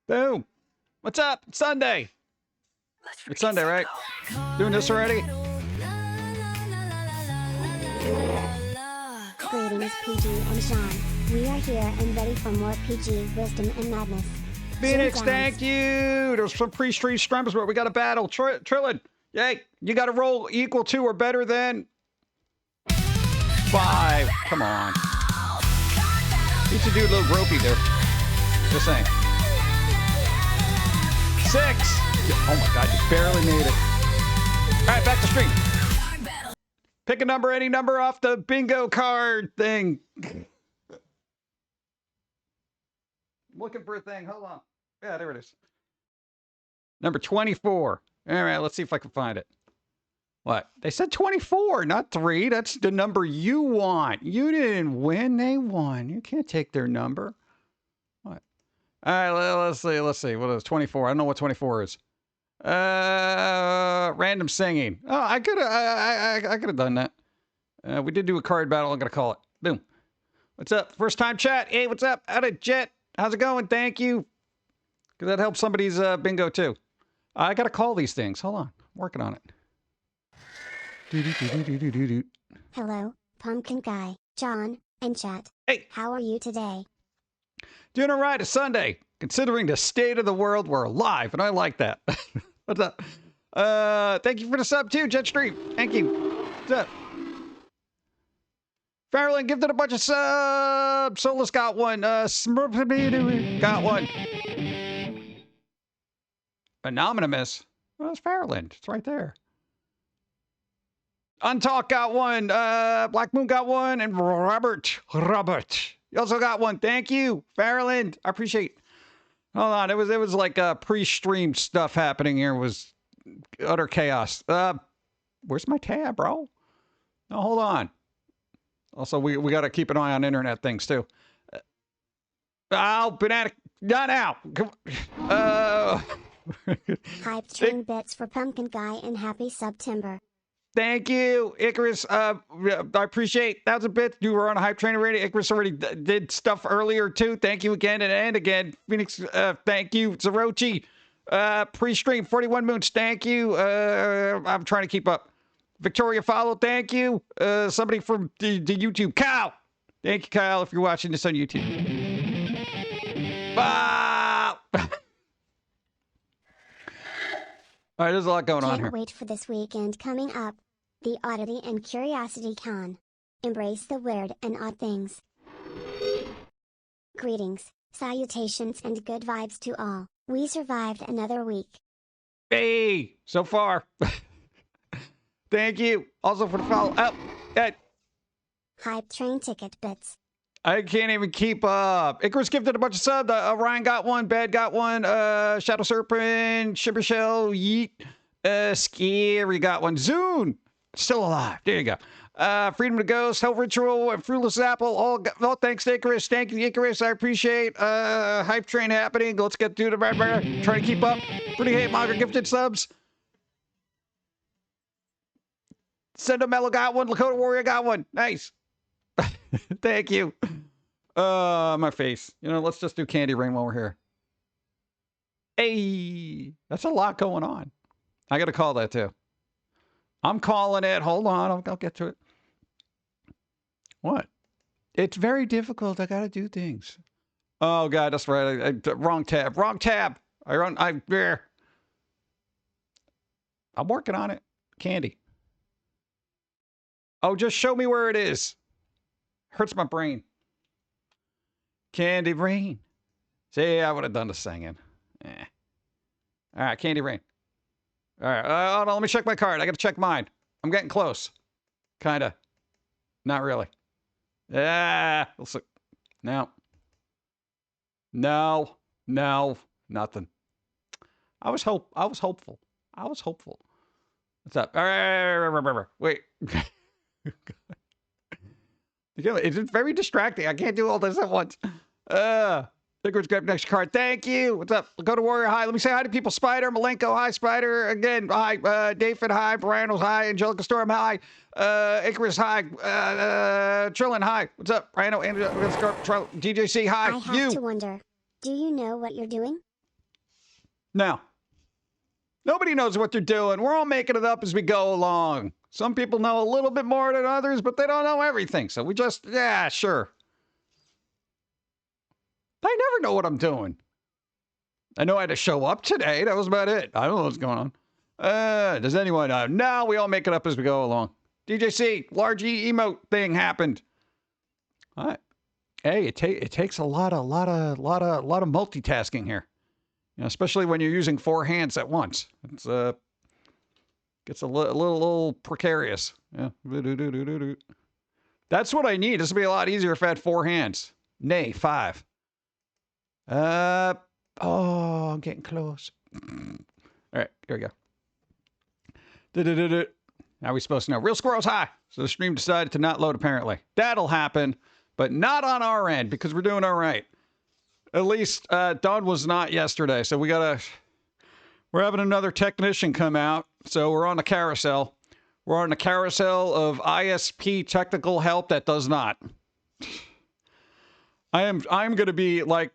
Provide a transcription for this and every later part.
Boom. What's up? It's Sunday. It's Sunday, right? Doing this already? Greetings, PG and Sean. We are here and ready for more PG wisdom and madness. Phoenix, thank you. There's some pre-stream streams where we got a battle. Trillin, yay. You got to roll equal to or better than 5. Come on. You should do a little gropey there. Just saying. 6. Oh my God, you barely made it. All right, back to stream. Pick a number, any number off the bingo card thing. I'm looking for a thing. Hold on. Yeah, there it is. Number 24. All right, let's see if I can find it. What? They said 24, not 3. That's the number you want. You didn't win. They won. You can't take their number. What? All right, let's see. What is 24? I don't know what 24 is. Random singing. Oh, I could have done that. We did do a card battle. I'm gonna call it. Boom. What's up? First time chat. Hey, what's up? Out of Jet. How's it going? Thank you. Because that helps somebody's bingo too. I gotta call these things. Hold on. I'm working on it. Hello, Pumpkin Guy, John, and chat. Hey. How are you today? Doing all right. It's Sunday. Considering the state of the world, we're alive, and I like that. What's up? Thank you for the sub too, Jetstream. Thank you. What's up? Farrelling gifted a bunch of subs. Solus got one. Smurf got one. Anonymous. Well, it's Farrelling. It's right there. Untalk got one. Black Moon got one. And Robert. You also got one. Thank you, Farrelling. I appreciate. Hold on. It was like pre-streamed stuff happening here. It was utter chaos. Where's my tab, bro? No, hold on. Also, we got to keep an eye on internet things too. Banana, not now. Hype train bits for Pumpkin Guy and happy September. Thank you, Icarus. I appreciate 1,000 bits. You were on a hype train already. Icarus already did stuff earlier too. Thank you again and again. Phoenix, thank you. Zerochi, pre-stream 41 moons. Thank you. I'm trying to keep up. Victoria follow. Thank you. Somebody from the YouTube. Kyle. Thank you, Kyle, if you're watching this on YouTube. Wow. All right, there's a lot going on here. Can't wait for this weekend coming up. The Oddity and Curiosity Con. Embrace the weird and odd things. Greetings, salutations and good vibes to all. We survived another week. Hey, so far. Thank you. Also for the follow. Hype train ticket bits. I can't even keep up. Icarus gifted a bunch of subs. Ryan got one. Bad got one. Shadow Serpent. Shiver Shell. Yeet. Scary got one. Zune. Still alive. There you go. Freedom to Ghost. Hell Ritual. And Fruitless Apple. All thanks to Icarus. Thank you, Icarus. I appreciate hype train happening. Let's get through the trying to keep up. Pretty Hate Monger gifted subs. Sendomello got one. Lakota Warrior got one. Nice. Thank you. My face. You know, let's just do Candy Rain while we're here. Hey, that's a lot going on. I got to call that too. I'm calling it. Hold on. I'll get to it. What? It's very difficult. I got to do things. Oh, God, that's right. Wrong tab. Wrong tab. I'm working on it. Candy. Oh, just show me where it is. Hurts my brain. Candy Rain. See, I would have done the singing. All right, Candy Rain. All right, hold on, let me check my card. I got to check mine. I'm getting close. Kind of. Not really. We'll see. No. No. Nothing. I was hopeful. What's up? All right. Wait. It's very distracting. I can't do all this at once. Icarus grab next card. Thank you. What's up? Go to Warrior. Hi. Let me say hi to people. Spider, Malenko. Hi, Spider. Again. Hi. David. Hi. Brianos. Hi. Angelica Storm. Hi. Icarus. Hi. Trillin. Hi. What's up? Briano. DJC. Hi. I have to wonder. Do you know what you're doing? Now, nobody knows what they're doing. We're all making it up as we go along. Some people know a little bit more than others, but they don't know everything. So we just, yeah, sure. I never know what I'm doing. I know I had to show up today. That was about it. I don't know what's going on. Does anyone know? No, we all make it up as we go along. DJC, large emote thing happened. All right. Hey, it takes a lot of multitasking here. You know, especially when you're using 4 hands at once. It's gets a little precarious. Yeah. That's what I need. This would be a lot easier if I had 4 hands. Nay, 5. Oh, I'm getting close. All right, here we go. Now we're supposed to know. Real squirrels high. So the stream decided to not load apparently. That'll happen, but not on our end because we're doing all right. At least Dawn was not yesterday, so we're having another technician come out. So we're on the carousel. We're on the carousel of ISP technical help that does not. I'm going to be like,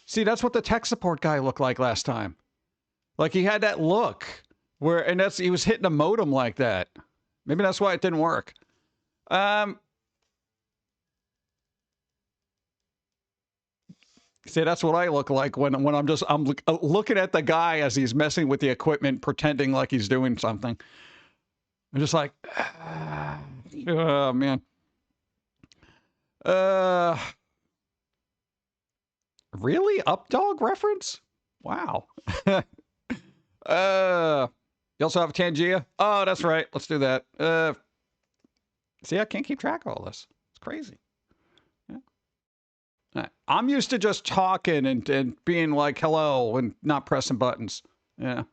see, that's what the tech support guy looked like last time. Like he had that look where, and he was hitting a modem like that. Maybe that's why it didn't work. See, that's what I look like when I'm looking at the guy as he's messing with the equipment, pretending like he's doing something. I'm just like, oh man. Really? Updog reference? Wow. You also have a Tangia? Oh, that's right. Let's do that. See, I can't keep track of all this. It's crazy. Yeah. I'm used to just talking and being like, hello, and not pressing buttons. Yeah.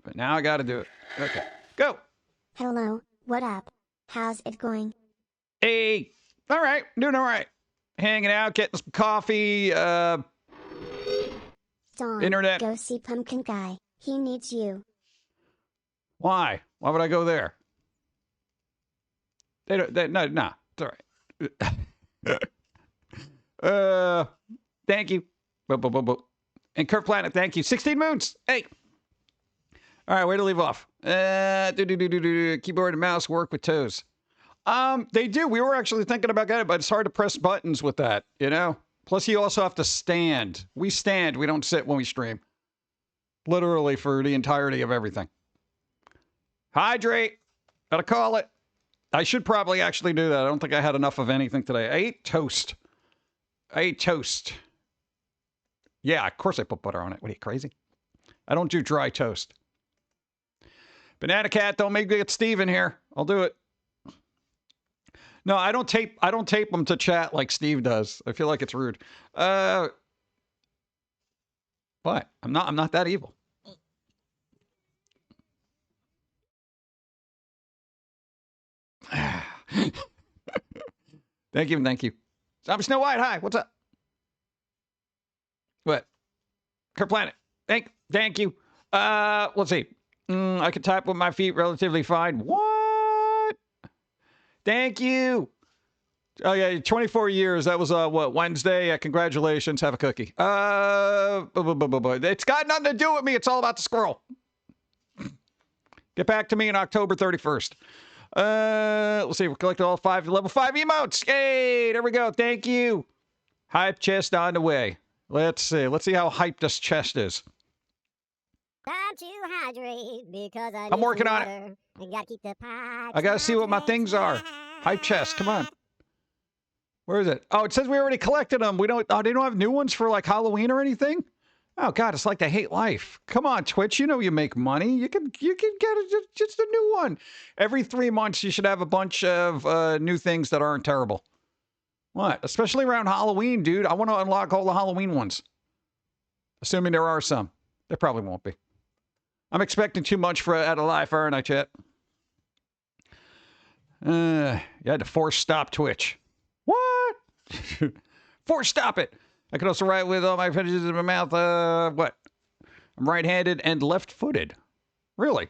But now I got to do it. Okay. Go. Hello, what up? How's it going? Hey. All right. Doing all right. Hanging out, getting some coffee, Dawn, internet. go see Pumpkin Guy. He needs you. Why? Why would I go there? No, it's all right. Thank you. And Kurt Planet, thank you. 16 moons. Hey. All right, way to leave off. Keyboard and mouse work with toes. They do. We were actually thinking about getting it, but it's hard to press buttons with that, you know? Plus, you also have to stand. We stand. We don't sit when we stream. Literally for the entirety of everything. Hydrate. Gotta call it. I should probably actually do that. I don't think I had enough of anything today. I ate toast. Yeah, of course I put butter on it. What are you, crazy? I don't do dry toast. Banana Cat, don't make me get Steve in here. I'll do it. No, I don't tape them to chat like Steve does. I feel like it's rude. What? I'm not that evil. Thank you. I'm Snow White. Hi, what's up? What? Kurt Planet. Thank you. Let's see. I can type with my feet relatively fine. What? Thank you. Oh yeah, 24 years. That was what, Wednesday? Congratulations. Have a cookie. It's got nothing to do with me. It's all about the squirrel. Get back to me on October 31st. Let's see. We collected all 5 level 5 emotes. Yay! There we go. Thank you. Hype chest on the way. Let's see. Let's see how hyped this chest is. Time to hydrate because I'm working on it. I gotta see what my things are. Hype chest. Come on. Where is it? Oh, it says we already collected them. We don't. Oh, they don't have new ones for like Halloween or anything. Oh God, it's like they hate life. Come on, Twitch. You know you make money. You can get just a new one. Every 3 months, you should have a bunch of new things that aren't terrible. What? Especially around Halloween, dude. I want to unlock all the Halloween ones. Assuming there are some. There probably won't be. I'm expecting too much out of life, aren't I, chat? You had to force stop Twitch. What? Force stop it. I can also write with all my fingers in my mouth. What? I'm right-handed and left-footed. Really?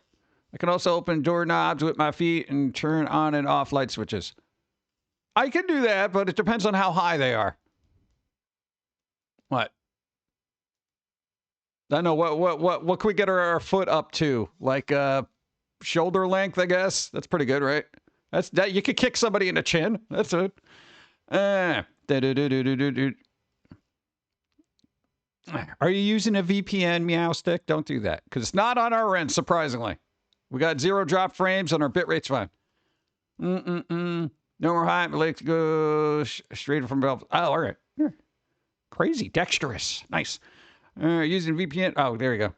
I can also open doorknobs with my feet and turn on and off light switches. I can do that, but it depends on how high they are. What? I know what can we get our foot up to? Like shoulder length, I guess. That's pretty good, right? That's that you could kick somebody in the chin. That's it. Are you using a VPN, Meow Stick? Don't do that, because it's not on our end, surprisingly. We got 0 drop frames and our bitrate's fine. No more hype. Let's go straight from Bells. Oh, all right. Crazy dexterous. Nice. Using VPN. Oh, there you go.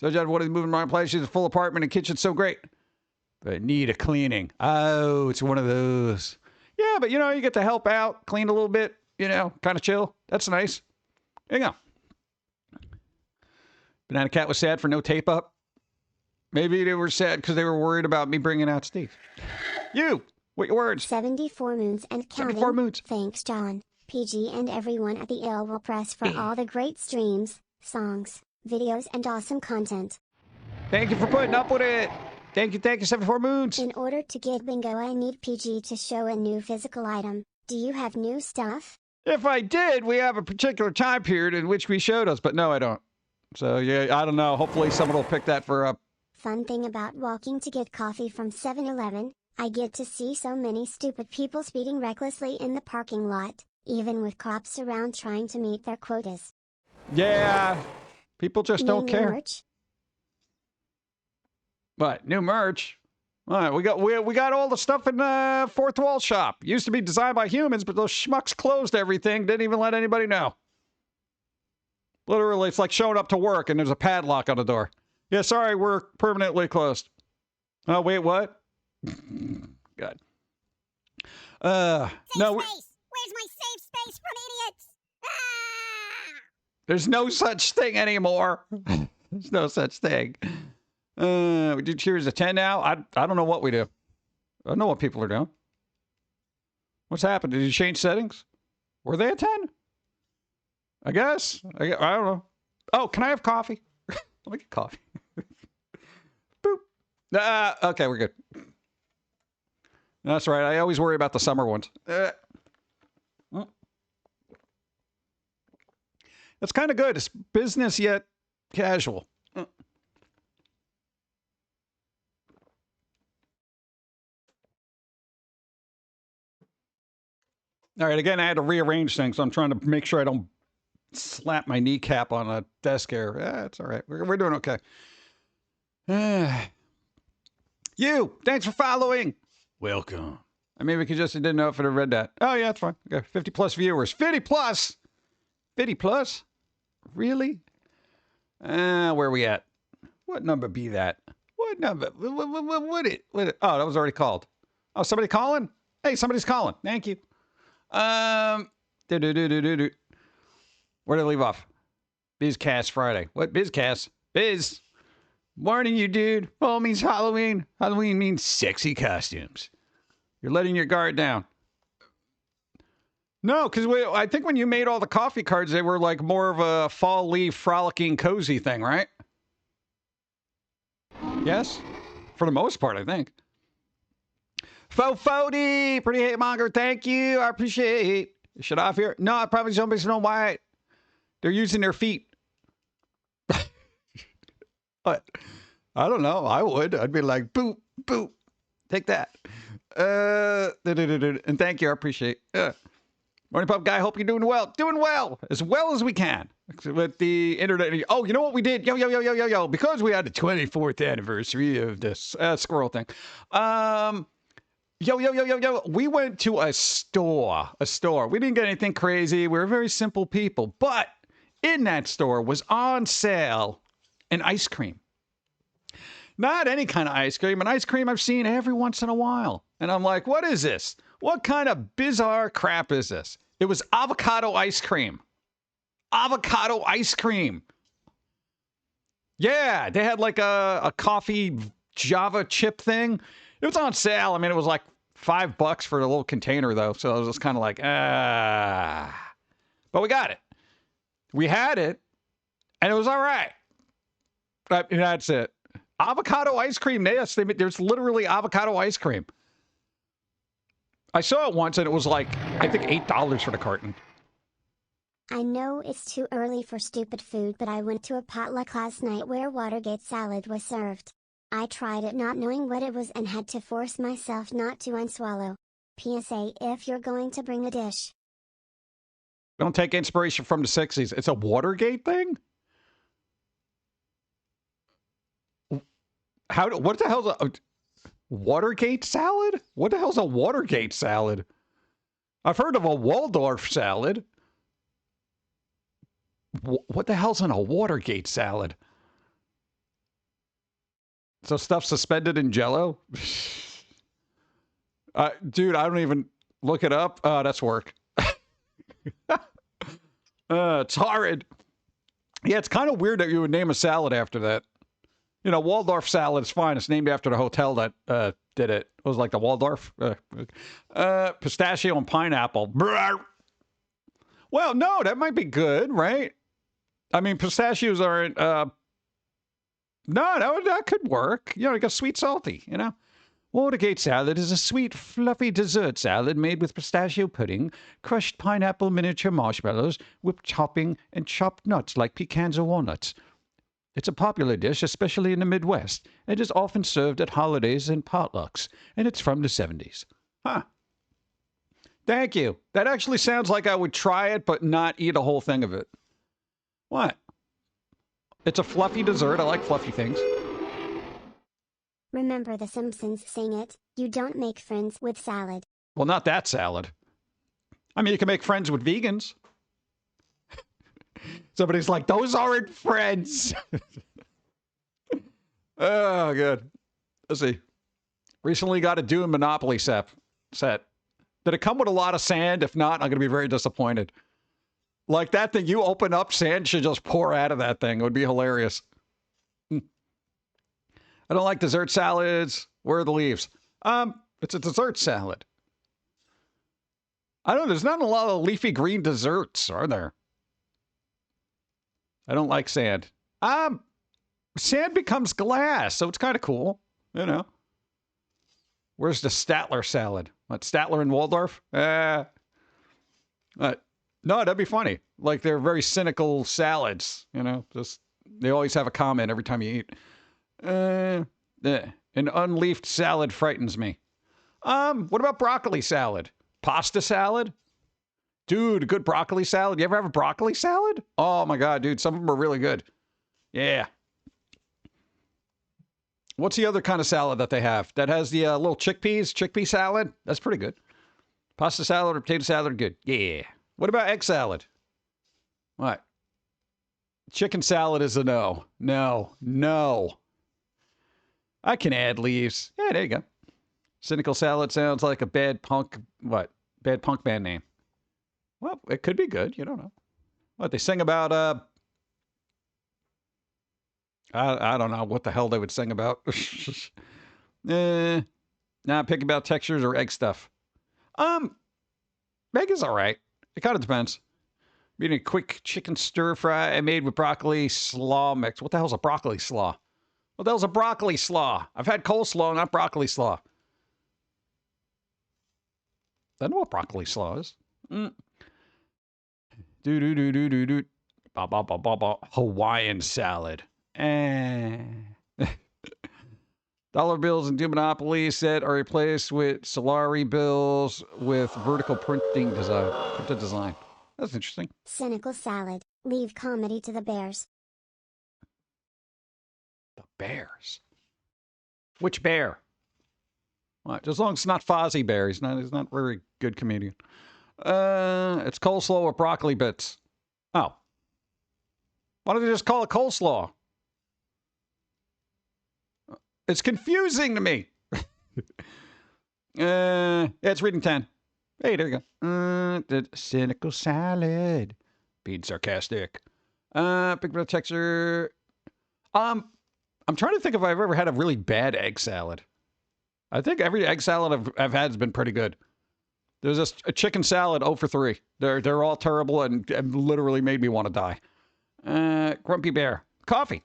So, Judge, what is moving my place? She's a full apartment and kitchen, so great. But need a cleaning. Oh, it's one of those. Yeah, but you know, you get to help out, clean a little bit, you know, kind of chill. That's nice. There you go. Banana Cat was sad for no tape up. Maybe they were sad because they were worried about me bringing out Steve. You, what your words? 74 moons and counting. 74 moons. Thanks, John, PG, and everyone at the Will Press for all the great streams, songs, videos, and awesome content. Thank you for putting up with it. Thank you, 74 moons. In order to get bingo, I need PG to show a new physical item. Do you have new stuff? If I did, we have a particular time period in which we showed us, but no, I don't. So, yeah, I don't know. Hopefully someone will pick that for up. Fun thing about walking to get coffee from 7-Eleven, I get to see so many stupid people speeding recklessly in the parking lot, even with cops around trying to meet their quotas. Yeah, people just don't care. Merch? What, new merch? All right, we got all the stuff in the Fourth Wall shop. Used to be designed by humans, but those schmucks closed everything. Didn't even let anybody know. Literally, it's like showing up to work and there's a padlock on the door. Yeah, sorry, we're permanently closed. Oh, wait, what? God. Safe no. space! Where's my safe space from idiots? Ah! There's no such thing anymore. There's no such thing. We do cheers a 10 now? I don't know what we do. I don't know what people are doing. What's happened? Did you change settings? Were they a 10? I guess. I don't know. Oh, can I have coffee? Let me get coffee. Boop. Okay, we're good. That's right. I always worry about the summer ones. That's kind of good. It's business yet casual. All right, again, I had to rearrange things, so I'm trying to make sure I don't slap my kneecap on a desk here. It's all right. We're doing okay. You, thanks for following. Welcome. I mean, we could just didn't know if I read that. Oh, yeah, that's fine. Okay, 50 plus viewers. 50 plus? 50 plus? Really? Where are we at? What number be that? What number? What it? Oh, that was already called. Oh, somebody calling? Hey, somebody's calling. Thank you. Where did I leave off? Bizcast Friday. What Bizcast? Biz. Morning, you dude. Oh, it means Halloween. Halloween means sexy costumes. You're letting your guard down. No, because I think when you made all the coffee cards, they were like more of a fall leaf, frolicking, cozy thing, right? Yes? For the most part, I think. Faux-Fody, pretty hate monger, thank you. I appreciate. Shut off here. No, I probably somebody's know why. They're using their feet. What? I don't know. I would. I'd be like, boop, boop. Take that. And thank you. I appreciate it. Morning Pub Guy, hope you're doing well. Doing well as we can. With the internet. Oh, you know what we did? Yo. Because we had the 24th anniversary of this squirrel thing. Yo. We went to a store. We didn't get anything crazy. We were very simple people. But in that store was on sale an ice cream. Not any kind of ice cream. An ice cream I've seen every once in a while. And I'm like, what is this? What kind of bizarre crap is this? It was avocado ice cream. Avocado ice cream. Yeah, they had like a coffee Java chip thing. It was on sale. I mean, it was like $5 for a little container, though. So I was just kind of like, But we got it. We had it, and it was all right. But that's it. Avocado ice cream. Yes, there's literally avocado ice cream. I saw it once, and it was like, I think $8 for the carton. I know it's too early for stupid food, but I went to a potluck last night where Watergate salad was served. I tried it not knowing what it was and had to force myself not to unswallow. PSA: if you're going to bring a dish, Don't take inspiration from the 60s. It's a Watergate thing? What the hell's a Watergate salad? What the hell's a Watergate salad? I've heard of a Waldorf salad. What the hell's in a Watergate salad? So stuff suspended in Jell-O? Dude, I don't even look it up. That's work. It's horrid. Yeah, it's kind of weird that you would name a salad after that. You know, Waldorf salad is fine. It's named after the hotel that did it. It was like the Waldorf. Pistachio and pineapple. Well, no, that might be good, right? I mean, pistachios aren't... no, that could work. You know, like a sweet salty, you know? Watergate salad is a sweet, fluffy dessert salad made with pistachio pudding, crushed pineapple, miniature marshmallows, whipped topping, and chopped nuts like pecans or walnuts. It's a popular dish, especially in the Midwest. It is often served at holidays and potlucks, and it's from the 70s. Huh. Thank you. That actually sounds like I would try it, but not eat a whole thing of it. What? It's a fluffy dessert. I like fluffy things. remember The Simpsons saying it, you don't make friends with salad. Well, not that salad. I mean, you can make friends with vegans. Somebody's like, those aren't friends. Oh, good. Let's see. Recently got a Dune Monopoly set. Did it come with a lot of sand? If not, I'm going to be very disappointed. Like that thing, you open up, sand should just pour out of that thing. It would be hilarious. I don't like dessert salads. Where are the leaves? It's a dessert salad. I don't know. There's not a lot of leafy green desserts, are there? I don't like sand. Sand becomes glass, so it's kind of cool, you know. Where's the Statler salad? What, Statler and Waldorf? No, that'd be funny. Like, they're very cynical salads, you know. Just they always have a comment every time you eat. An unleafed salad frightens me. What about broccoli salad? Pasta salad? Dude, good broccoli salad. You ever have a broccoli salad? Oh my God, dude. Some of them are really good. Yeah. What's the other kind of salad that they have? That has the little chickpea salad? That's pretty good. Pasta salad or potato salad are good. Yeah. What about egg salad? What? Chicken salad is a no. No. I can add leaves. Yeah, there you go. Cynical salad sounds like a bad punk band name. Well, it could be good. You don't know. What, they sing about, I don't know what the hell they would sing about. Not picky about textures or egg stuff. Egg is all right. It kind of depends. Being a quick chicken stir fry I made with broccoli slaw mix. What the hell's a broccoli slaw? What the hell's a broccoli slaw? I've had coleslaw, not broccoli slaw. I know what broccoli slaw is. Hawaiian salad. Dollar bills and Monopoly set are replaced with Solari bills with vertical printed design. That's interesting. Cynical salad, leave comedy to the bears. The bears? Which bear? What? As long as it's not Fozzie Bear. He's not a very good comedian. It's coleslaw with broccoli bits. Oh. Why don't they just call it coleslaw? It's confusing to me. Yeah, it's reading 10. Hey, there you go. The cynical salad. Being sarcastic. Pick up texture. I'm trying to think if I've ever had a really bad egg salad. I think every egg salad I've had has been pretty good. There's a chicken salad 0 for 3. They're all terrible and literally made me want to die. Grumpy Bear. Coffee.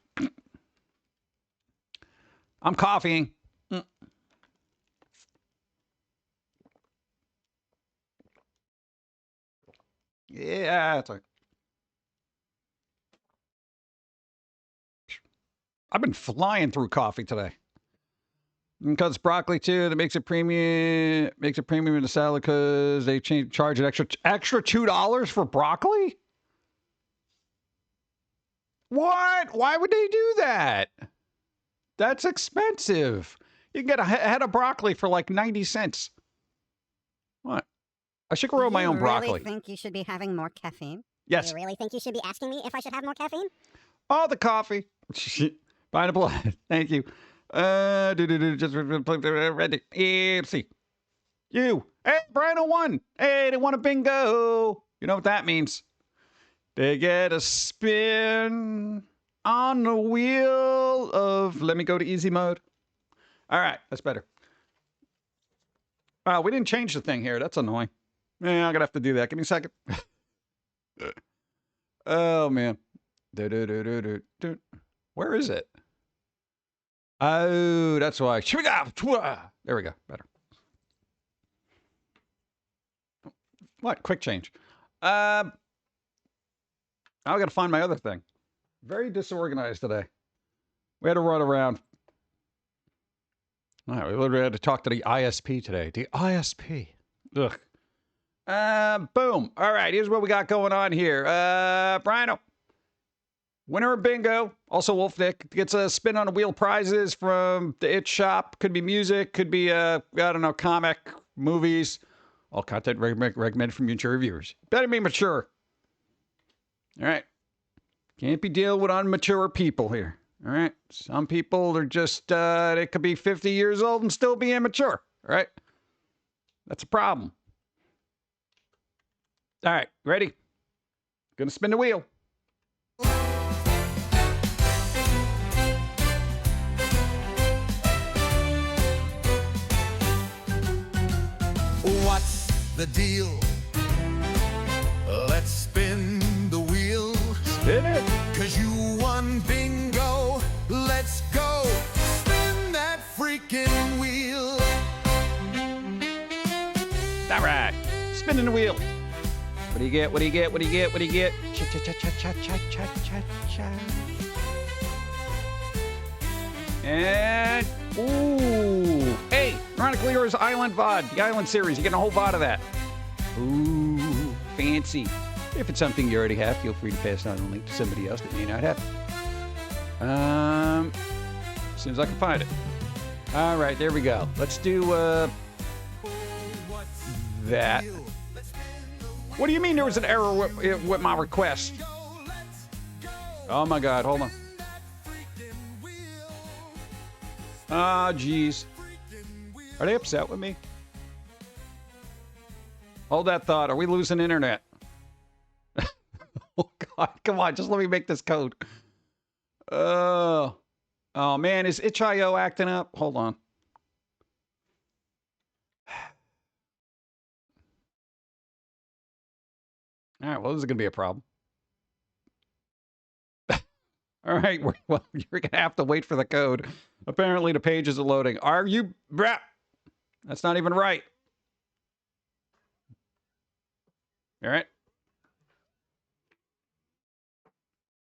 I'm coughing. Yeah, it's like I've been flying through coffee today. Because broccoli too, that makes it premium in the salad because they charge an extra $2 for broccoli? What? Why would they do that? That's expensive. You can get a head of broccoli for like 90 cents. What? I should grow my own broccoli. You really think you should be having more caffeine? Yes. You really think you should be asking me if I should have more caffeine? Oh, the coffee. Pineapple. Thank you. Just ready. Let's see. You. Hey, Brian won. Hey, they won a bingo. You know what that means? They get a spin on the wheel of... Let me go to easy mode. All right, that's better. Wow, we didn't change the thing here. That's annoying. Yeah, I'm going to have to do that. Give me a second. Oh, man. Where is it? Oh, that's why. There we go. Better. What? Quick change. Now I got to find my other thing. Very disorganized today. We had to run around. All right, we literally had to talk to the ISP today. The ISP. Ugh. Boom. All right, here's what we got going on here. Brian, winner of bingo. Also, Wolf Nick gets a spin on the wheel prizes from the It Shop. Could be music. Could be, I don't know, comic, movies. All content recommended from mature reviewers. Better be mature. All right. Can't be dealing with unmature people here. All right. Some people are just, they could be 50 years old and still be immature. All right. That's a problem. All right. Ready? Gonna spin the wheel. What's the deal? Let's spin the wheel. Spin it. 'Cause you won bingo. Let's go. Spin that freaking wheel. All right. Spinning the wheel. What do you get? What do you get? What do you get? What do you get? Cha cha cha cha cha cha cha cha cha. And ooh, hey, Veronica Leroy's Island VOD, the Island series. You're getting a whole VOD of that. Ooh, fancy. If it's something you already have, feel free to pass on the link to somebody else that may not have. As soon as I can find it. All right, there we go. Let's do that. What do you mean there was an error with my request? Oh my God, hold on. Ah, geez. Are they upset with me? Hold that thought. Are we losing internet? Oh God, come on, just let me make this code. Oh man, is itch.io acting up? Hold on. All right, well, this is going to be a problem. All right, well, you're going to have to wait for the code. Apparently, the page isn't loading. Are you... That's not even right. All right.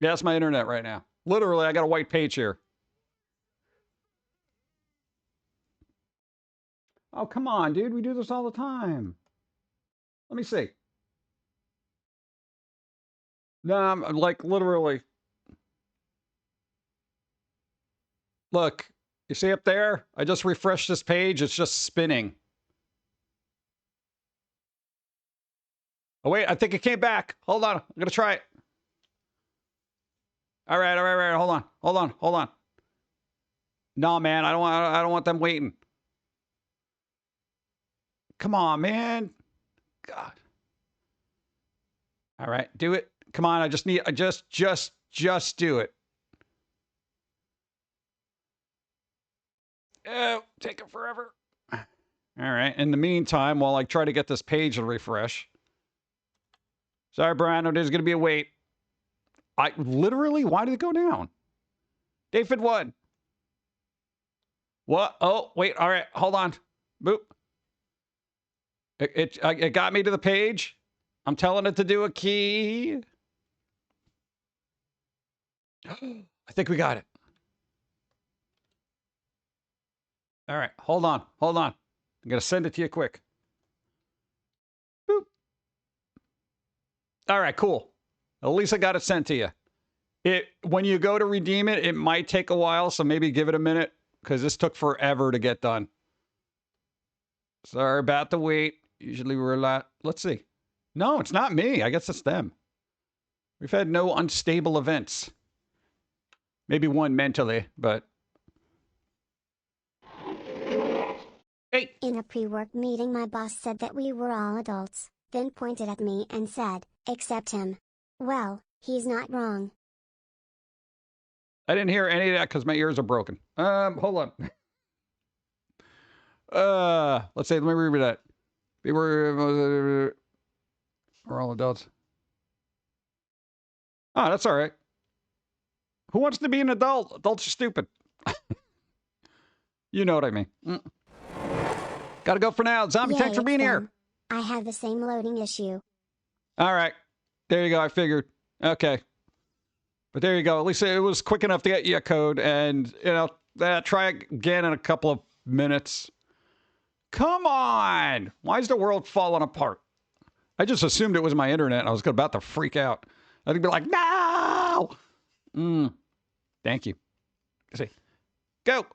Yeah, that's my internet right now. Literally, I got a white page here. Oh, come on, dude. We do this all the time. Let me see. No, I'm like literally. Look, you see up there? I just refreshed this page. It's just spinning. Oh, wait. I think it came back. Hold on. I'm going to try it. All right. Hold on. No, man. I don't want them waiting. Come on, man. God. All right. Do it. Come on. I just do it. Oh, taking forever. All right. In the meantime, while I try to get this page to refresh. Sorry, Brian. There's going to be a wait. Why did it go down? David won. What? Oh, wait. All right. Hold on. Boop. It got me to the page. I'm telling it to do a key. I think we got it. All right, hold on. I'm gonna send it to you quick. Boop. All right, cool. At least I got it sent to you. When you go to redeem it, it might take a while, so maybe give it a minute because this took forever to get done. Sorry about the wait. Usually we're a lot. Let's see. No, it's not me. I guess it's them. We've had no unstable events. Maybe one mentally, but... Hey! In a pre-work meeting, my boss said that we were all adults, then pointed at me and said, "Except him." Well, he's not wrong. I didn't hear any of that because my ears are broken. Hold on. Let's see. Let me read that. We're all adults. Oh, that's all right. Who wants to be an adult? Adults are stupid. You know what I mean. Gotta go for now. Zombie, thanks for being here. I have the same loading issue. All right. There you go. I figured. Okay. But there you go. At least it was quick enough to get you a code. And, you know, try again in a couple of minutes. Come on. Why is the world falling apart? I just assumed it was my internet. And I was about to freak out. I'd be like, no. Thank you. See. Go.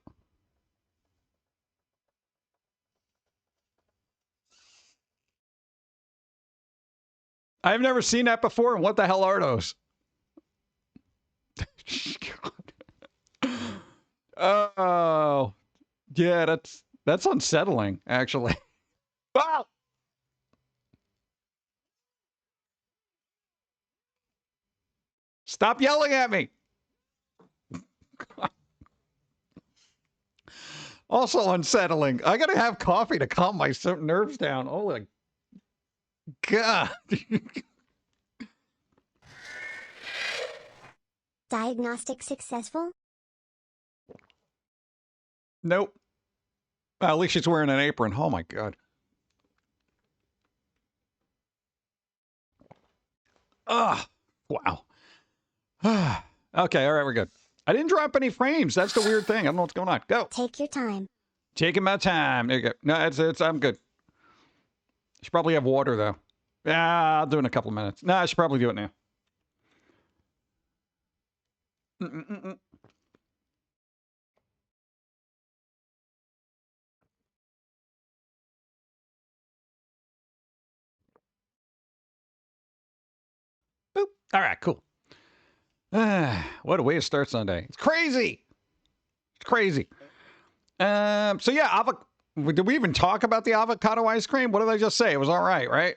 I've never seen that before. And what the hell are those? Oh, yeah, that's unsettling, actually. Wow. Stop yelling at me. Also unsettling. I gotta have coffee to calm my nerves down. Oh my God. Diagnostic successful? Nope. Well, at least she's wearing an apron. Oh my God. Ugh. Wow. Okay, all right, we're good. I didn't drop any frames. That's the weird thing. I don't know what's going on. Go. Take your time. Taking my time. There you go. No, it's I'm good. Should probably have water though. Yeah, I'll do it in a couple of minutes. No, I should probably do it now. Boop. All right, cool. What a way to start Sunday. It's crazy. It's crazy. So yeah, did we even talk about the avocado ice cream? What did I just say? It was all right, right?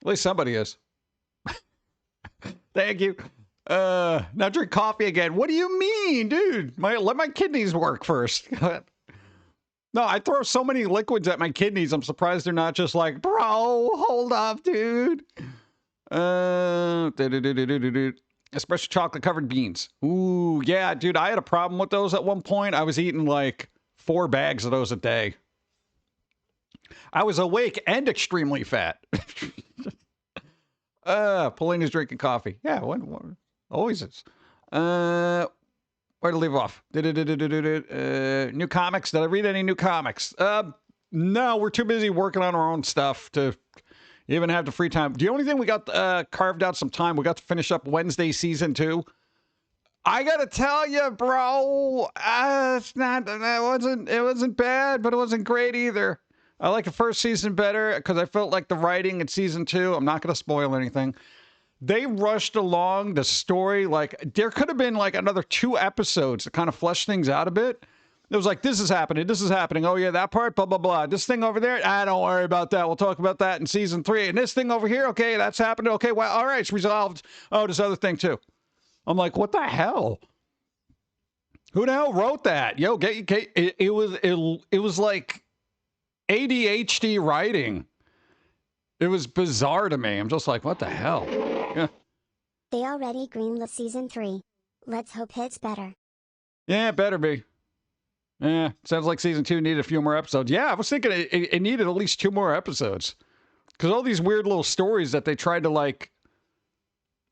At least somebody is. Thank you. Now drink coffee again. What do you mean, dude? Let my kidneys work first. No, I throw so many liquids at my kidneys. I'm surprised they're not just like, bro, hold up, dude. Espresso chocolate covered beans. Ooh, yeah, dude. I had a problem with those at one point. I was eating like 4 bags of those a day. I was awake and extremely fat. Paulina's drinking coffee. Yeah, always is. Where to leave off? New comics. Did I read any new comics? No, we're too busy working on our own stuff to even have the free time. The only thing we got carved out some time, we got to finish up Wednesday season 2. I gotta tell you, bro, it wasn't bad, but it wasn't great either. I like the first season better because I felt like the writing in season 2, I'm not going to spoil anything. They rushed along the story. Like, there could have been like another 2 episodes to kind of flesh things out a bit. It was like, this is happening. This is happening. Oh, yeah, that part, blah, blah, blah. This thing over there, don't worry about that. We'll talk about that in season 3. And this thing over here, okay, that's happened. Okay, well, all right, it's resolved. Oh, this other thing too. I'm like, what the hell? Who the hell wrote that? Yo, it was like ADHD writing. It was bizarre to me. I'm just like, what the hell? Yeah. They already greenlit season 3. Let's hope it's better. Yeah, it better be. Yeah, sounds like season 2 needed a few more episodes. Yeah, I was thinking it needed at least 2 more episodes. Because all these weird little stories that they tried to, like,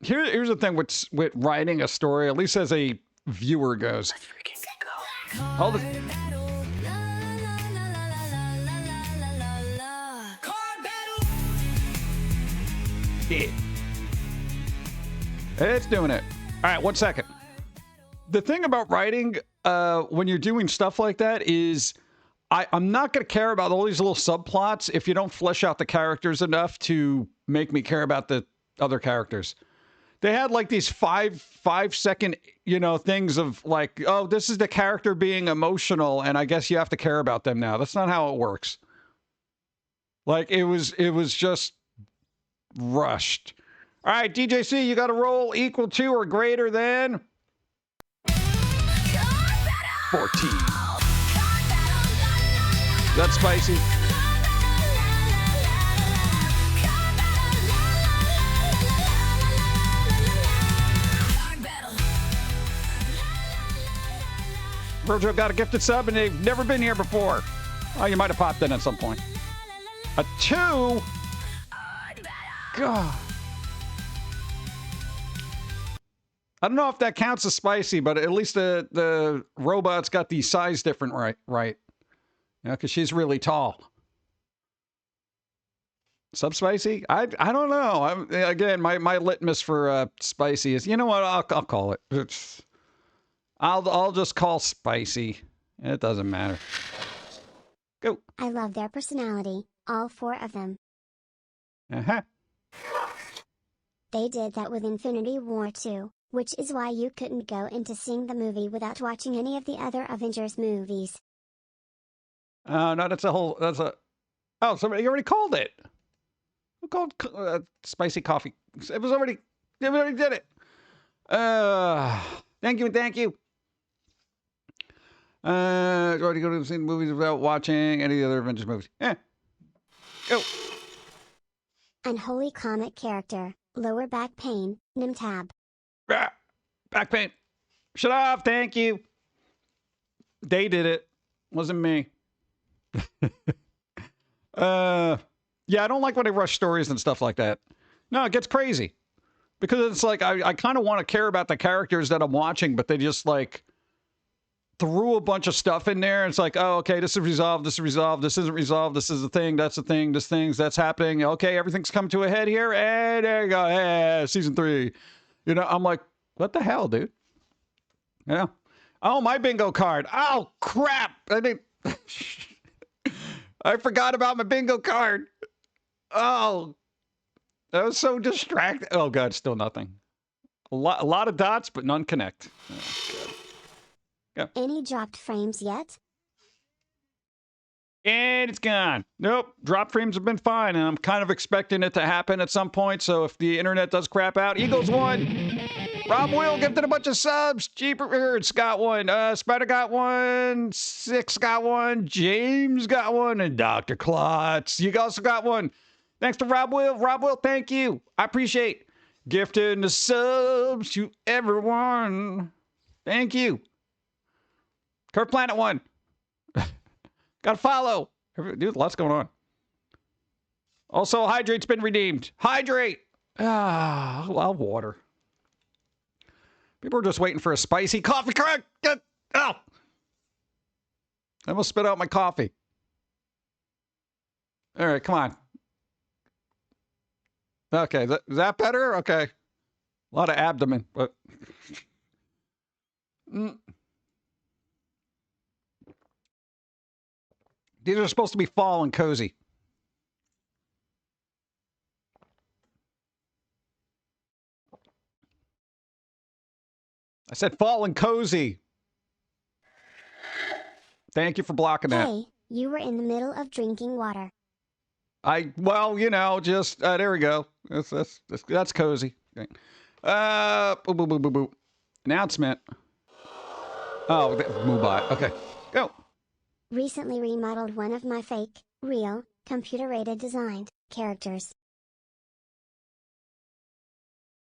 Here's the thing with writing a story, at least as a viewer goes. Hold it. Yeah. It's doing it. All right, 1 second. The thing about writing when you're doing stuff like that is I'm not going to care about all these little subplots if you don't flesh out the characters enough to make me care about the other characters. They had like these five second, things of like, oh, this is the character being emotional, and I guess you have to care about them now. That's not how it works. Like it was just rushed. All right, DJC, you got to roll equal to or greater than 14. That's spicy. Virgil got a gifted sub and they've never been here before. Oh, you might have popped in at some point. A 2? God. I don't know if that counts as spicy, but at least the robot's got the size different, right? Yeah, because she's really tall. Subspicy? I don't know. Again, my litmus for spicy is, you know what? I'll call it. I'll just call spicy. It doesn't matter. Go. I love their personality, all 4 of them. Uh-huh. They did that with Infinity War 2, which is why you couldn't go into seeing the movie without watching any of the other Avengers movies. No, oh, somebody already called it. Who called spicy coffee? They already did it. Thank you. Already go to see the movies without watching any of the other Avengers movies. Go. Unholy comic character, lower back pain, Nimtab. Back pain. Shut up, thank you. They did it. Wasn't me. Yeah, I don't like when they rush stories and stuff like that. No, it gets crazy. Because it's like, I kind of want to care about the characters that I'm watching, but they just like threw a bunch of stuff in there. It's like, oh, okay, this is resolved, this isn't resolved, this is the thing, that's the thing, that's happening. Okay, everything's come to a head here, and there you go, hey, season 3. I'm like, what the hell, dude? Oh, my bingo card. Oh, crap. I forgot about my bingo card. Oh, that was so distracting. Oh, God, still nothing. A lot of dots, but none connect. Oh, God. Yeah. Any dropped frames yet? And it's gone. Nope. Drop frames have been fine, and I'm kind of expecting it to happen at some point, so if the internet does crap out, Eagles won. Rob Will gifted a bunch of subs. Jeepers got one. Spider got one. Six got one. James got one. And Dr. Klotz, you also got one. Thanks to Rob Will. Rob Will, thank you. I appreciate gifting the subs to everyone. Thank you. Kurt Planet 1. Gotta follow. Dude, lots going on. Also, Hydrate's been redeemed. Hydrate. Well, water. People are just waiting for a spicy coffee crack. Oh! I almost spit out my coffee. All right, come on. Okay, is that better? Okay. A lot of abdomen, but... These are supposed to be fall and cozy. I said fall and cozy. Thank you for blocking that. Hey, you were in the middle of drinking water. Well, just, there we go. That's cozy. Okay. Boo, boo, boo, boo, boo. Announcement. Oh, Mubot. Okay, go. Recently remodeled one of my fake, real, computer-aided designed characters.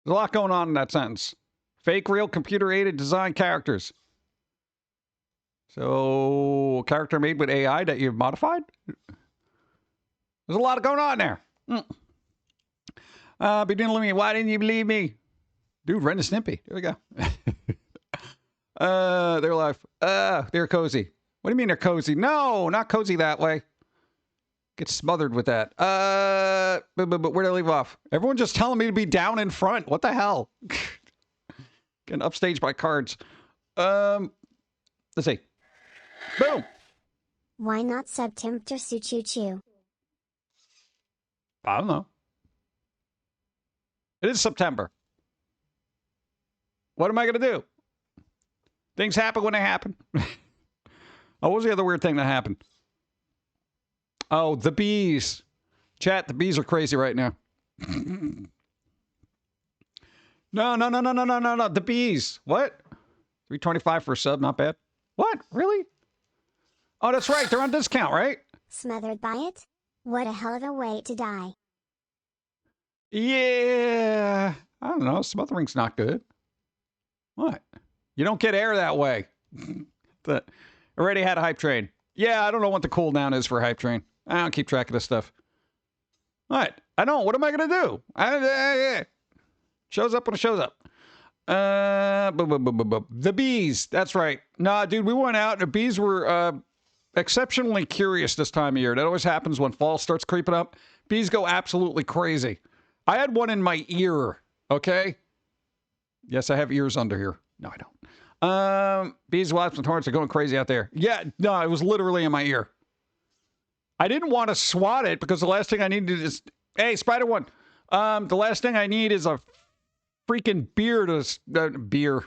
There's a lot going on in that sentence. Fake, real, computer-aided design characters. So, a character made with AI that you've modified? There's a lot going on there. Why didn't you believe me? Dude, Ren and Snippy. There we go. They're alive. They're cozy. What do you mean they're cozy? No, not cozy that way. Get smothered with that. But where'd I leave off? Everyone just telling me to be down in front. What the hell? Getting upstaged by cards. Let's see. Boom. Why not September Su Choo Choo? I don't know. It is September. What am I going to do? Things happen when they happen. Oh, what was the other weird thing that happened? Oh, the bees. Chat, the bees are crazy right now. No. The bees. What? 325 for a sub, not bad. What? Really? Oh, that's right. They're on discount, right? Smothered by it? What a hell of a way to die. Yeah. I don't know. Smothering's not good. What? You don't get air that way. Already had a hype train. Yeah, I don't know what the cooldown is for a hype train. I don't keep track of this stuff. What? I don't. What am I going to do? Shows up when it shows up. The bees. That's right. Nah, dude, we went out and the bees were exceptionally curious this time of year. That always happens when fall starts creeping up. Bees go absolutely crazy. I had one in my ear, okay? Yes, I have ears under here. No, I don't. Bees, wasps, and hornets are going crazy out there. Yeah, no, it was literally in my ear. I didn't want to swat it because the last thing I needed is... Hey, Spider One. The last thing I need is a freaking beer to... beer.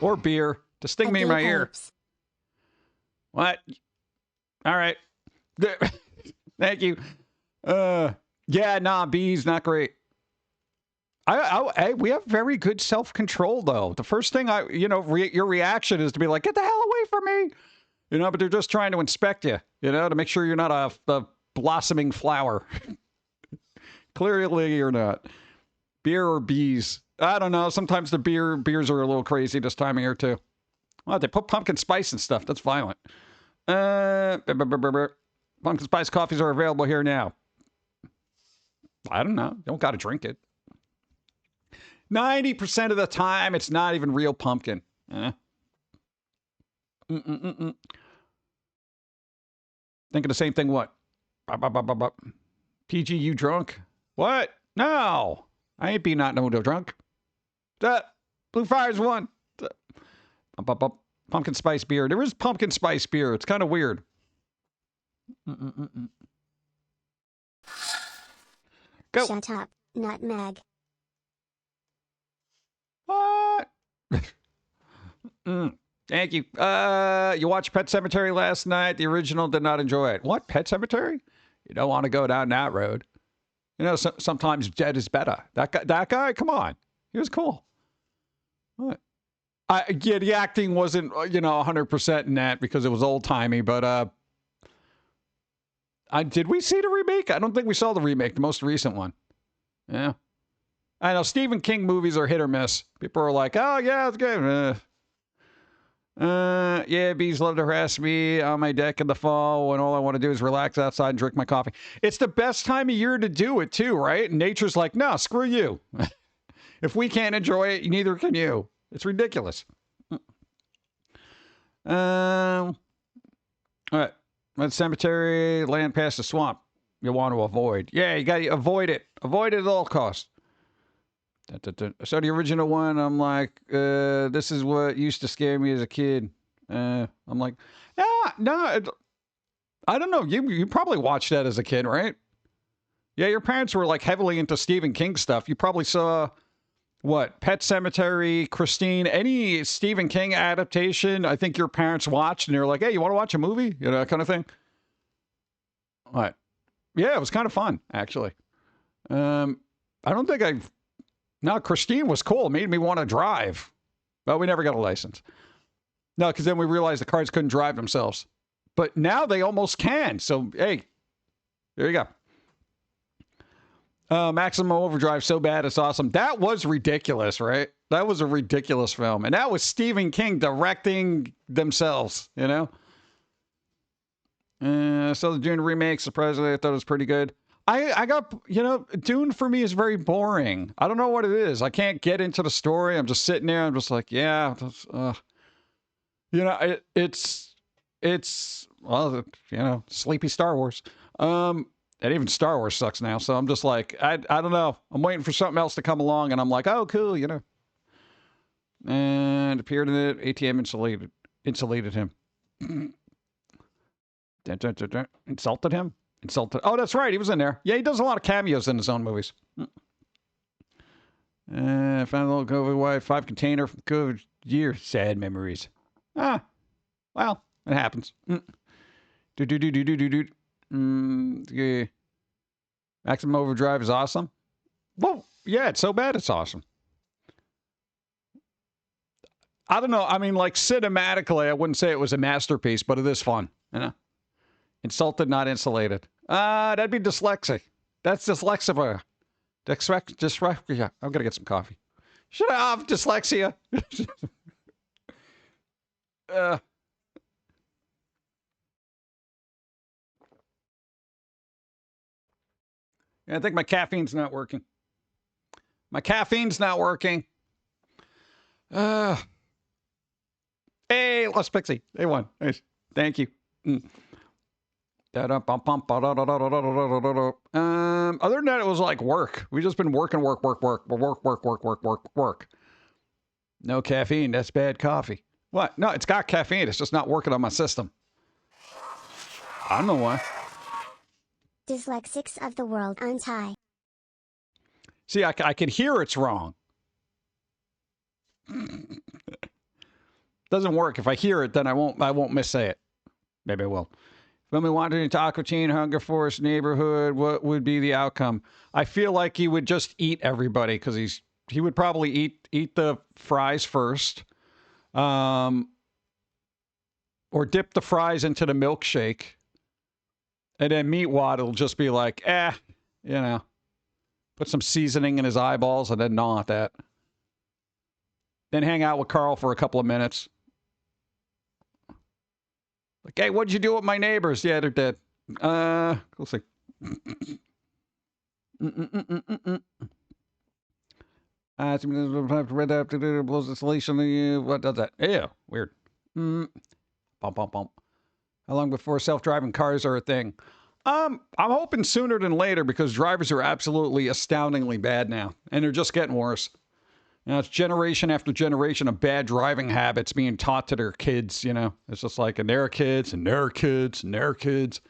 Or beer to sting me in my ear. What? All right. Thank you. Yeah, nah, bees, not great. We have very good self-control, though. The first thing your reaction is to be like, get the hell away from me. But they're just trying to inspect you, to make sure you're not a blossoming flower. Clearly you're not. Beer or bees. I don't know. Sometimes the beers are a little crazy this time of year, too. Well, they put pumpkin spice and stuff. That's violent. Pumpkin spice coffees are available here now. I don't know. You don't got to drink it. 90% of the time, it's not even real pumpkin. Thinking the same thing, what? PG, you drunk? What? No. I ain't be not no drunk. Blue Fire's one. Pumpkin spice beer. There is pumpkin spice beer. It's kind of weird. Go. Shut up, nutmeg. What? Thank you. You watched Pet Sematary last night. The original, did not enjoy it. What? Pet Sematary? You don't want to go down that road. Sometimes dead is better. That guy, come on. He was cool. What? Yeah, the acting wasn't, 100% in that because it was old-timey, but did we see the remake? I don't think we saw the remake, the most recent one. Yeah. I know Stephen King movies are hit or miss. People are like, oh, yeah, it's good. Yeah, bees love to harass me on my deck in the fall when all I want to do is relax outside and drink my coffee. It's the best time of year to do it, too, right? And nature's like, no, screw you. If we can't enjoy it, neither can you. It's ridiculous. All right. That cemetery, land past the swamp. You want to avoid. Yeah, you got to avoid it. Avoid it at all costs. So the original one, I'm like, this is what used to scare me as a kid. I'm like, no, I don't know. You probably watched that as a kid, right? Yeah, your parents were like heavily into Stephen King stuff. You probably saw, what, Pet Sematary, Christine, any Stephen King adaptation I think your parents watched, and they were like, hey, you want to watch a movie? That kind of thing. What? Yeah, it was kind of fun, actually. I don't think No, Christine was cool. It made me want to drive. Well, we never got a license. No, because then we realized the cars couldn't drive themselves. But now they almost can. So, hey, there you go. Maximum Overdrive, so bad, it's awesome. That was ridiculous, right? That was a ridiculous film. And that was Stephen King directing themselves, So the June remake, surprisingly, I thought it was pretty good. I got, you know, Dune for me is very boring. I don't know what it is. I can't get into the story. I'm just sitting there. I'm just like, yeah, you know, it's well, you know, sleepy Star Wars. And even Star Wars sucks now. So I'm just like, I don't know. I'm waiting for something else to come along, and I'm like, oh, cool, you know. And appeared in it. ATM insulated him. Insulted him. Insulted. Oh, that's right. He was in there. Yeah, he does a lot of cameos in his own movies. Found a little COVID wife, 5 container from COVID year. Sad memories. Ah, well, it happens. Yeah. Maximum Overdrive is awesome. Well, yeah, it's so bad it's awesome. I don't know. I mean, like, cinematically, I wouldn't say it was a masterpiece, but it is fun, you know? Insulted, not insulated. That'd be dyslexic. That's dyslexia. Dyslexia. I'm going to get some coffee. Should I have dyslexia? Yeah, I think my caffeine's not working. My caffeine's not working. Hey, Lost Pixie. They won. Nice. Thank you. Other than that, it was like work. We just been working, work. No caffeine. That's bad coffee. What? No, it's got caffeine. It's just not working on my system. I don't know why. Dyslexics of the world untie. See, I can hear it's wrong. Doesn't work. If I hear it, then I won't missay it. Maybe I will. When we wandered into Aqua Teen, Hunger Force neighborhood, what would be the outcome? I feel like he would just eat everybody because he would probably eat the fries first, or dip the fries into the milkshake, and then Meatwad will just be like, you know, put some seasoning in his eyeballs and then gnaw at that. Then hang out with Carl for a couple of minutes. Like, hey, what'd you do with my neighbors? Yeah, they're dead. We'll see. Red after blows installation. What does that? Yeah, weird. Bump. How long before self-driving cars are a thing? I'm hoping sooner than later because drivers are absolutely astoundingly bad now, and they're just getting worse. You know, it's generation after generation of bad driving habits being taught to their kids, you know. It's just like, and their kids, and their kids, and their kids.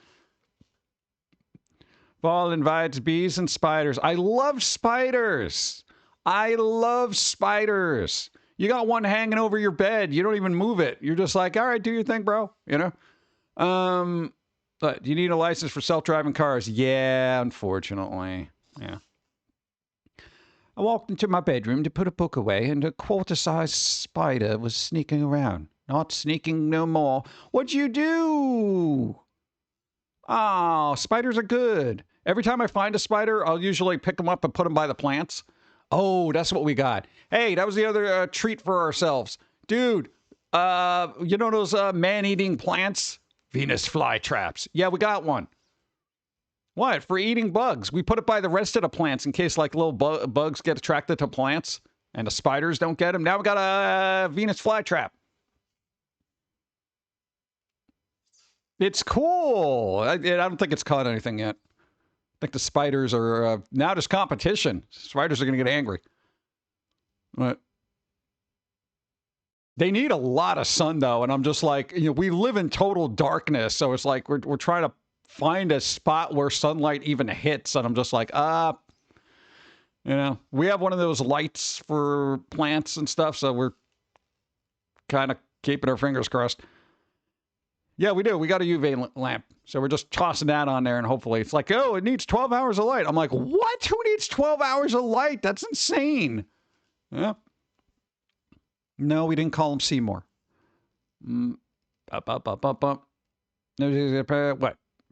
Fall invites bees and spiders. I love spiders. I love spiders. You got one hanging over your bed. You don't even move it. You're just like, all right, do your thing, bro. You know? But you need a license for self-driving cars. Yeah, unfortunately. Yeah. I walked into my bedroom to put a book away, and a quarter-sized spider was sneaking around. Not sneaking no more. What'd you do? Oh, spiders are good. Every time I find a spider, I'll usually pick them up and put them by the plants. Oh, that's what we got. Hey, that was the other treat for ourselves. Dude, you know those man-eating plants? Venus flytraps. Yeah, we got one. What? For eating bugs. We put it by the rest of the plants in case like little bugs get attracted to plants and the spiders don't get them. Now we got a Venus flytrap. It's cool. I don't think it's caught anything yet. I think the spiders are... now there's competition. Spiders are going to get angry. But they need a lot of sun, though. And I'm just like, you know, we live in total darkness. So it's like we're trying to find a spot where sunlight even hits, and I'm just like, you know, we have one of those lights for plants and stuff, so we're kind of keeping our fingers crossed. Yeah, we do. We got a UV lamp, so we're just tossing that on there, and hopefully it's like, oh, it needs 12 hours of light. I'm like, what? Who needs 12 hours of light? That's insane. Yeah. No, we didn't call him Seymour. What?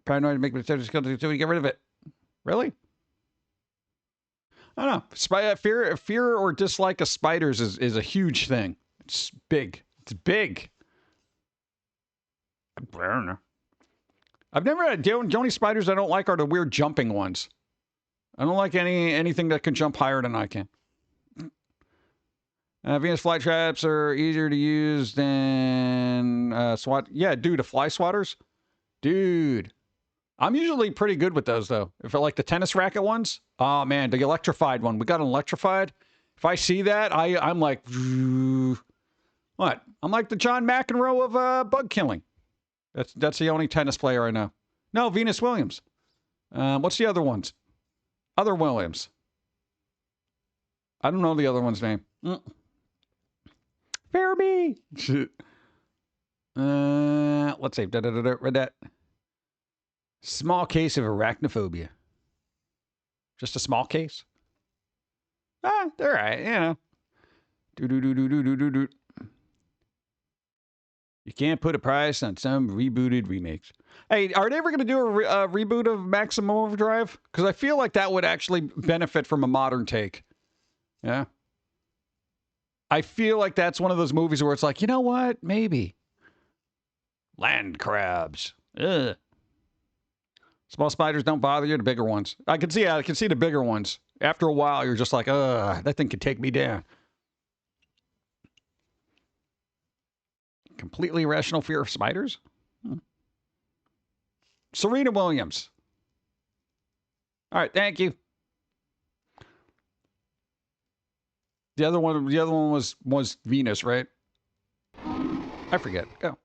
Paranoid, make mistakes, get rid of it. Really? I don't know. Fear or dislike of spiders is a huge thing. It's big. It's big. I don't know. I've never had the only spiders I don't like are the weird jumping ones. I don't like anything that can jump higher than I can. Venus flytraps are easier to use than SWAT. Yeah, dude, the fly swatters? Dude. I'm usually pretty good with those, though. If I like the tennis racket ones. Oh, man, the electrified one. We got an electrified. If I see that, I'm like... What? I'm like the John McEnroe of bug killing. That's the only tennis player I know. No, Venus Williams. What's the other ones? Other Williams. I don't know the other one's name. Foamy. Let's see. Read that. Small case of arachnophobia. Just a small case? Ah, they're all right, you know. Do. You can't put a price on some rebooted remakes. Hey, are they ever going to do a reboot of Maximum Overdrive? Because I feel like that would actually benefit from a modern take. Yeah. I feel like that's one of those movies where it's like, you know what? Maybe. Land crabs. Ugh. Small spiders don't bother you, the bigger ones. I can see the bigger ones. After a while, you're just like, that thing could take me down. Completely irrational fear of spiders? Serena Williams. All right, thank you. The other one was Venus, right? I forget. Go.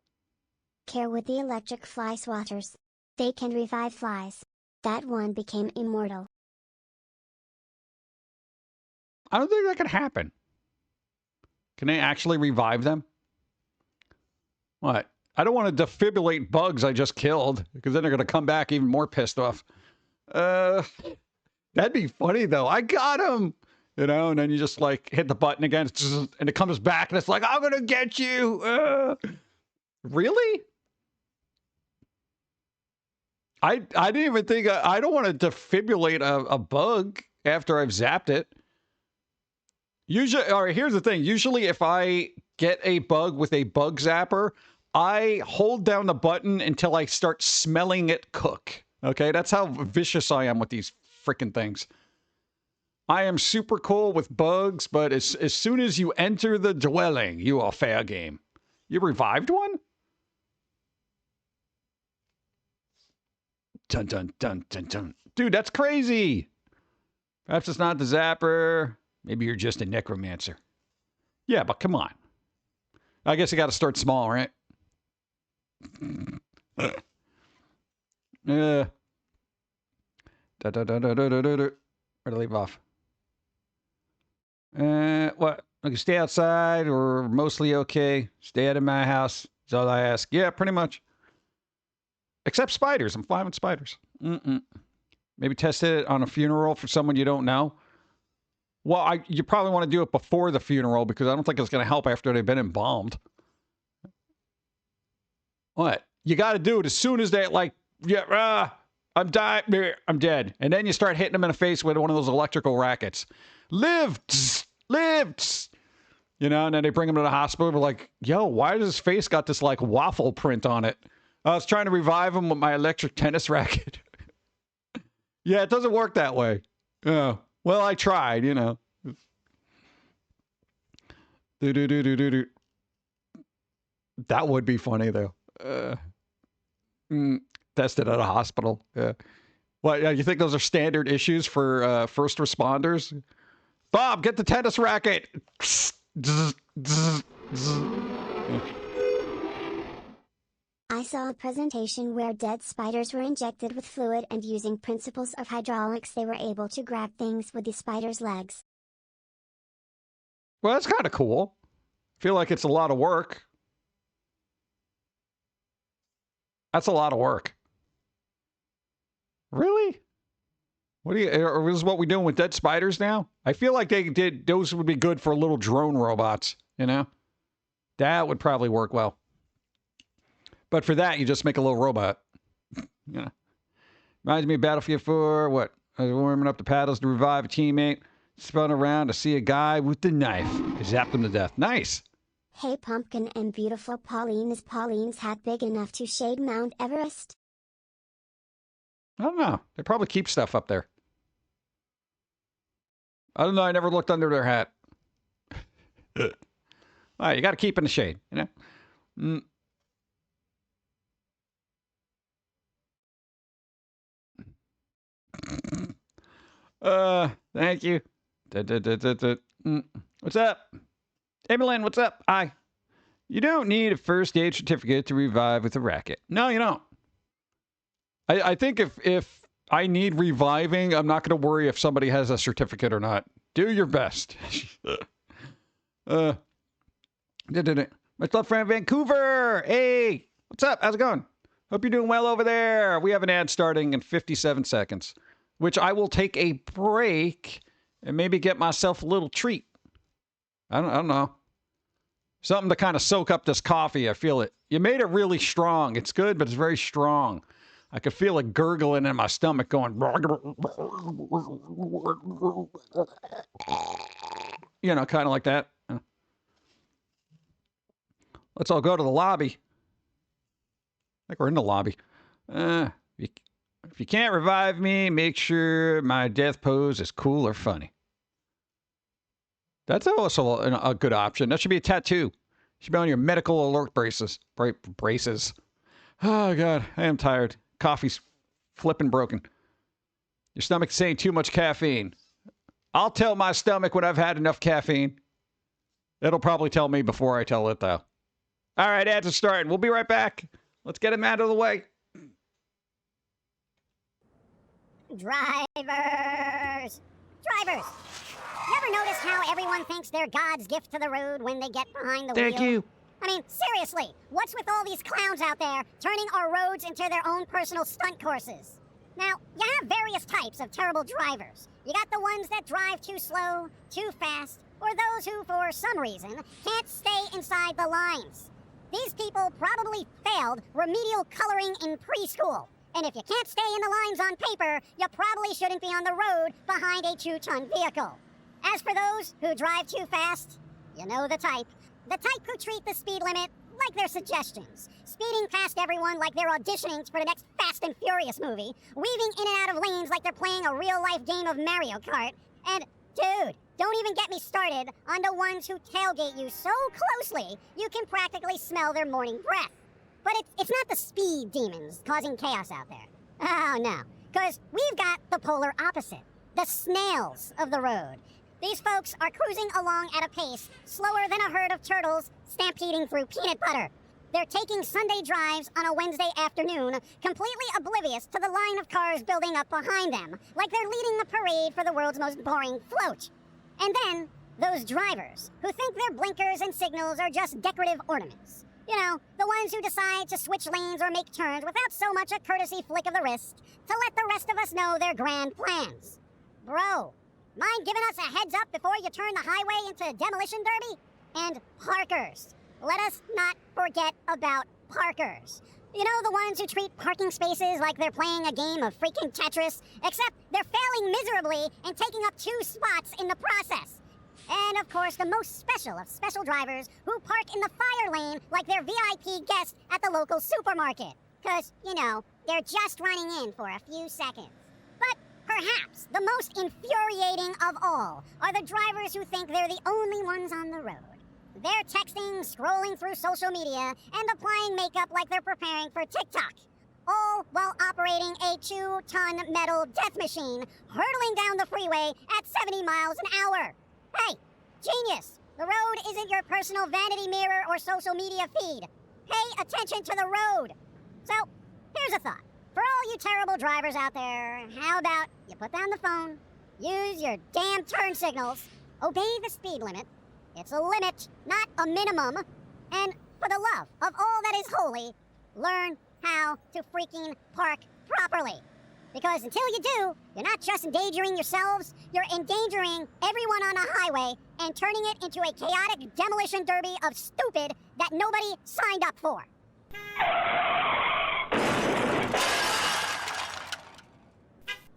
Care with the electric fly swatters. They can revive flies. That one became immortal. I don't think that could happen. Can they actually revive them? What? I don't want to defibrillate bugs I just killed, because then they're going to come back even more pissed off. That'd be funny, though. I got him! You know, and then you just, like, hit the button again, and it comes back, and it's like, I'm going to get you! Really? I didn't even think... I don't want to defibrillate a bug after I've zapped it. Usually, all right, here's the thing. Usually, if I get a bug with a bug zapper, I hold down the button until I start smelling it cook. Okay, that's how vicious I am with these freaking things. I am super cool with bugs, but as soon as you enter the dwelling, you are fair game. You revived one? Dun, dun, dun, dun, dun. Dude, that's crazy. Perhaps it's not the zapper. Maybe you're just a necromancer. Yeah, but come on. I guess you got to start small, right? Where'd I leave off? What? Okay, stay outside or mostly okay. Stay out of my house. That's all I ask. Yeah, pretty much. Except spiders. I'm fine with spiders. Maybe test it on a funeral for someone you don't know. Well, you probably want to do it before the funeral because I don't think it's going to help after they've been embalmed. What? You got to do it as soon as they I'm dying. I'm dead. And then you start hitting them in the face with one of those electrical rackets. Live! Live! You know, and then they bring him to the hospital. We're like, yo, why does his face got this like waffle print on it? I was trying to revive him with my electric tennis racket. Yeah, it doesn't work that way. Oh, well, I tried, you know. That would be funny, though. Tested at a hospital. Yeah. What, you think those are standard issues for first responders? Bob, get the tennis racket! I saw a presentation where dead spiders were injected with fluid and using principles of hydraulics they were able to grab things with the spider's legs. Well, that's kind of cool. I feel like it's a lot of work. That's a lot of work. Really? What do you? This is what we're doing with dead spiders now? I feel like those would be good for little drone robots, you know? That would probably work well. But for that, you just make a little robot. You know? Reminds me of Battlefield 4. What? I was warming up the paddles to revive a teammate. Spun around to see a guy with the knife. I zapped him to death. Nice. Hey Pumpkin and beautiful Pauline, is Pauline's hat big enough to shade Mount Everest? I don't know. They probably keep stuff up there. I don't know. I never looked under their hat. All right, you got to keep in the shade, you know? Thank you. What's up? Evelyn, what's up? Hi. You don't need a first aid certificate to revive with a racket. No, you don't. I think if I need reviving, I'm not going to worry if somebody has a certificate or not. Do your best. My love friend Vancouver. Hey, what's up? How's it going? Hope you're doing well over there. We have an ad starting in 57 seconds, which I will take a break and maybe get myself a little treat. I don't know. Something to kind of soak up this coffee. I feel it. You made it really strong. It's good, but it's very strong. I could feel it gurgling in my stomach going, you know, kind of like that. Let's all go to the lobby. I think we're in the lobby. If you can't revive me, make sure my death pose is cool or funny. That's also a good option. That should be a tattoo. Should be on your medical alert braces. Braces. Oh, God. I am tired. Coffee's flipping broken. Your stomach's saying too much caffeine. I'll tell my stomach when I've had enough caffeine. It'll probably tell me before I tell it, though. All right, ads are starting. We'll be right back. Let's get him out of the way. Drivers! Drivers! You ever notice how everyone thinks they're God's gift to the road when they get behind the wheel? Thank you. I mean, seriously, what's with all these clowns out there turning our roads into their own personal stunt courses? Now, you have various types of terrible drivers. You got the ones that drive too slow, too fast, or those who, for some reason, can't stay inside the lines. These people probably failed remedial coloring in preschool. And if you can't stay in the lines on paper, you probably shouldn't be on the road behind a 2-ton vehicle. As for those who drive too fast, you know the type. The type who treat the speed limit like they're suggestions, speeding past everyone like they're auditioning for the next Fast and Furious movie, weaving in and out of lanes like they're playing a real-life game of Mario Kart, and, dude, don't even get me started on the ones who tailgate you so closely you can practically smell their morning breath. But it's not the speed demons causing chaos out there. Oh, no, because we've got the polar opposite, the snails of the road. These folks are cruising along at a pace slower than a herd of turtles stampeding through peanut butter. They're taking Sunday drives on a Wednesday afternoon, completely oblivious to the line of cars building up behind them, like they're leading the parade for the world's most boring float. And then, those drivers, who think their blinkers and signals are just decorative ornaments. You know, the ones who decide to switch lanes or make turns without so much a courtesy flick of the wrist to let the rest of us know their grand plans. Bro, mind giving us a heads up before you turn the highway into a demolition derby? And parkers. Let us not forget about parkers. You know, the ones who treat parking spaces like they're playing a game of freaking Tetris, except they're failing miserably and taking up 2 spots in the process. And, of course, the most special of special drivers who park in the fire lane like they're VIP guests at the local supermarket. 'Cause, you know, they're just running in for a few seconds. But perhaps the most infuriating of all are the drivers who think they're the only ones on the road. They're texting, scrolling through social media, and applying makeup like they're preparing for TikTok. All while operating a 2-ton metal death machine, hurtling down the freeway at 70 miles an hour. Hey, genius! The road isn't your personal vanity mirror or social media feed. Pay attention to the road. So, here's a thought. For all you terrible drivers out there, how about you put down the phone, use your damn turn signals, obey the speed limit. It's a limit, not a minimum. And for the love of all that is holy, learn how to freaking park properly. Because until you do, you're not just endangering yourselves, you're endangering everyone on a highway and turning it into a chaotic demolition derby of stupid that nobody signed up for.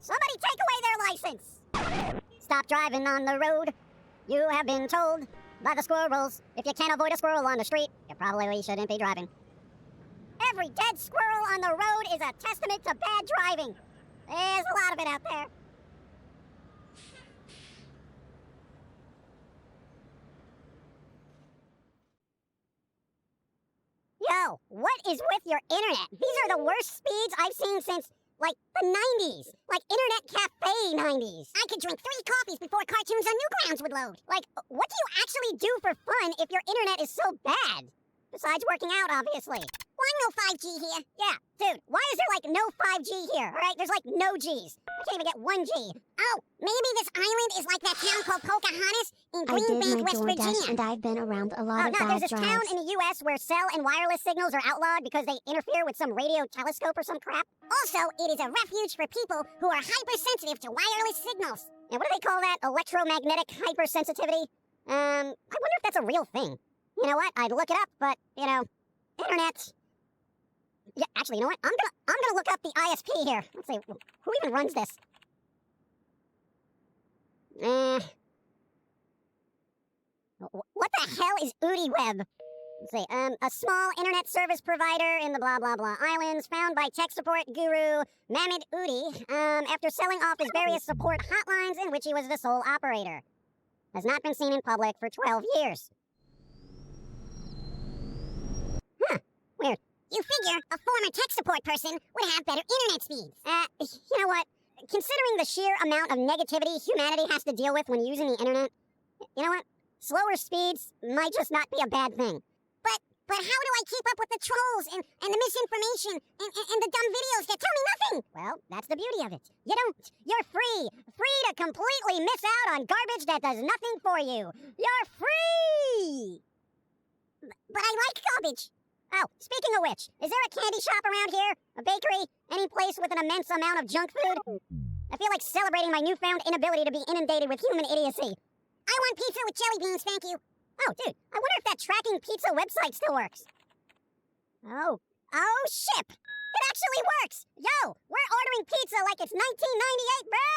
Somebody take away their license! Stop driving on the road. You have been told by the squirrels, if you can't avoid a squirrel on the street, you probably shouldn't be driving. Every dead squirrel on the road is a testament to bad driving. There's a lot of it out there. Yo, what is with your internet? These are the worst speeds I've seen since, like, the 90s. Like, internet cafe 90s. I could drink 3 coffees before cartoons on Newgrounds would load. Like, what do you actually do for fun if your internet is so bad? Besides working out, obviously. Why no 5G here? Yeah, dude, why is there, like, no 5G here, all right? There's, like, no Gs. I can't even get 1G. Oh, maybe this island is like that town called Pocahontas in I Green did Bank, my West DoorDash Virginia. and I've been around a lot of No, bad there's this town drives. in the U.S. where cell and wireless signals are outlawed because they interfere with some radio telescope or some crap. Also, it is a refuge for people who are hypersensitive to wireless signals. And what do they call that? Electromagnetic hypersensitivity? I wonder if that's a real thing. You know what? I'd look it up, but, you know, internet. Yeah, actually, you know what? I'm gonna look up the ISP here. Let's see, who even runs this? What the hell is UdiWeb? Let's see, a small internet service provider in the blah blah blah islands, found by tech support guru Mahmoud Udi, after selling off his various support hotlines in which he was the sole operator. Has not been seen in public for 12 years. Huh, weird. You figure a former tech support person would have better internet speeds. You know what? Considering the sheer amount of negativity humanity has to deal with when using the internet, you know what? Slower speeds might just not be a bad thing. But how do I keep up with the trolls and the misinformation and the dumb videos that tell me nothing? Well, that's the beauty of it. You don't. You're free. Free to completely miss out on garbage that does nothing for you. You're free! But I like garbage. Oh, speaking of which, is there a candy shop around here? A bakery? Any place with an immense amount of junk food? I feel like celebrating my newfound inability to be inundated with human idiocy. I want pizza with jelly beans, thank you. Oh, dude, I wonder if that tracking pizza website still works. Oh, shit! It actually works! Yo, we're ordering pizza like it's 1998, bro!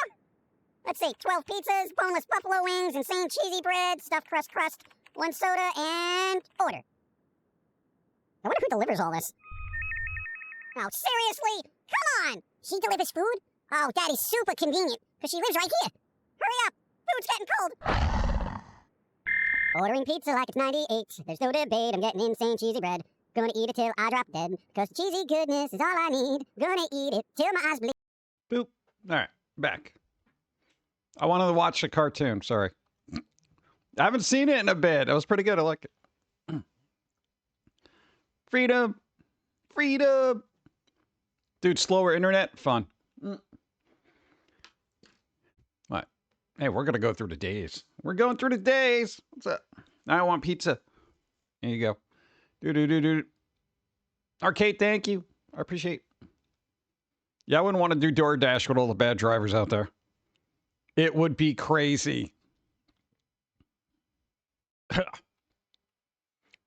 Let's see, 12 pizzas, boneless buffalo wings, insane cheesy bread, stuffed crust, 1 soda, and order. I wonder who delivers all this. Oh, seriously? Come on! She delivers food? Oh, that is super convenient, because she lives right here. Hurry up! Food's getting cold! Ordering pizza like it's 98. There's no debate, I'm getting insane cheesy bread. Gonna eat it till I drop dead, because cheesy goodness is all I need. Gonna eat it till my eyes bleed. Boop. All right, back. I wanted to watch the cartoon, sorry. I haven't seen it in a bit. It was pretty good, I like it. Freedom. Freedom. Dude, slower internet, fun. What? Hey, we're gonna go through the days. We're going through the days. What's up? I want pizza. There you go. Do. Arcade, thank you. I appreciate. Yeah, I wouldn't want to do DoorDash with all the bad drivers out there. It would be crazy.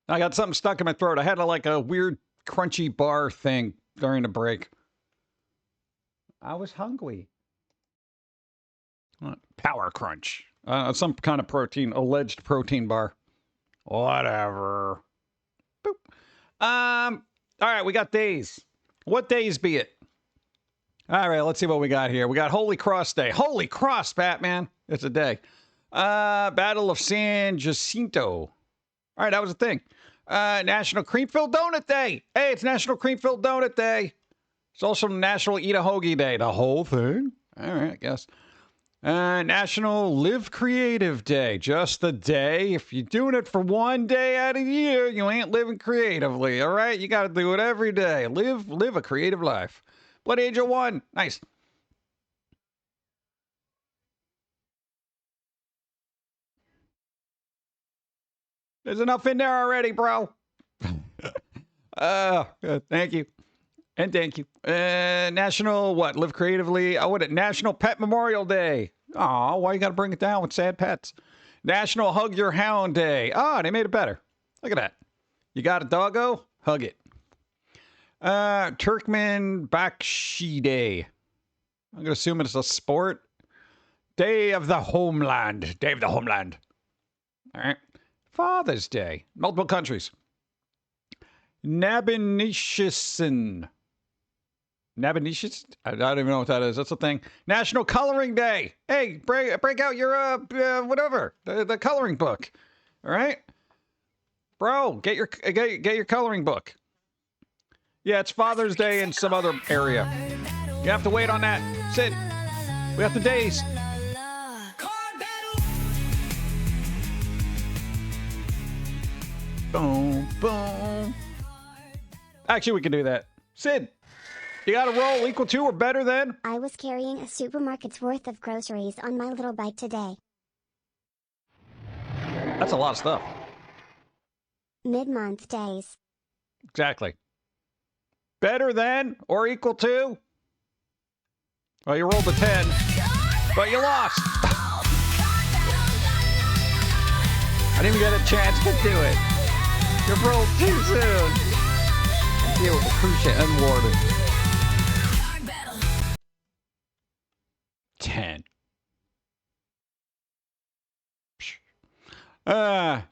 I got something stuck in my throat. I had like a weird crunchy bar thing during the break. I was hungry. Power Crunch. Some kind of protein, alleged protein bar. Whatever. Boop. All right, we got days. What days be it? All right, let's see what we got here. We got Holy Cross Day. Holy Cross, Batman. It's a day. Battle of San Jacinto. All right, that was a thing. National Cream-Filled Donut Day. Hey, it's National Cream-Filled Donut Day. It's also National Eat a Hoagie Day. The whole thing? All right, I guess. National Live Creative Day. Just the day. If you're doing it for one day out of the year, you ain't living creatively, all right? You got to do it every day. Live a creative life. Blood Angel 1. Nice. There's enough in there already, bro. Thank you. And thank you. National, what? Live creatively. Oh, what? National Pet Memorial Day. Oh, why you got to bring it down with sad pets? National Hug Your Hound Day. Oh, they made it better. Look at that. You got a doggo? Hug it. Turkmen Bakshi Day. I'm going to assume it's a sport. Day of the Homeland. Day of the Homeland. All right. Father's Day. Multiple countries. Nabonidus. Nabonidus? I don't even know what that is. That's a thing. National Coloring Day. Hey, break out your, whatever. The coloring book. All right? Bro, get your coloring book. Yeah, it's Father's Day in some other area. You have to wait on that. Sid, we have the days. Boom, boom. Actually, we can do that. Sid, you got a roll equal to or better than? I was carrying a supermarket's worth of groceries on my little bike today. That's a lot of stuff. Mid-month days. Exactly. Better than or equal to? Well, you rolled a 10, but you lost. I didn't even get a chance to do it. You rolled too soon. You appreciate unwarranted. 10.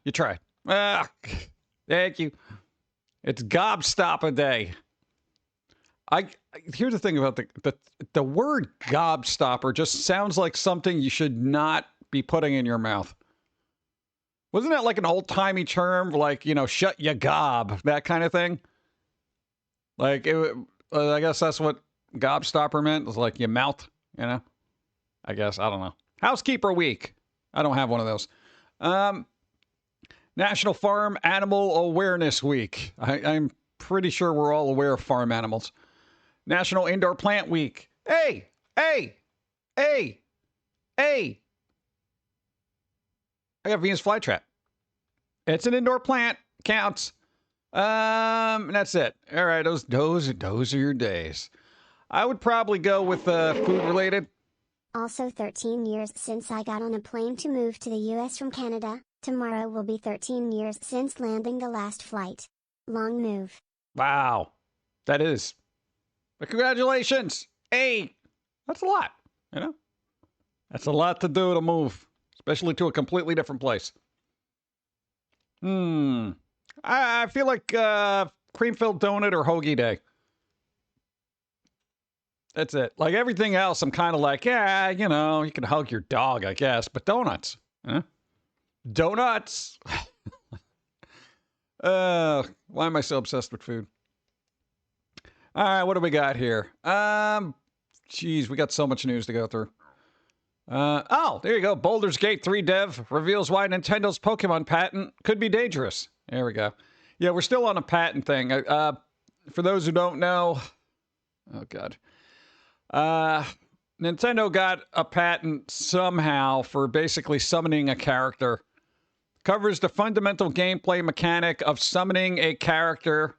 You tried. Thank you. It's gobstopper day. Here's the thing about the word gobstopper just sounds like something you should not be putting in your mouth. Wasn't that like an old-timey term, like, you know, shut ya gob, that kind of thing? Like, I guess that's what gobstopper meant. It was like your mouth, you know? I guess, I don't know. Housekeeper week. I don't have one of those. National Farm Animal Awareness Week. I'm pretty sure we're all aware of farm animals. National Indoor Plant Week. Hey! I got Venus flytrap. It's an indoor plant. Counts. And that's it. All right, those are your days. I would probably go with food related. Also 13 years since I got on a plane to move to the US from Canada. Tomorrow will be 13 years since landing the last flight. Long move. Wow. That is. But congratulations. Hey, that's a lot, you know? That's a lot to do to move, especially to a completely different place. I feel like cream-filled donut or hoagie day. That's it. Like everything else, I'm kind of like, yeah, you know, you can hug your dog, I guess, but donuts, huh? Donuts. Why am I so obsessed with food? All right, what do we got here? Geez, we got so much news to go through. Oh, there you go. Baldur's Gate 3 dev reveals why Nintendo's Pokemon patent could be dangerous. There we go. Yeah, we're still on a patent thing. For those who don't know, oh God, Nintendo got a patent somehow for basically summoning a character. Covers the fundamental gameplay mechanic of summoning a character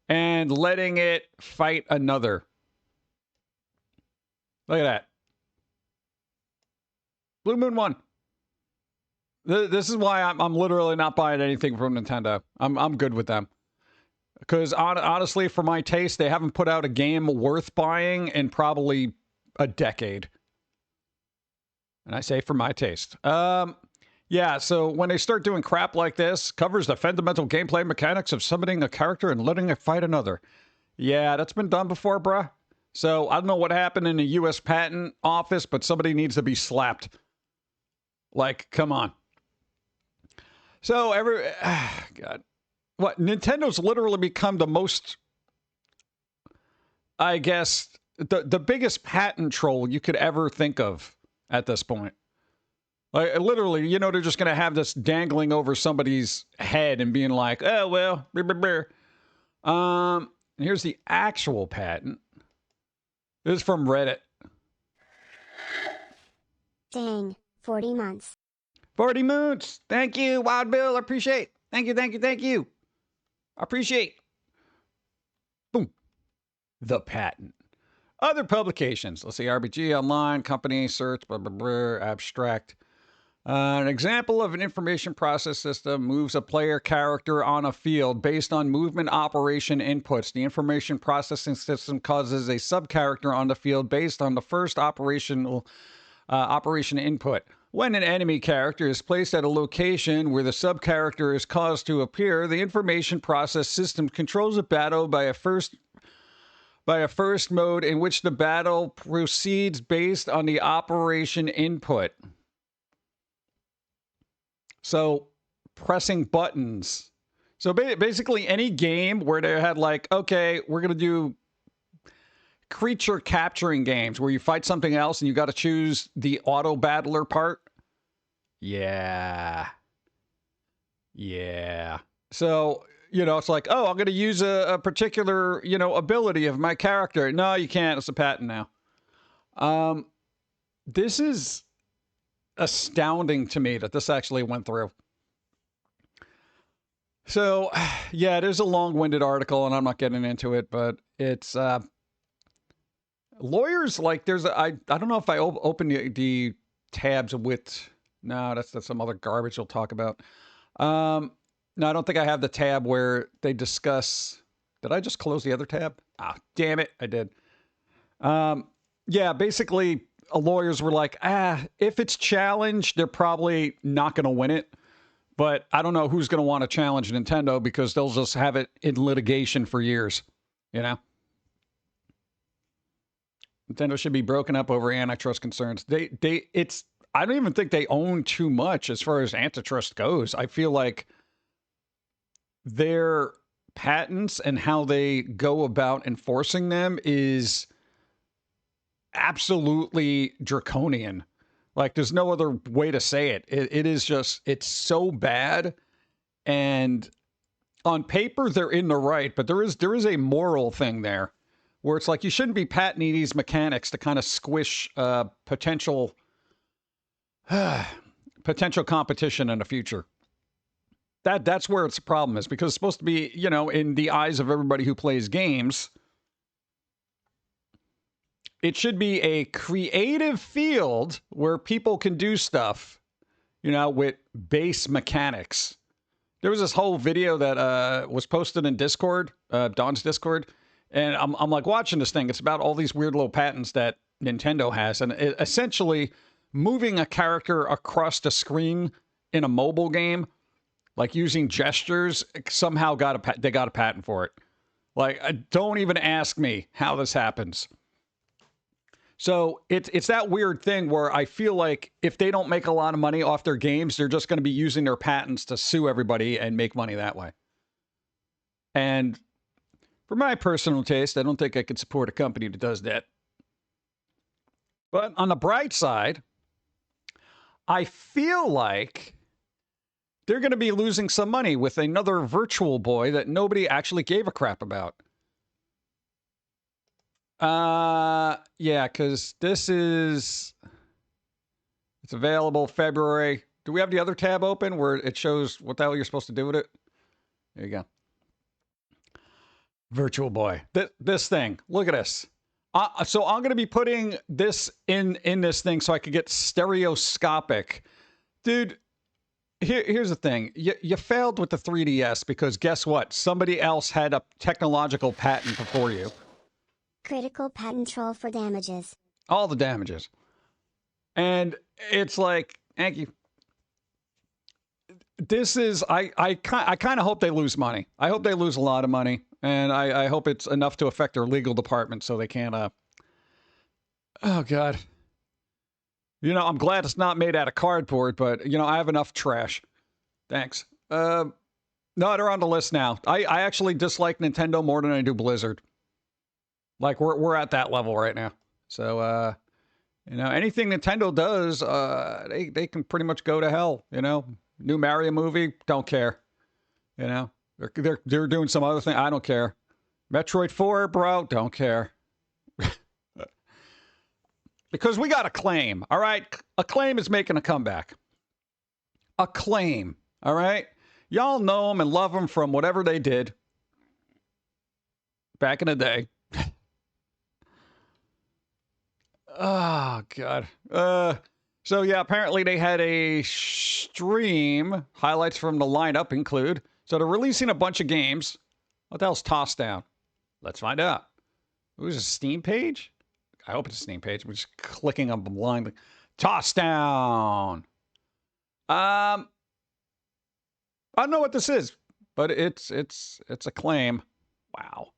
and letting it fight another. Look at that. Blue Moon 1. This is why I'm literally not buying anything from Nintendo. I'm good with them. Because honestly, for my taste, they haven't put out a game worth buying in probably a decade. And I say for my taste. Yeah, so when they start doing crap like this, covers the fundamental gameplay mechanics of summoning a character and letting it fight another. Yeah, that's been done before, bruh. So I don't know what happened in the U.S. Patent Office, but somebody needs to be slapped. Like, come on. So God. What, Nintendo's literally become the most, I guess, the biggest patent troll you could ever think of at this point. Like, literally, you know, they're just going to have this dangling over somebody's head and being like, oh, well, here's the actual patent. This is from Reddit. Dang, 40 months. 40 months. Thank you, Wild Bill. I appreciate. Thank you. I appreciate. Boom. The patent. Other publications. Let's see. RBG, online, company, search, blah, blah, blah, abstract. An example of an information process system moves a player character on a field based on movement operation inputs. The information processing system causes a sub-character on the field based on the first operation input. When an enemy character is placed at a location where the sub-character is caused to appear, the information process system controls a battle by a first mode in which the battle proceeds based on the operation input. So, pressing buttons So basically any game where they had like, okay, we're going to do creature capturing games where you fight something else and you got to choose the auto battler part. Yeah. Yeah. So, it's like, oh, I'm going to use a particular, ability of my character. No, you can't. It's a patent now. This is astounding to me that this actually went through. So, yeah, it is a long-winded article, and I'm not getting into it, but it's lawyers, like, I don't know if I opened the tabs with, no, that's some other garbage we'll talk about. No, I don't think I have the tab where they discuss, did I just close the other tab? Ah, damn it, I did. Yeah, basically, lawyers were like, if it's challenged, they're probably not going to win it. But I don't know who's going to want to challenge Nintendo because they'll just have it in litigation for years, Nintendo should be broken up over antitrust concerns. I don't even think they own too much as far as antitrust goes. I feel like their patents and how they go about enforcing them is absolutely draconian. Like, there's no other way to say it. It is just, it's so bad. And on paper, they're in the right, but there is a moral thing there where it's like, you shouldn't be patenting these mechanics to kind of squish potential competition in the future. That's where its problem is, because it's supposed to be, in the eyes of everybody who plays games, it should be a creative field where people can do stuff, with base mechanics. There was this whole video that was posted in Discord, Don's Discord, and I'm like watching this thing. It's about all these weird little patents that Nintendo has, and essentially moving a character across the screen in a mobile game, like using gestures, somehow they got a patent for it. Like, don't even ask me how this happens. So it's that weird thing where I feel like if they don't make a lot of money off their games, they're just going to be using their patents to sue everybody and make money that way. And for my personal taste, I don't think I could support a company that does that. But on the bright side, I feel like they're going to be losing some money with another Virtual Boy that nobody actually gave a crap about. Yeah, because it's available February. Do we have the other tab open where it shows what the hell you're supposed to do with it? There you go. Virtual Boy. This thing. Look at this. So I'm going to be putting this in this thing so I could get stereoscopic. Dude, here's the thing. You failed with the 3DS because guess what? Somebody else had a technological patent before you. Critical patent troll for damages. All the damages. And it's like, thank you. This is, I kind of hope they lose money. I hope they lose a lot of money. And I hope it's enough to affect their legal department so they can't, oh God. I'm glad it's not made out of cardboard, but, I have enough trash. Thanks. No, they're on the list now. I actually dislike Nintendo more than I do Blizzard. Like, we're at that level right now. So, anything Nintendo does, they can pretty much go to hell, New Mario movie, don't care. They're doing some other thing, I don't care. Metroid 4, bro, don't care. Because we got Acclaim, all right? Acclaim is making a comeback. Acclaim, all right? Y'all know them and love them from whatever they did back in the day. Oh, God. So, yeah, apparently they had a stream. Highlights from the lineup include. So they're releasing a bunch of games. What the hell's Toss Down? Let's find out. Who's a Steam page? I hope it's a Steam page. I'm just clicking on blindly. Toss Down. I don't know what this is, but it's Acclaim. Wow.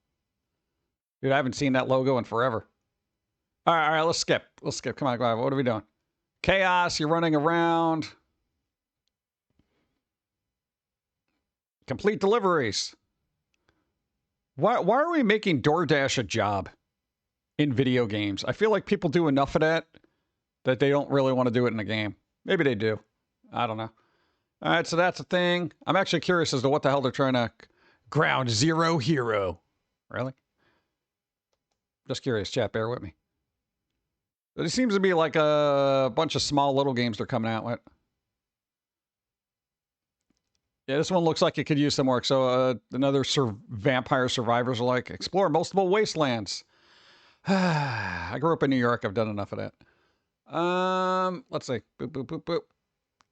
Dude, I haven't seen that logo in forever. All right, let's skip. Come on. What are we doing? Chaos, you're running around. Complete deliveries. Why are we making DoorDash a job in video games? I feel like people do enough of that they don't really want to do it in a game. Maybe they do. I don't know. All right, so that's a thing. I'm actually curious as to what the hell they're trying to... Ground Zero Hero. Really? Just curious, chat. Bear with me. It seems to be like a bunch of small little games they're coming out with. Yeah, this one looks like it could use some work. So another vampire survivors like explore multiple wastelands. I grew up in New York. I've done enough of that. Let's see. Boop, boop, boop, boop.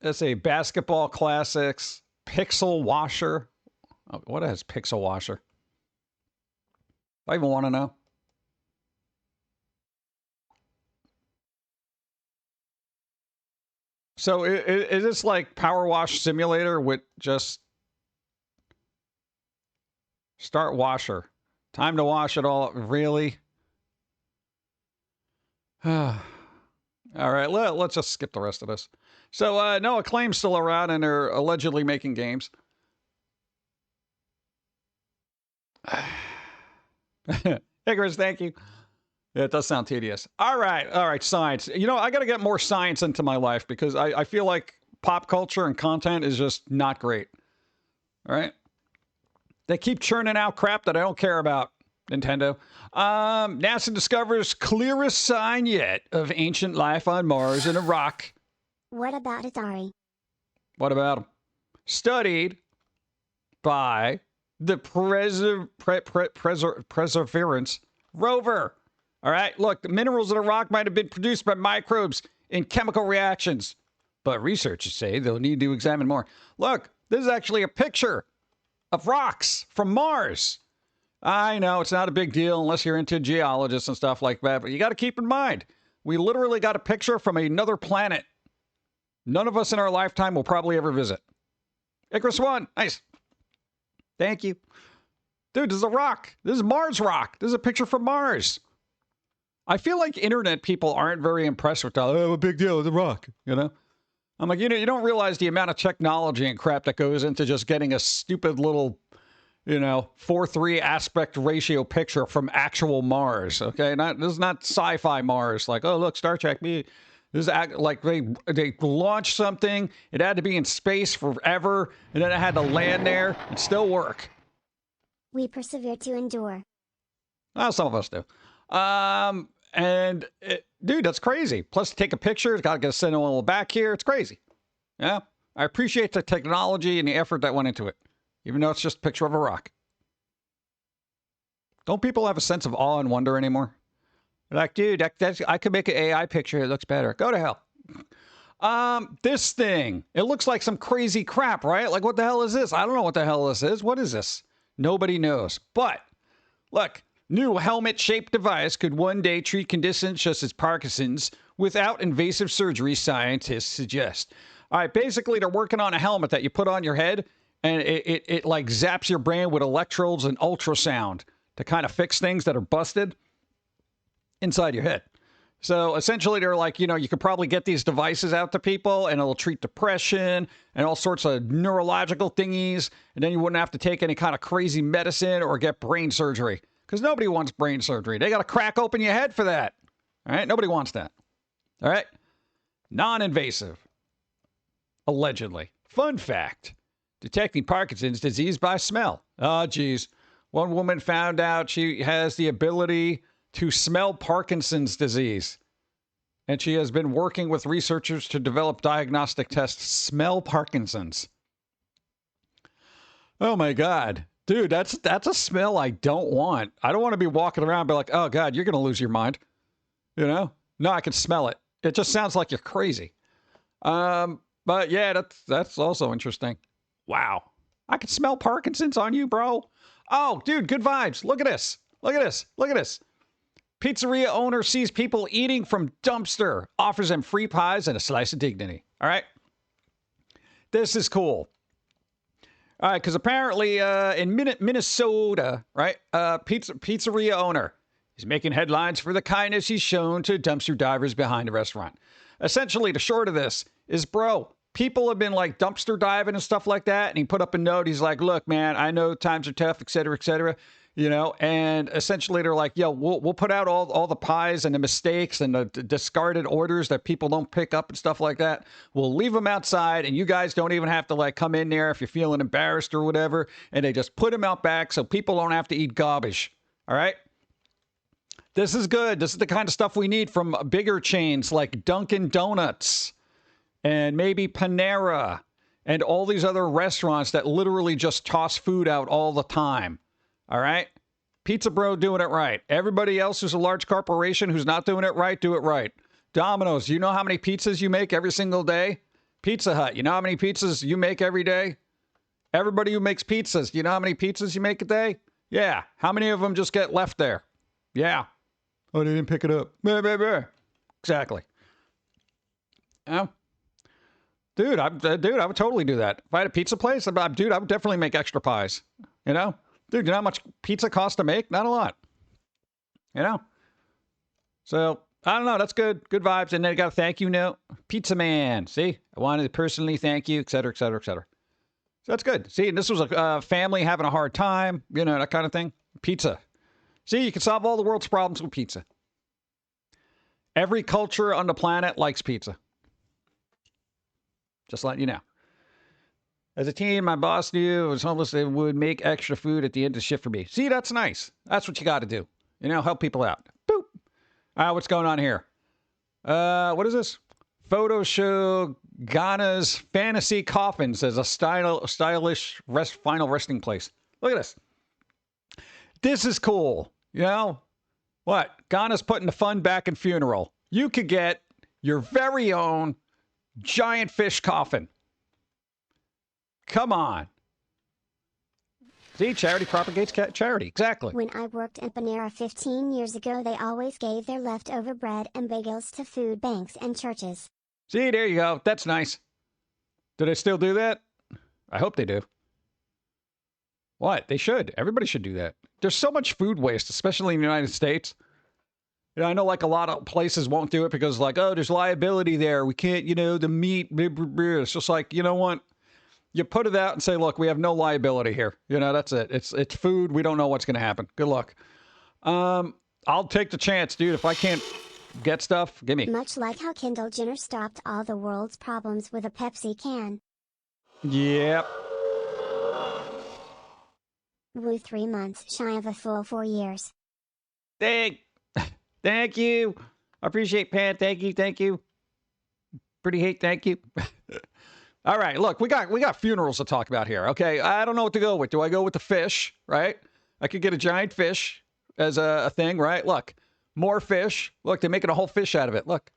Let's say basketball classics. Pixel washer. Oh, what is pixel washer? I even want to know. So is this like Power Wash Simulator with just start washer? Time to wash it all. Really? All right, let's just skip the rest of this. So no Acclaim's still around and they're allegedly making games. Hey, Chris, thank you. Yeah, it does sound tedious. All right, science. You know, I got to get more science into my life because I feel like pop culture and content is just not great. All right? They keep churning out crap that I don't care about, Nintendo. NASA discovers clearest sign yet of ancient life on Mars in a rock. What about Atari? What about them? Studied by the Perseverance rover. All right, look, the minerals in the rock might have been produced by microbes in chemical reactions, but researchers say they'll need to examine more. Look, this is actually a picture of rocks from Mars. I know it's not a big deal unless you're into geologists and stuff like that, but you got to keep in mind, we literally got a picture from another planet. None of us in our lifetime will probably ever visit. Icarus 1, nice. Thank you. Dude, this is a rock. This is Mars rock. This is a picture from Mars. I feel like internet people aren't very impressed with that. Oh, a big deal, it's a rock, you know? I'm like, you know, you don't realize the amount of technology and crap that goes into just getting a stupid little, you know, 4:3 aspect ratio picture from actual Mars, okay? This is not sci-fi Mars. Like, oh, look, Star Trek. This is like they launched something. It had to be in space forever, and then it had to land there and still work. We persevere to endure. Well, some of us do. Dude, that's crazy. Plus, take a picture. It's got to get a signal back here. It's crazy. Yeah. I appreciate the technology and the effort that went into it, even though it's just a picture of a rock. Don't people have a sense of awe and wonder anymore? They're like, dude, I could make an AI picture. It looks better. Go to hell. This thing, it looks like some crazy crap, right? Like, what the hell is this? I don't know what the hell this is. What is this? Nobody knows. But, look. New helmet-shaped device could one day treat conditions such as Parkinson's without invasive surgery, scientists suggest. All right, basically, they're working on a helmet that you put on your head, and it like zaps your brain with electrodes and ultrasound to kind of fix things that are busted inside your head. So essentially, they're like, you know, you could probably get these devices out to people, and it'll treat depression and all sorts of neurological thingies, and then you wouldn't have to take any kind of crazy medicine or get brain surgery. Because nobody wants brain surgery. They got to crack open your head for that. All right? Nobody wants that. All right? Non-invasive. Allegedly. Fun fact. Detecting Parkinson's disease by smell. Oh, geez. One woman found out she has the ability to smell Parkinson's disease. And she has been working with researchers to develop diagnostic tests. Smell Parkinson's. Oh, my God. Dude, that's a smell I don't want. I don't want to be walking around and be like, oh, God, you're going to lose your mind. You know? No, I can smell it. It just sounds like you're crazy. But, yeah, that's also interesting. Wow. I can smell Parkinson's on you, bro. Oh, dude, good vibes. Look at this. Look at this. Look at this. Pizzeria owner sees people eating from dumpster. Offers them free pies and a slice of dignity. All right? This is cool. All right, because apparently in Minnesota, right, pizzeria owner is making headlines for the kindness he's shown to dumpster divers behind the restaurant. Essentially, the short of this is, bro, people have been like dumpster diving and stuff like that. And he put up a note. He's like, look, man, I know times are tough, et cetera, you know, and essentially they're like, yo, we'll put out all the pies and the mistakes and the discarded orders that people don't pick up and stuff like that. We'll leave them outside, and you guys don't even have to like come in there if you're feeling embarrassed or whatever. And they just put them out back so people don't have to eat garbage. All right. This is good. This is the kind of stuff we need from bigger chains like Dunkin' Donuts and maybe Panera and all these other restaurants that literally just toss food out all the time. All right? Pizza Bro doing it right. Everybody else who's a large corporation who's not doing it right, do it right. Domino's, you know how many pizzas you make every single day? Pizza Hut, you know how many pizzas you make every day? Everybody who makes pizzas, you know how many pizzas you make a day? Yeah. How many of them just get left there? Yeah. Oh, they didn't pick it up. Exactly. Oh. Dude, I would totally do that. If I had a pizza place, dude, I would definitely make extra pies. You know? Dude, you know how much pizza costs to make? Not a lot. You know? So, I don't know. That's good. Good vibes. And then I got a thank you note. Pizza Man. See? I wanted to personally thank you, et cetera, et cetera, et cetera. So that's good. See, and this was a family having a hard time. You know, that kind of thing. Pizza. See, you can solve all the world's problems with pizza. Every culture on the planet likes pizza. Just letting you know. As a teen, my boss knew I was homeless and would make extra food at the end of the shift for me. See, that's nice. That's what you got to do. You know, help people out. Boop. All right, what's going on here? What is this? Photo show Ghana's Fantasy Coffins as a stylish final resting place. Look at this. This is cool. You know? What? Ghana's putting the fun back in funeral. You could get your very own giant fish coffin. Come on. See, charity propagates charity. Exactly. When I worked in Panera 15 years ago, they always gave their leftover bread and bagels to food banks and churches. See, there you go. That's nice. Do they still do that? I hope they do. What? They should. Everybody should do that. There's so much food waste, especially in the United States. You know, I know like a lot of places won't do it because like, oh, there's liability there. We can't, you know, the meat. Blah, blah, blah. It's just like, you know what? You put it out and say, look, we have no liability here. You know, that's it. It's food. We don't know what's going to happen. Good luck. I'll take the chance, dude. If I can't get stuff, give me. Much like how Kendall Jenner stopped all the world's problems with a Pepsi can. Yep. Woo, 3 months shy of a full 4 years. Thank you. I appreciate Pat. Thank you. Pretty hate, thank you. All right, look, we got funerals to talk about here. Okay, I don't know what to go with. Do I go with the fish, right? I could get a giant fish as a thing, right? Look, more fish. Look, they're making a whole fish out of it. Look,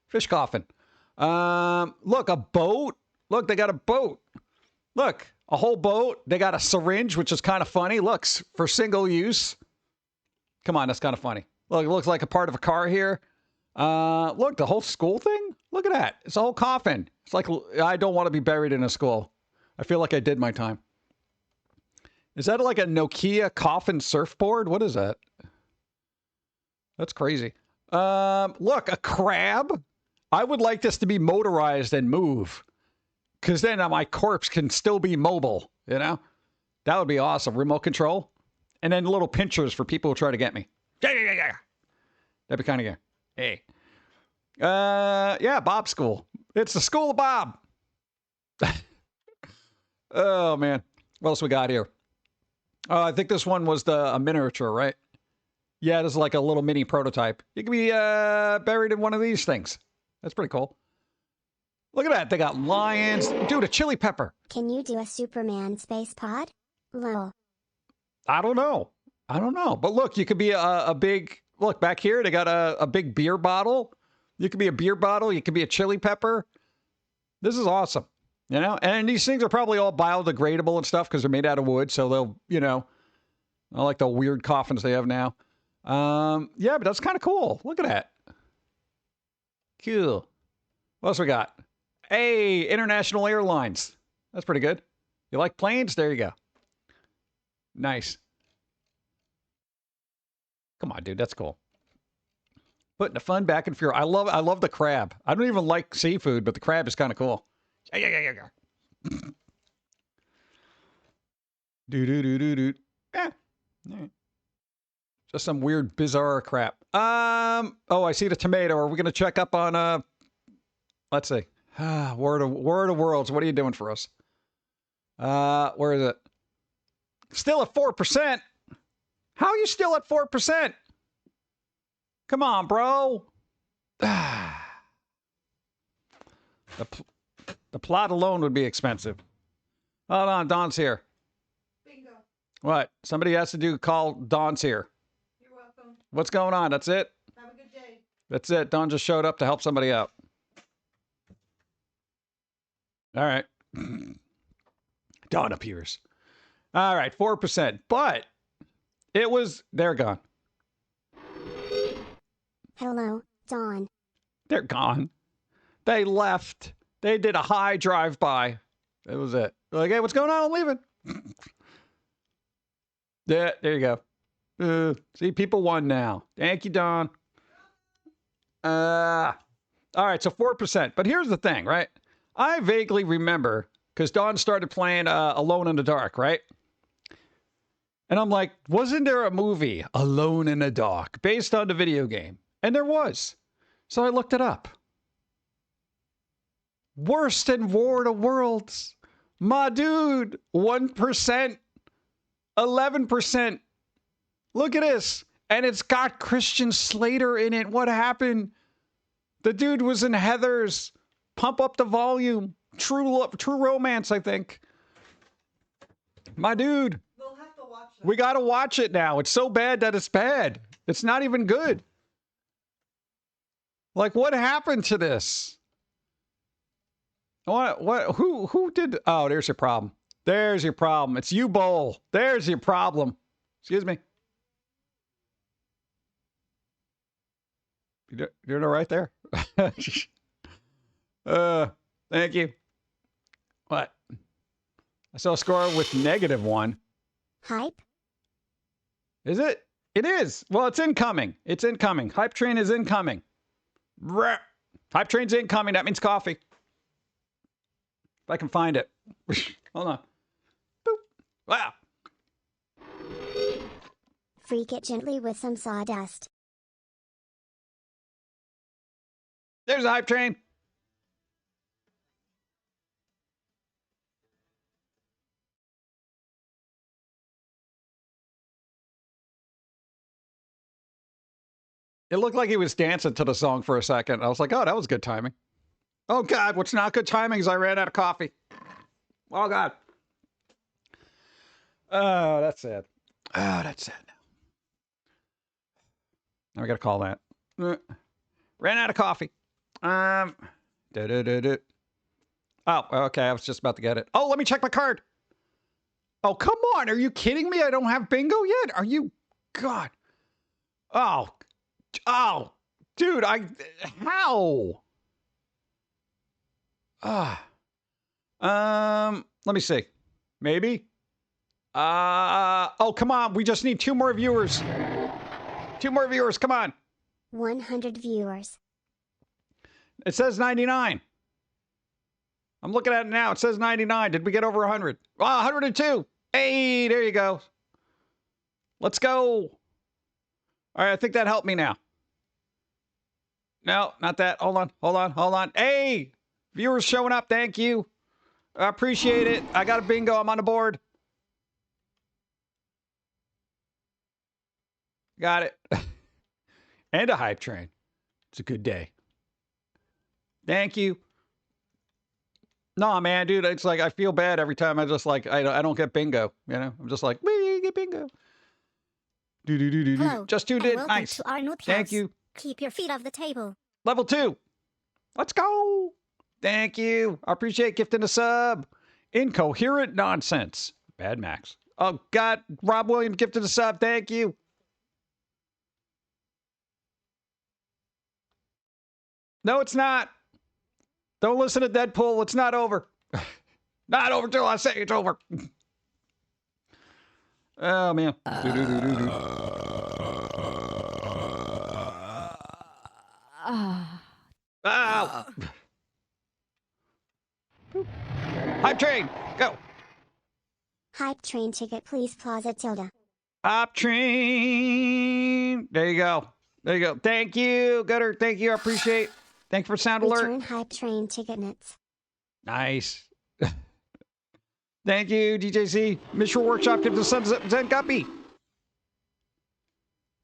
fish coffin. Look, a boat. Look, they got a boat. Look, a whole boat. They got a syringe, which is kind of funny. Looks for single use. Come on, that's kind of funny. Look, it looks like a part of a car here. Look, the whole school thing. Look at that. It's a whole coffin. It's like, I don't want to be buried in a school. I feel like I did my time. Is that like a Nokia coffin surfboard? What is that? That's crazy. Look, a crab. I would like this to be motorized and move. Because then my corpse can still be mobile, you know? That would be awesome. Remote control. And then little pinchers for people who try to get me. Yeah. That'd be kind of good. Hey. Yeah, Bob School. It's the School of Bob. Oh, man. What else we got here? I think this one was a miniature, right? Yeah, this is like a little mini prototype. You can be buried in one of these things. That's pretty cool. Look at that. They got lions. Dude, a chili pepper. Can you do a Superman space pod? Lol. I don't know. But look, you could be a big... Look, back here, they got a big beer bottle. You could be a beer bottle. You could be a chili pepper. This is awesome. You know? And these things are probably all biodegradable and stuff because they're made out of wood. So they'll, you know, I like the weird coffins they have now. Yeah, but that's kind of cool. Look at that. Cool. What else we got? Hey, International Airlines. That's pretty good. You like planes? There you go. Nice. Come on, dude. That's cool. Putting the fun back in fury. I love the crab. I don't even like seafood, but the crab is kind of cool. Do. Yeah. Just some weird, bizarre crap. Oh, I see the tomato. Are we going to check up on, let's see. Word of Worlds. What are you doing for us? Where is it? Still at 4%. How are you still at 4%? Come on, bro. The plot alone would be expensive. Hold on, Don's here. Bingo. What? Somebody has to call Don's here. You're welcome. What's going on? That's it? Have a good day. That's it. Don just showed up to help somebody out. All right. Don appears. All right, 4%. But it was, they're gone. Hello, Dawn. They're gone. They left. They did a high drive-by. That was it. They're like, hey, what's going on? I'm leaving. Yeah, there you go. See, people won now. Thank you, Don. All right, so 4%. But here's the thing, right? I vaguely remember, because Dawn started playing Alone in the Dark, right? And I'm like, wasn't there a movie, Alone in the Dark, based on the video game? And there was. So I looked it up. Worse than War of the Worlds. My dude, 1%, 11%. Look at this. And it's got Christian Slater in it. What happened? The dude was in Heathers. Pump up the volume. True Romance, I think. My dude. We'll have to watch that. We got to watch it now. It's so bad that it's bad. It's not even good. Like, what happened to this? Who did? Oh, there's your problem. There's your problem. It's you, Bowl. There's your problem. Excuse me. You're doing it right there. Thank you. What? I saw a score with -1. Hype? Is it? It is. Well, it's incoming. It's incoming. Hype train is incoming. Hype train's incoming. That means coffee. If I can find it. Hold on. Boop. Wow. Freak it gently with some sawdust. There's a hype train. It looked like he was dancing to the song for a second. I was like, oh, that was good timing. Oh, God, what's not good timing is I ran out of coffee. Oh, God. Oh, that's sad. Oh, that's sad now. Now we got to call that. Ran out of coffee. Oh, okay, I was just about to get it. Oh, let me check my card. Oh, come on. Are you kidding me? I don't have bingo yet? Are you? God. Oh, dude, how? Let me see. Maybe. Oh, come on. We just need 2 more viewers. 2 more viewers. Come on. 100 viewers. It says 99. I'm looking at it now. It says 99. Did we get over 100? Oh, 102. Hey, there you go. Let's go. All right, I think that helped me now. No, not that. Hold on. Hey, viewers showing up. Thank you. I appreciate it. I got a bingo. I'm on the board. Got it. And a hype train. It's a good day. Thank you. No, man, dude, it's like I feel bad every time I just like I don't get bingo. You know, I'm just like, we get bingo. Hello, Just 2 and did. welcome Nice. to our new Thank house. you. Keep your feet off the table. Level 2. Let's go. Thank you. I appreciate gifting a sub. Incoherent nonsense. Bad Max. Oh, God. Rob Williams gifted a sub. Thank you. No, it's not. Don't listen to Deadpool. It's not over. Not over till I say it's over. Oh, man. Ow. Hype train, go. Hype train ticket, please, Plaza Tilda. Hype train. There you go. There you go. Thank you, Gutter. Thank you. I appreciate. Thank you for sound alert. Return hype train ticket nits. Nice. Thank you, DJC. Mission Workshop, give the Sun Zen Guppy.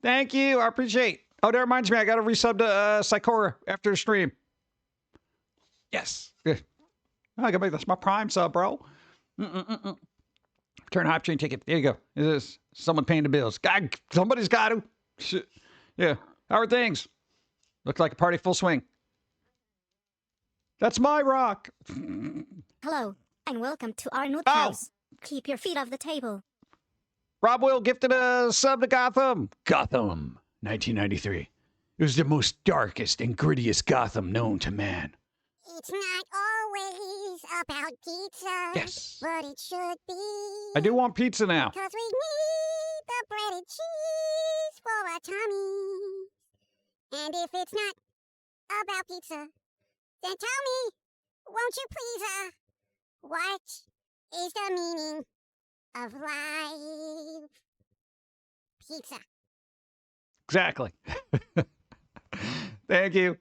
Thank you. I appreciate. Oh, that reminds me. I got to resub to Psychora after the stream. Yes. Yeah. I got to make this my prime sub, bro. Return hype train ticket. There you go. Is this someone paying the bills? God, somebody's got to. Shit. Yeah. How are things? Looks like a party full swing. That's my rock. Hello, and welcome to our new Oh. house. Keep your feet off the table. Rob Will gifted a sub to Gotham. Gotham, 1993. It was the most darkest and grittiest Gotham known to man. It's not always about pizza. Yes. But it should be. I do want pizza now. Because we need the bread and cheese for our tummies. And if it's not about pizza, then tell me, won't you please, what is the meaning of life? Pizza. Exactly. Thank you.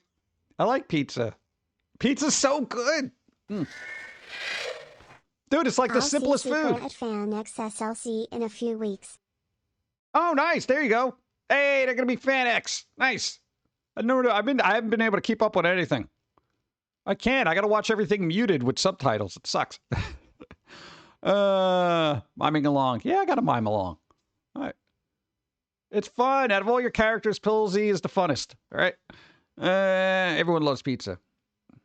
I like pizza. Pizza's so good. Mm. Dude, it's like the I'll simplest see food. Secret at FanX SLC in a few weeks. Oh, nice. There you go. Hey, they're gonna be FanX. Nice. I haven't been able to keep up with anything. I can't. I gotta watch everything muted with subtitles. It sucks. Miming along. Yeah, I gotta mime along. All right. It's fun. Out of all your characters, Pilz-E is the funnest. All right. Everyone loves pizza.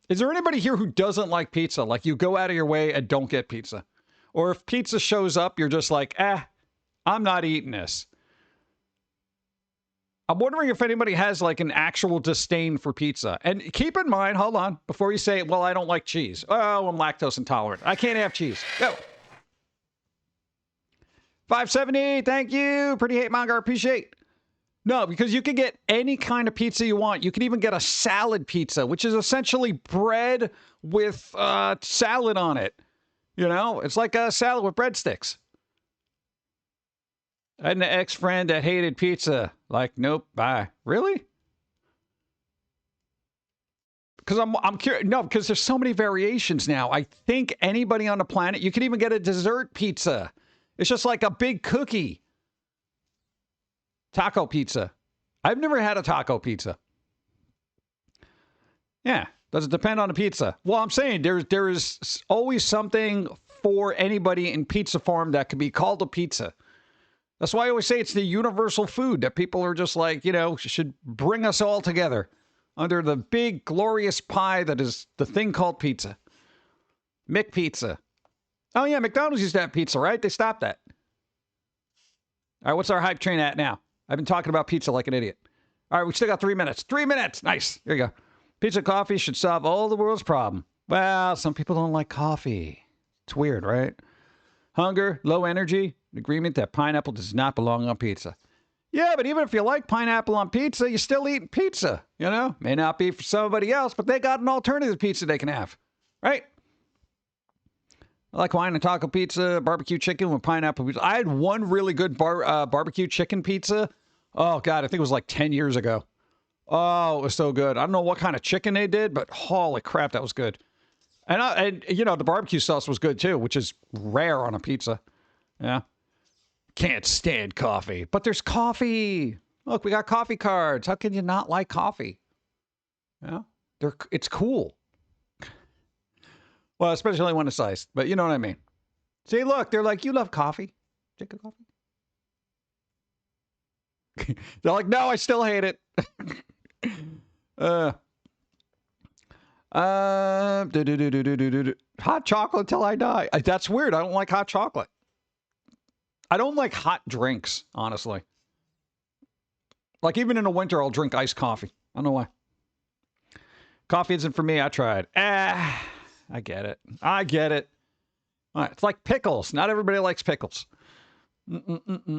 Is there anybody here who doesn't like pizza? Like you go out of your way and don't get pizza? Or if pizza shows up, you're just like, I'm not eating this. I'm wondering if anybody has like an actual disdain for pizza. And keep in mind, hold on, before you say, well, I don't like cheese. Oh, I'm lactose intolerant. I can't have cheese. Go. 570, thank you. Pretty hate manga, appreciate. No, because you can get any kind of pizza you want. You can even get a salad pizza, which is essentially bread with salad on it. You know, it's like a salad with breadsticks. I had an ex-friend that hated pizza. Like, nope, bye. Really? Because I'm curious. No, because there's so many variations now. I think anybody on the planet, you can even get a dessert pizza. It's just like a big cookie. Taco pizza. I've never had a taco pizza. Yeah. Does it depend on the pizza? Well, I'm saying there is always something for anybody in pizza form that could be called a pizza. That's why I always say it's the universal food that people are just like, you know, should bring us all together under the big, glorious pie that is the thing called pizza. McPizza. Oh, yeah, McDonald's used to have pizza, right? They stopped that. All right, what's our hype train at now? I've been talking about pizza like an idiot. All right, we still got 3 minutes. 3 minutes. Nice. There you go. Pizza and coffee should solve all the world's problem. Well, some people don't like coffee. It's weird, right? Hunger, low energy, agreement that pineapple does not belong on pizza. Yeah, but even if you like pineapple on pizza, you're still eating pizza, you know? May not be for somebody else, but they got an alternative pizza they can have, right? I like Hawaiian and taco pizza, barbecue chicken with pineapple pizza. I had one really good barbecue chicken pizza. Oh, God, I think it was like 10 years ago. Oh, it was so good. I don't know what kind of chicken they did, but holy crap, that was good. And you know, the barbecue sauce was good too, which is rare on a pizza. Yeah. Can't stand coffee, but there's coffee. Look, we got coffee cards. How can you not like coffee? Yeah. It's cool. Well, especially when it's iced, but you know what I mean. See, look, they're like, you love coffee? Drink a coffee? They're like, no, I still hate it. Hot chocolate till I die. That's weird. I don't like hot chocolate. I don't like hot drinks, honestly. Like, even in the winter, I'll drink iced coffee. I don't know why. Coffee isn't for me. I tried. I get it. I get it. All right, it's like pickles. Not everybody likes pickles. Bum,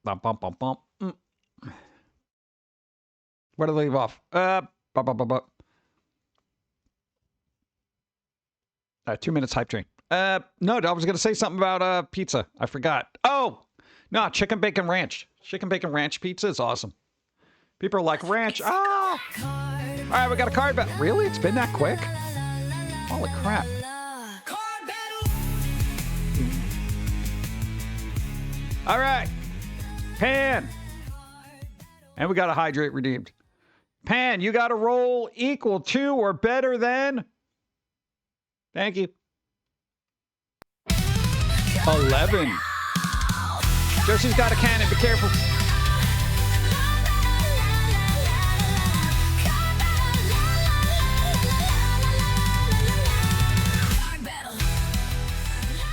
bum, bum, bum. Where to leave off? Bum, bum, bum, bum. 2 minutes hype train. No, I was going to say something about pizza. I forgot. Oh, no, chicken bacon ranch. Chicken bacon ranch pizza is awesome. People are like, ranch. Ah! All right, we got a card back. Really? It's been that quick? Holy crap. All right. Pan. And we got a hydrate redeemed. Pan, you got a roll equal to or better than? Thank you. 11. Josie's got a cannon. Be careful.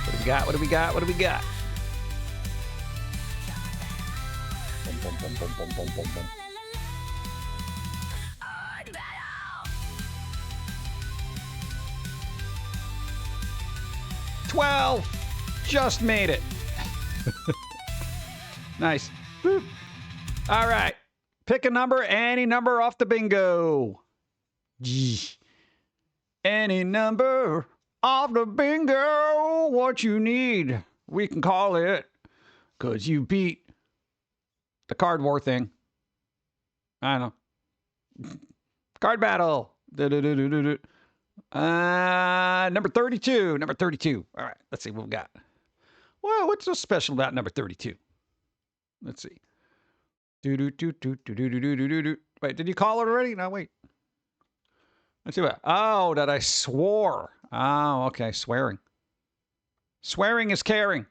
What do we got? What do we got? What do we got? Boom, boom, boom, boom, boom, boom, boom, boom. $12. Just made it. Nice. Boop. All right. Pick a number, any number off the bingo. Gee. Any number off the bingo. What you need, we can call it. Because you beat the card war thing. I know. Card battle. Number 32. Number 32. All right. Let's see what we got. Well, what's so special about number 32? Let's see. Wait, did you call it already? No, wait. Let's see what. Oh, that I swore. Oh, okay. Swearing. Swearing is caring.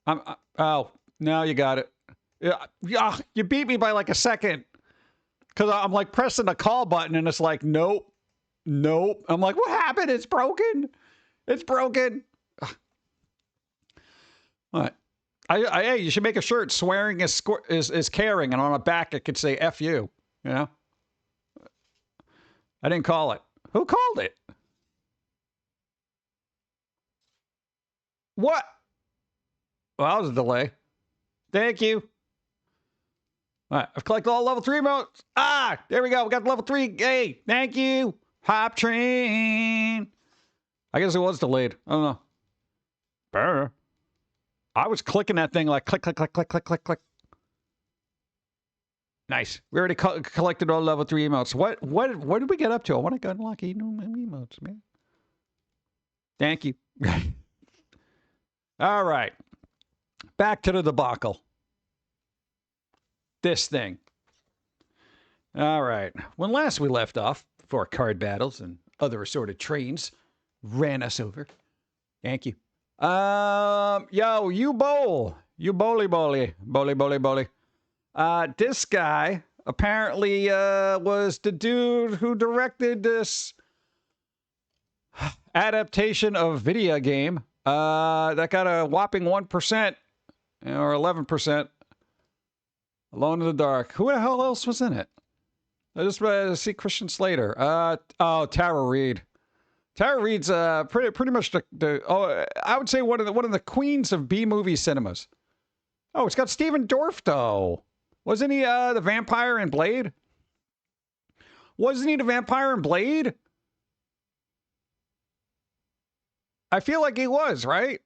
Oh, now you got it. Yeah, you beat me by like a second. Because I'm like pressing the call button and it's like, nope. Nope. I'm like, what happened? It's broken. It's broken. What? Hey, you should make a shirt. Swearing is caring, and on the back it could say "F you." You know. I didn't call it. Who called it? What? Well, that was a delay. Thank you. All right, I've collected all level 3 emotes. Ah, there we go. We got level 3. Hey, thank you. Hop train. I guess it was delayed. I don't know. Brr. I was clicking that thing like click, click, click, click, click, click, click. Nice. We already collected all level 3 emotes. What did we get up to? I want to unlock new emotes, man. Thank you. All right. Back to the debacle. This thing. All right. When last we left off, before card battles and other assorted trains ran us over. Thank you. Yo, you bowl. You bowly. This guy apparently was the dude who directed this adaptation of video game that got a whopping 1% or 11%. Alone in the Dark. Who the hell else was in it? I just see Christian Slater. Tara Reid. Tara Reid's pretty much I would say one of the queens of B-movie cinemas. Oh, it's got Stephen Dorff though. Wasn't he the vampire in Blade? Wasn't he the vampire in Blade? I feel like he was, right?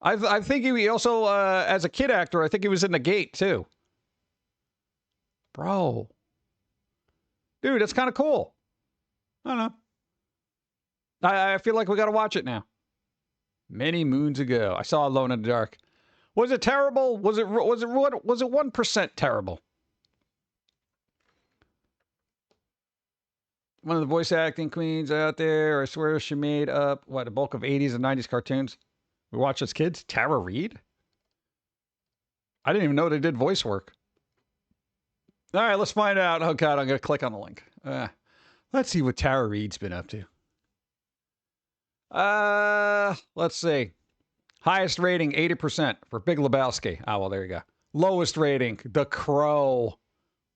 I think he also, as a kid actor, I think he was in The Gate, too. Bro. Dude, that's kind of cool. I don't know. I feel like we got to watch it now. Many moons ago, I saw Alone in the Dark. Was it terrible? Was it 1% terrible? One of the voice acting queens out there, I swear she made up, the bulk of 80s and 90s cartoons. We watch as kids? Tara Reid? I didn't even know they did voice work. All right, let's find out. Oh, God, I'm going to click on the link. Let's see what Tara Reid's been up to. Let's see. Highest rating, 80% for Big Lebowski. Oh, well, there you go. Lowest rating, The Crow.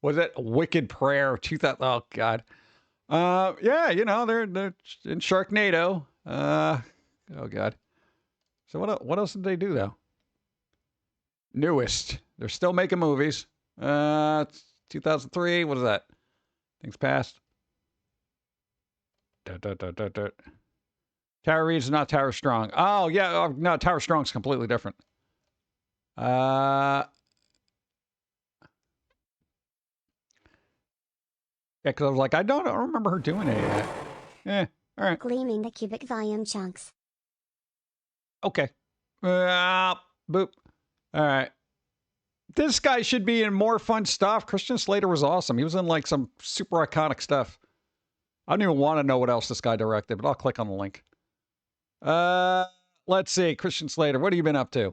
Was it Wicked Prayer? 2000. Oh, God. Yeah, you know, they're in Sharknado. Oh, God. So what else did they do, though? Newest. They're still making movies. 2003. What is that? Things passed. Tara Reid's not Tara Strong. Oh, yeah. No, Tara Strong's completely different. Yeah, because I was like, I don't remember her doing any of that. Eh, all right. Gleaming the cubic volume chunks. Okay. Boop. All right. This guy should be in more fun stuff. Christian Slater was awesome. He was in like some super iconic stuff. I don't even want to know what else this guy directed, but I'll click on the link. Let's see. Christian Slater, what have you been up to?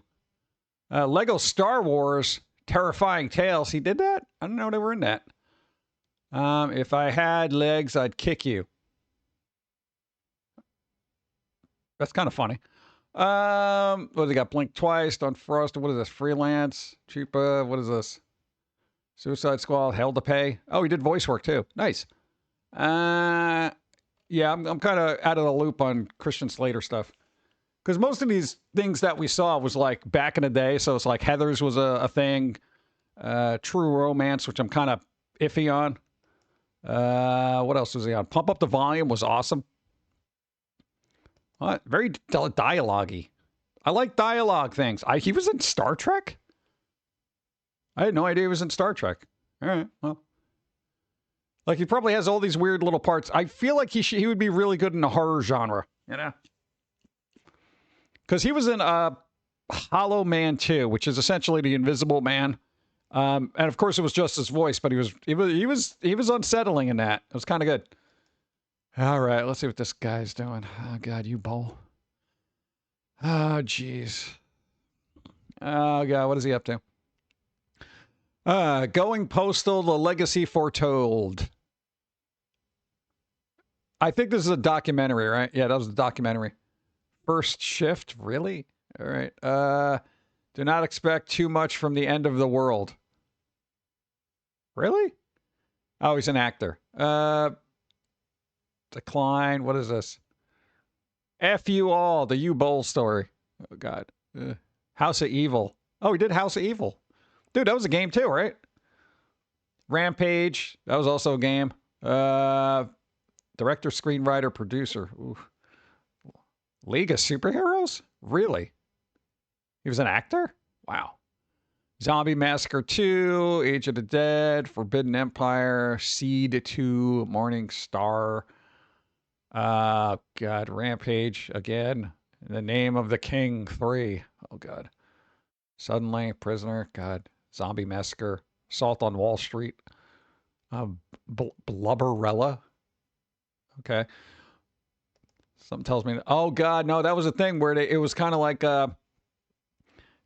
Lego Star Wars, Terrifying Tales. He did that? I don't know they were in that. If I had legs, I'd kick you. That's kind of funny. What they got? Blink Twice, Done Frost. What is this? Freelance, Chupa. What is this? Suicide Squad, Hell to Pay. Oh, he did voice work too. Nice. Yeah, I'm kind of out of the loop on Christian Slater stuff because most of these things that we saw was like back in the day. So it's like Heathers was a thing. True Romance, which I'm kind of iffy on. What else was he on? Pump Up the Volume was awesome. What? Very dialogue-y. I like dialogue things. He was in Star Trek? I had no idea he was in Star Trek. All right, well. Like, he probably has all these weird little parts. I feel like he would be really good in the horror genre, you know? Because he was in Hollow Man 2, which is essentially the Invisible Man. And, of course, it was just his voice, but he was unsettling in that. It was kind of good. All right, let's see what this guy's doing. Oh, God, you bowl. Oh, jeez. Oh, God, what is he up to? Going Postal, The Legacy Foretold. I think this is a documentary, right? Yeah, that was a documentary. First Shift, really? All right. Do not expect too much from the end of the world. Really? Oh, he's an actor. Decline. What is this? F you all. The U Bowl story. Oh, God. House of Evil. Oh, he did House of Evil. Dude, that was a game too, right? Rampage. That was also a game. Director, screenwriter, producer. Ooh. League of Superheroes? Really? He was an actor? Wow. Zombie Massacre 2, Age of the Dead, Forbidden Empire, Seed 2, Morning Star. God, Rampage again. In the Name of the King 3. Oh, God. Suddenly, Prisoner, God. Zombie Massacre, Assault on Wall Street. Blubberella. Okay. Something tells me, oh, God, no, that was a thing where it was kind of like,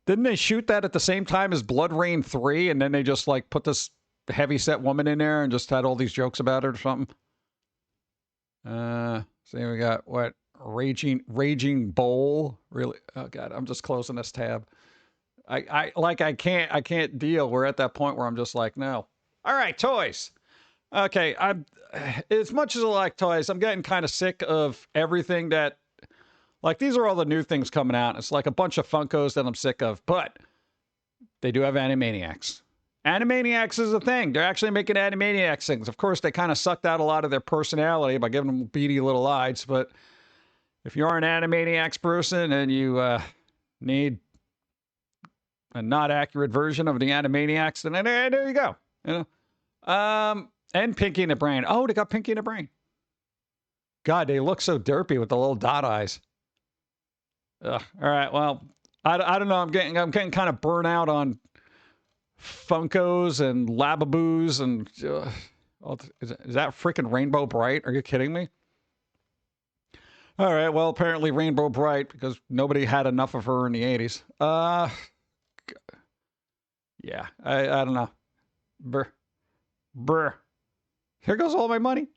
didn't they shoot that at the same time as Blood Rain 3? And then they just like put this heavy-set woman in there and just had all these jokes about it or something? See, we got what? Raging Bowl. Really? Oh God, I'm just closing this tab. I can't deal. We're at that point where I'm just like, no. All right, toys. Okay, as much as I like toys, I'm getting kind of sick of everything that, like, these are all the new things coming out. It's like a bunch of Funkos that I'm sick of, but they do have Animaniacs. Animaniacs is a thing. They're actually making Animaniacs things. Of course, they kind of sucked out a lot of their personality by giving them beady little eyes, but if you are an Animaniacs person and you need a not accurate version of the Animaniacs, then there you go. You know? And Pinky and the Brain. Oh, they got Pinky and the Brain. God, they look so derpy with the little dot eyes. Ugh. All right, well, I don't know. I'm getting kind of burnt out on Funkos and Lababoos and is that freaking Rainbow Bright? Are you kidding me? All right, well, apparently Rainbow Bright because nobody had enough of her in the 80s. Yeah, I don't know. Brr. Here goes all my money.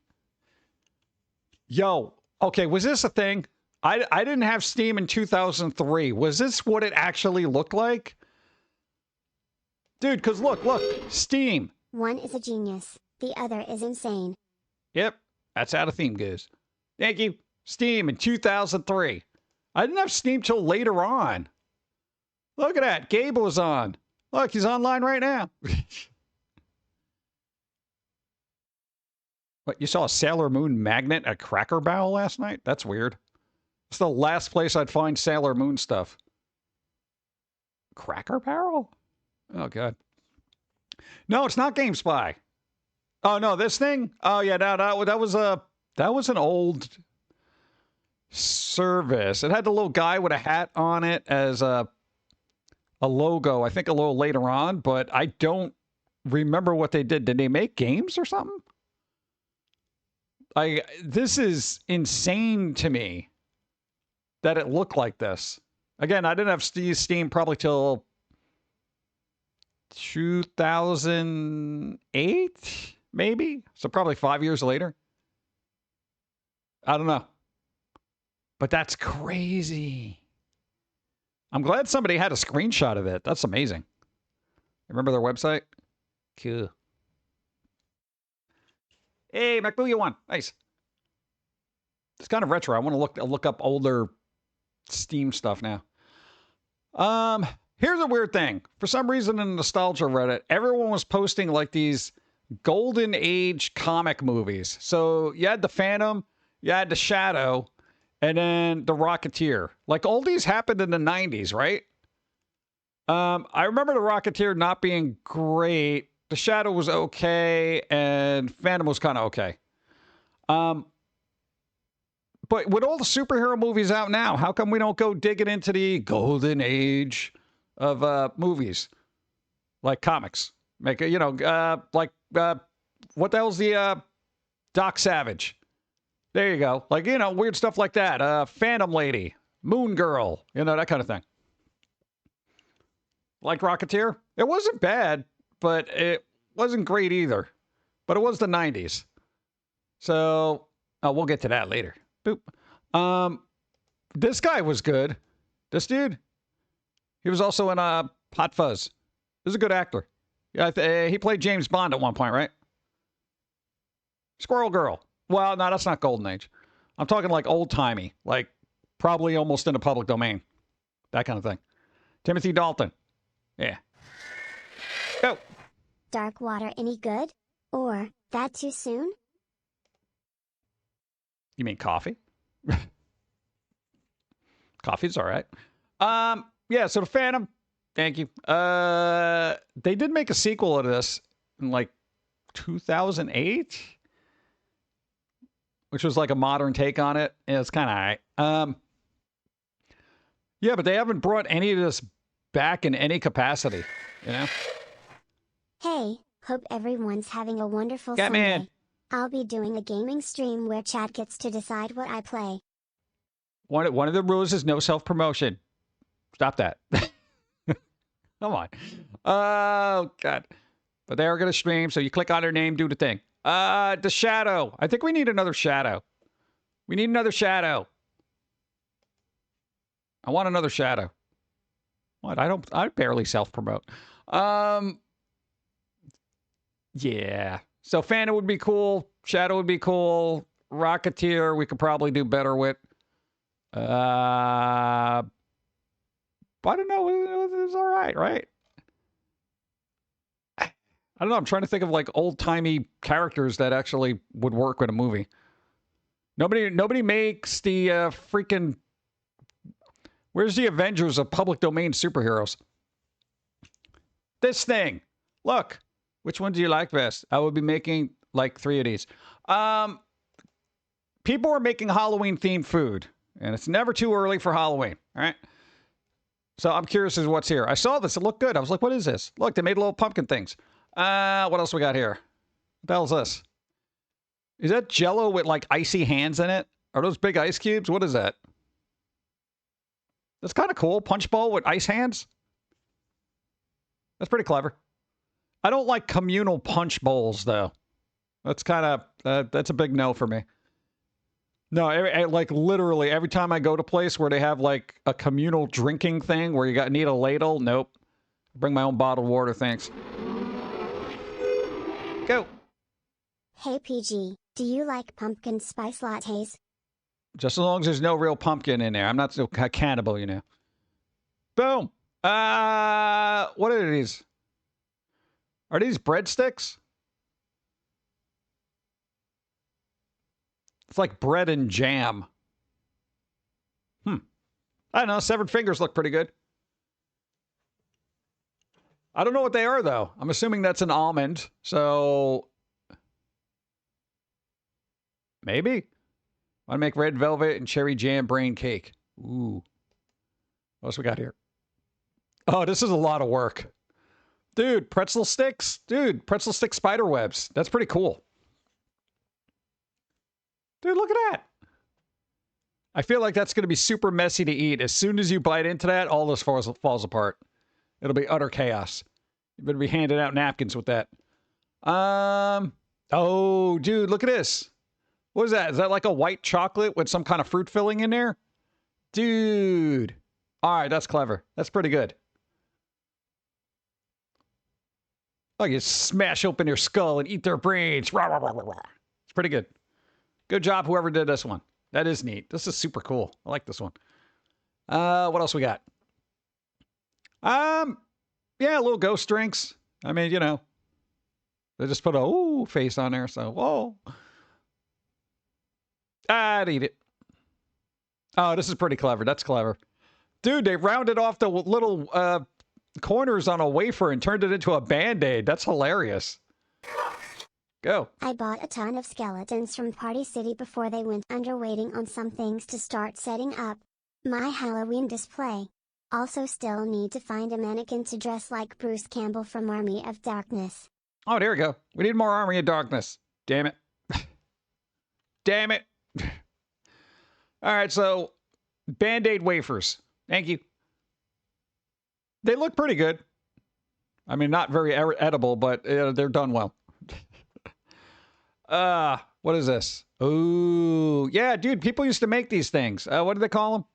Yo, okay, was this a thing? I didn't have Steam in 2003. Was this what it actually looked like? Dude, because look, Steam. One is a genius, the other is insane. Yep, that's how the theme goes. Thank you. Steam in 2003. I didn't have Steam till later on. Look at that. Gabe was on. Look, he's online right now. What, you saw a Sailor Moon magnet at Cracker Barrel last night? That's weird. It's the last place I'd find Sailor Moon stuff. Cracker Barrel? Oh, God. No, it's not GameSpy. Oh, no, this thing? Oh, yeah, that was an old service. It had the little guy with a hat on it as a logo, I think a little later on, but I don't remember what they did. Did they make games or something? This is insane to me that it looked like this. Again, I didn't have Steam probably till 2008, maybe? So probably 5 years later. I don't know. But that's crazy. I'm glad somebody had a screenshot of it. That's amazing. Remember their website? Cool. Hey, MacBoogie1. Nice. It's kind of retro. I want to look up older Steam stuff now. Here's a weird thing. For some reason in the Nostalgia Reddit, everyone was posting like these golden age comic movies. So you had the Phantom, you had the Shadow, and then the Rocketeer. Like all these happened in the 90s, right? I remember the Rocketeer not being great. The Shadow was okay, and Phantom was kind of okay. But with all the superhero movies out now, how come we don't go digging into the golden age of movies? Like comics. Make it, what the hell's the Doc Savage? There you go. Like, weird stuff like that. Phantom Lady, Moon Girl, that kind of thing. Like Rocketeer? It wasn't bad, but it wasn't great either. But it was the 90s. So, we'll get to that later. Boop. This guy was good. This dude. He was also in Hot Fuzz. He was a good actor. Yeah, he played James Bond at one point, right? Squirrel Girl. Well, no, that's not Golden Age. I'm talking like old-timey. Like, probably almost in the public domain. That kind of thing. Timothy Dalton. Yeah. Go. Dark water any good? Or, that too soon? You mean coffee? Coffee's all right. Yeah, so the Phantom. Thank you. They did make a sequel to this in like 2008, which was like a modern take on it. Yeah, it's kind of all right. Yeah, but they haven't brought any of this back in any capacity, Hey, hope everyone's having a wonderful Catman. Sunday. I'll be doing a gaming stream where Chad gets to decide what I play. One of the rules is no self-promotion. Stop that. Come on. Oh, God. But they are going to stream, so you click on their name, do the thing. The Shadow. I think we need another Shadow. We need another Shadow. I want another Shadow. What? I barely self-promote. Yeah. So Phantom would be cool. Shadow would be cool. Rocketeer, we could probably do better with. I don't know. It was all right, right? I don't know. I'm trying to think of like old-timey characters that actually would work with a movie. Nobody makes the freaking... Where's the Avengers of public domain superheroes? This thing. Look. Which one do you like best? I would be making like 3 of these. People are making Halloween-themed food. And it's never too early for Halloween. All right? So I'm curious as to what's here. I saw this. It looked good. I was like, what is this? Look, they made little pumpkin things. What else we got here? What the hell is this? Is that Jell-O with like icy hands in it? Are those big ice cubes? What is that? That's kind of cool. Punch bowl with ice hands. That's pretty clever. I don't like communal punch bowls, though. That's kind of, that's a big no for me. No, like literally every time I go to a place where they have like a communal drinking thing where you need a ladle, nope. Bring my own bottled water, thanks. Go. Hey PG, do you like pumpkin spice lattes? Just as long as there's no real pumpkin in there. I'm not so cannibal, Boom. What are these? Are these breadsticks? It's like bread and jam. I don't know. Severed fingers look pretty good. I don't know what they are, though. I'm assuming that's an almond. So maybe. Want to make red velvet and cherry jam brain cake. Ooh. What else we got here? Oh, this is a lot of work. Dude, pretzel sticks. Dude, pretzel stick spider webs. That's pretty cool. Dude, look at that. I feel like that's going to be super messy to eat. As soon as you bite into that, all this falls apart. It'll be utter chaos. You better be handing out napkins with that. Oh, dude, look at this. What is that? Is that like a white chocolate with some kind of fruit filling in there? Dude. All right, that's clever. That's pretty good. Oh, you smash open their skull and eat their brains. Rah, rah, rah, rah, rah. It's pretty good. Good job, whoever did this one. That is neat. This is super cool. I like this one. What else we got? Yeah, little ghost drinks. I mean, you know, they just put a ooh face on there, so whoa. I'd eat it. Oh, this is pretty clever. That's clever. Dude, they rounded off the little corners on a wafer and turned it into a Band-Aid. That's hilarious. Go. I bought a ton of skeletons from Party City before they went under, waiting on some things to start setting up my Halloween display. Also still need to find a mannequin to dress like Bruce Campbell from Army of Darkness. Oh, there we go. We need more Army of Darkness. Damn it. Damn it. All right, so Band-Aid wafers. Thank you. They look pretty good. I mean, not very edible, but they're done well. What is this? Ooh, yeah, dude, people used to make these things. What do they call them?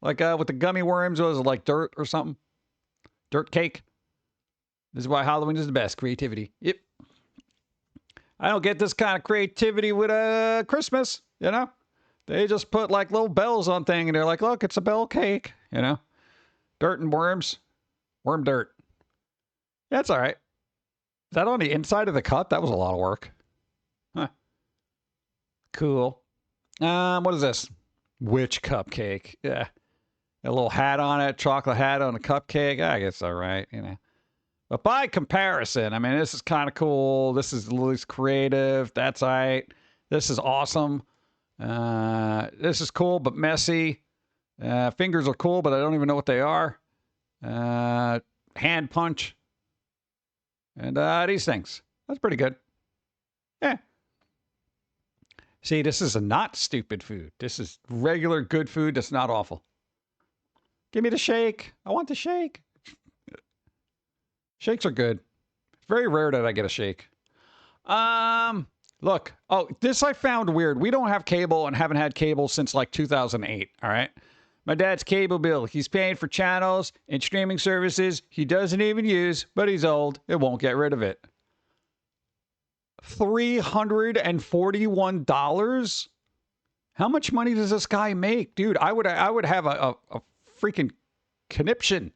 Like, with the gummy worms, was it like dirt or something? Dirt cake. This is why Halloween is the best. Creativity. Yep. I don't get this kind of creativity with Christmas, you know? They just put like little bells on thing and they're like, look, it's a bell cake, you know? Dirt and worms. Worm dirt. That's all right. Is that on the inside of the cup? That was a lot of work. Huh. Cool. What is this? Witch cupcake. Yeah. A little hat on it, chocolate hat on a cupcake. I guess all right, you know. But by comparison, I mean, this is kind of cool. This is at least creative. That's all right. This is awesome. This is cool, but messy. Fingers are cool, but I don't even know what they are. Hand punch. And these things. That's pretty good. Yeah. See, this is a not stupid food. This is regular good food that's not awful. Give me the shake. I want the shake. Shakes are good. It's very rare that I get a shake. Look. Oh, this I found weird. We don't have cable and haven't had cable since like 2008, all right? My dad's cable bill. He's paying for channels and streaming services he doesn't even use, but he's old. It won't get rid of it. $341? How much money does this guy make? Dude, I would have a freaking conniption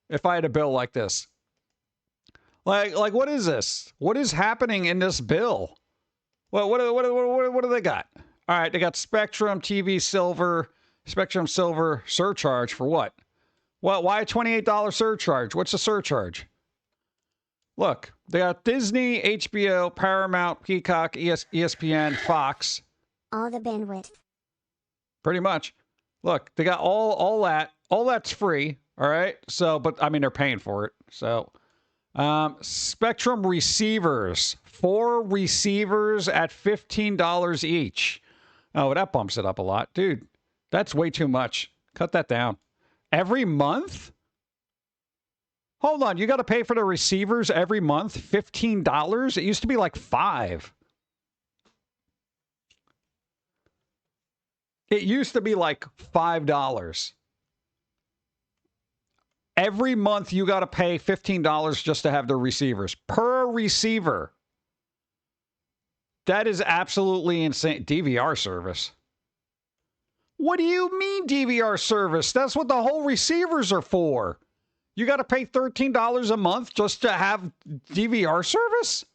if I had a bill like this. Like what is this? What is happening in this bill? Well, what do they got? All right, they got Spectrum TV Silver, Spectrum Silver surcharge for what? Well, why a $28 surcharge? What's the surcharge? Look, they got Disney, HBO, Paramount, Peacock, ESPN, Fox. All the bandwidth. Pretty much. Look, they got all that. All that's free, all right? So, but, I mean, they're paying for it. So, Spectrum receivers. 4 receivers at $15 each. Oh, that bumps it up a lot. Dude, that's way too much. Cut that down. Every month? Hold on, you got to pay for the receivers every month? $15? It used to be like $5. It used to be like $5. Every month you got to pay $15 just to have the receivers. Per receiver. That is absolutely insane. DVR service. What do you mean DVR service? That's what the whole receivers are for. You got to pay $13 a month just to have DVR service?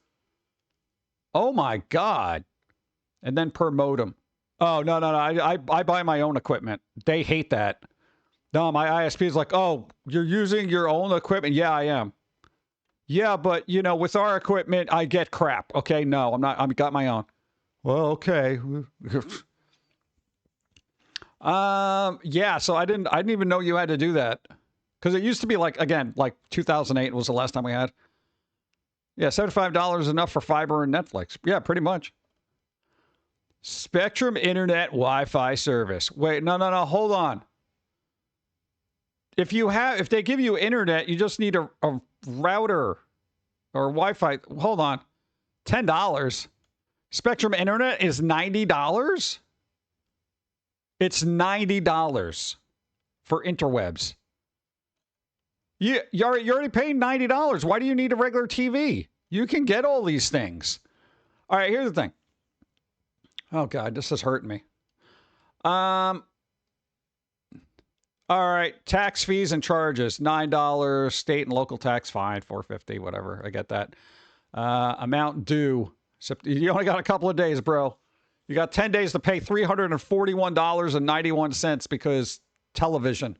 Oh my God. and then per modem. Oh, no. I buy my own equipment. They hate that. No, my ISP is like, oh, you're using your own equipment? Yeah, I am. Yeah, but, you know, with our equipment, I get crap. Okay, no, I'm not. I've got my own. Well, okay. Yeah, so I didn't even know you had to do that. Because it used to be like, again, like 2008 was the last time we had. Yeah, $75 is enough for fiber and Netflix. Yeah, pretty much. Spectrum Internet Wi-Fi service. Wait, no, hold on. If they give you internet, you just need a router or Wi-Fi. Hold on. $10. Spectrum Internet is $90? It's $90 for interwebs. You're already paying $90. Why do you need a regular TV? You can get all these things. All right, here's the thing. Oh, God, this is hurting me. All right, tax fees and charges, $9. State and local tax, fine, $4.50, whatever. I get that. Amount due. You only got a couple of days, bro. You got 10 days to pay $341.91 because television.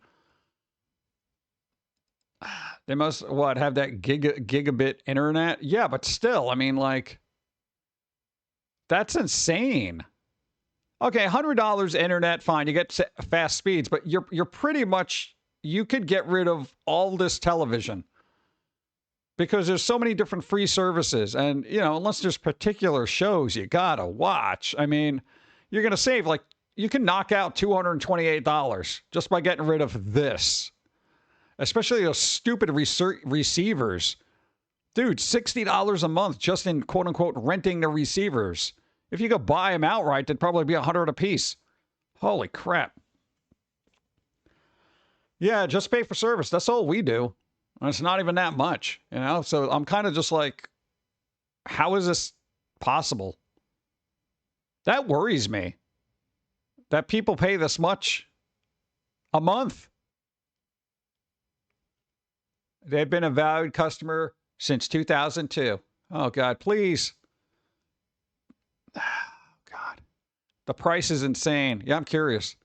They must, have that gigabit internet? Yeah, but still, I mean, like, that's insane. Okay, $100 internet, fine. You get fast speeds, but you're pretty much, you could get rid of all this television because there's so many different free services. And, you know, unless there's particular shows you gotta watch, I mean, you're going to save, like, you can knock out $228 just by getting rid of this. Especially those stupid receivers. Dude, $60 a month just in quote-unquote renting the receivers. If you could buy them outright, they'd probably be $100 a piece. Holy crap. Yeah, just pay for service. That's all we do. And it's not even that much, you know? So I'm kind of just like, how is this possible? That worries me. That people pay this much a month. They've been a valued customer since 2002. Oh, God, please. God. The price is insane. Yeah, I'm curious.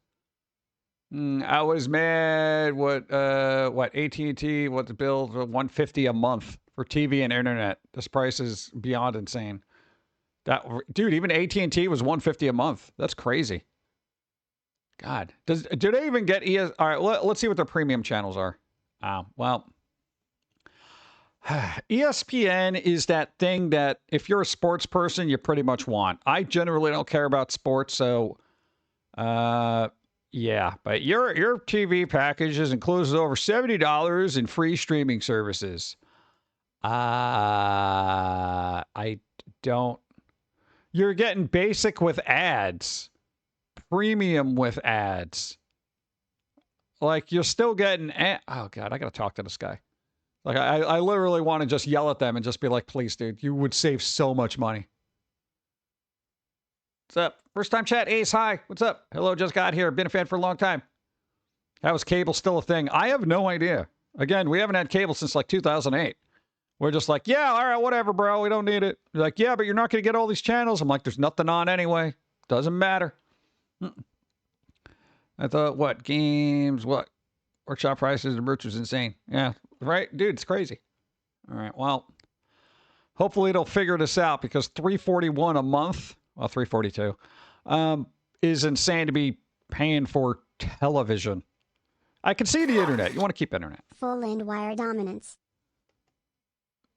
I was mad. What AT&T, what the bill, $150 a month for TV and internet. This price is beyond insane. Dude, even AT&T was $150 a month. That's crazy. God. Do they even get ES? All right, let's see what their premium channels are. Well, ESPN is that thing that if you're a sports person, you pretty much want. I generally don't care about sports, so yeah. But your TV package includes over $70 in free streaming services. I don't. You're getting basic with ads, premium with ads. Like you're still getting. Oh God, I gotta talk to this guy. Like, I literally want to just yell at them and just be like, please, dude, you would save so much money. What's up? First time chat, Ace, hi. What's up? Hello, just got here. Been a fan for a long time. How is cable still a thing? I have no idea. Again, we haven't had cable since like 2008. We're just like, yeah, all right, whatever, bro. We don't need it. You're like, yeah, but you're not going to get all these channels. I'm like, there's nothing on anyway. Doesn't matter. I thought, what? Games, what? Workshop prices, the merch was insane. Yeah. Right? Dude, it's crazy. All right. Well, hopefully they'll figure this out because $341 a month, well, $342, is insane to be paying for television. I can see the internet. You want to keep internet. Full end wire dominance.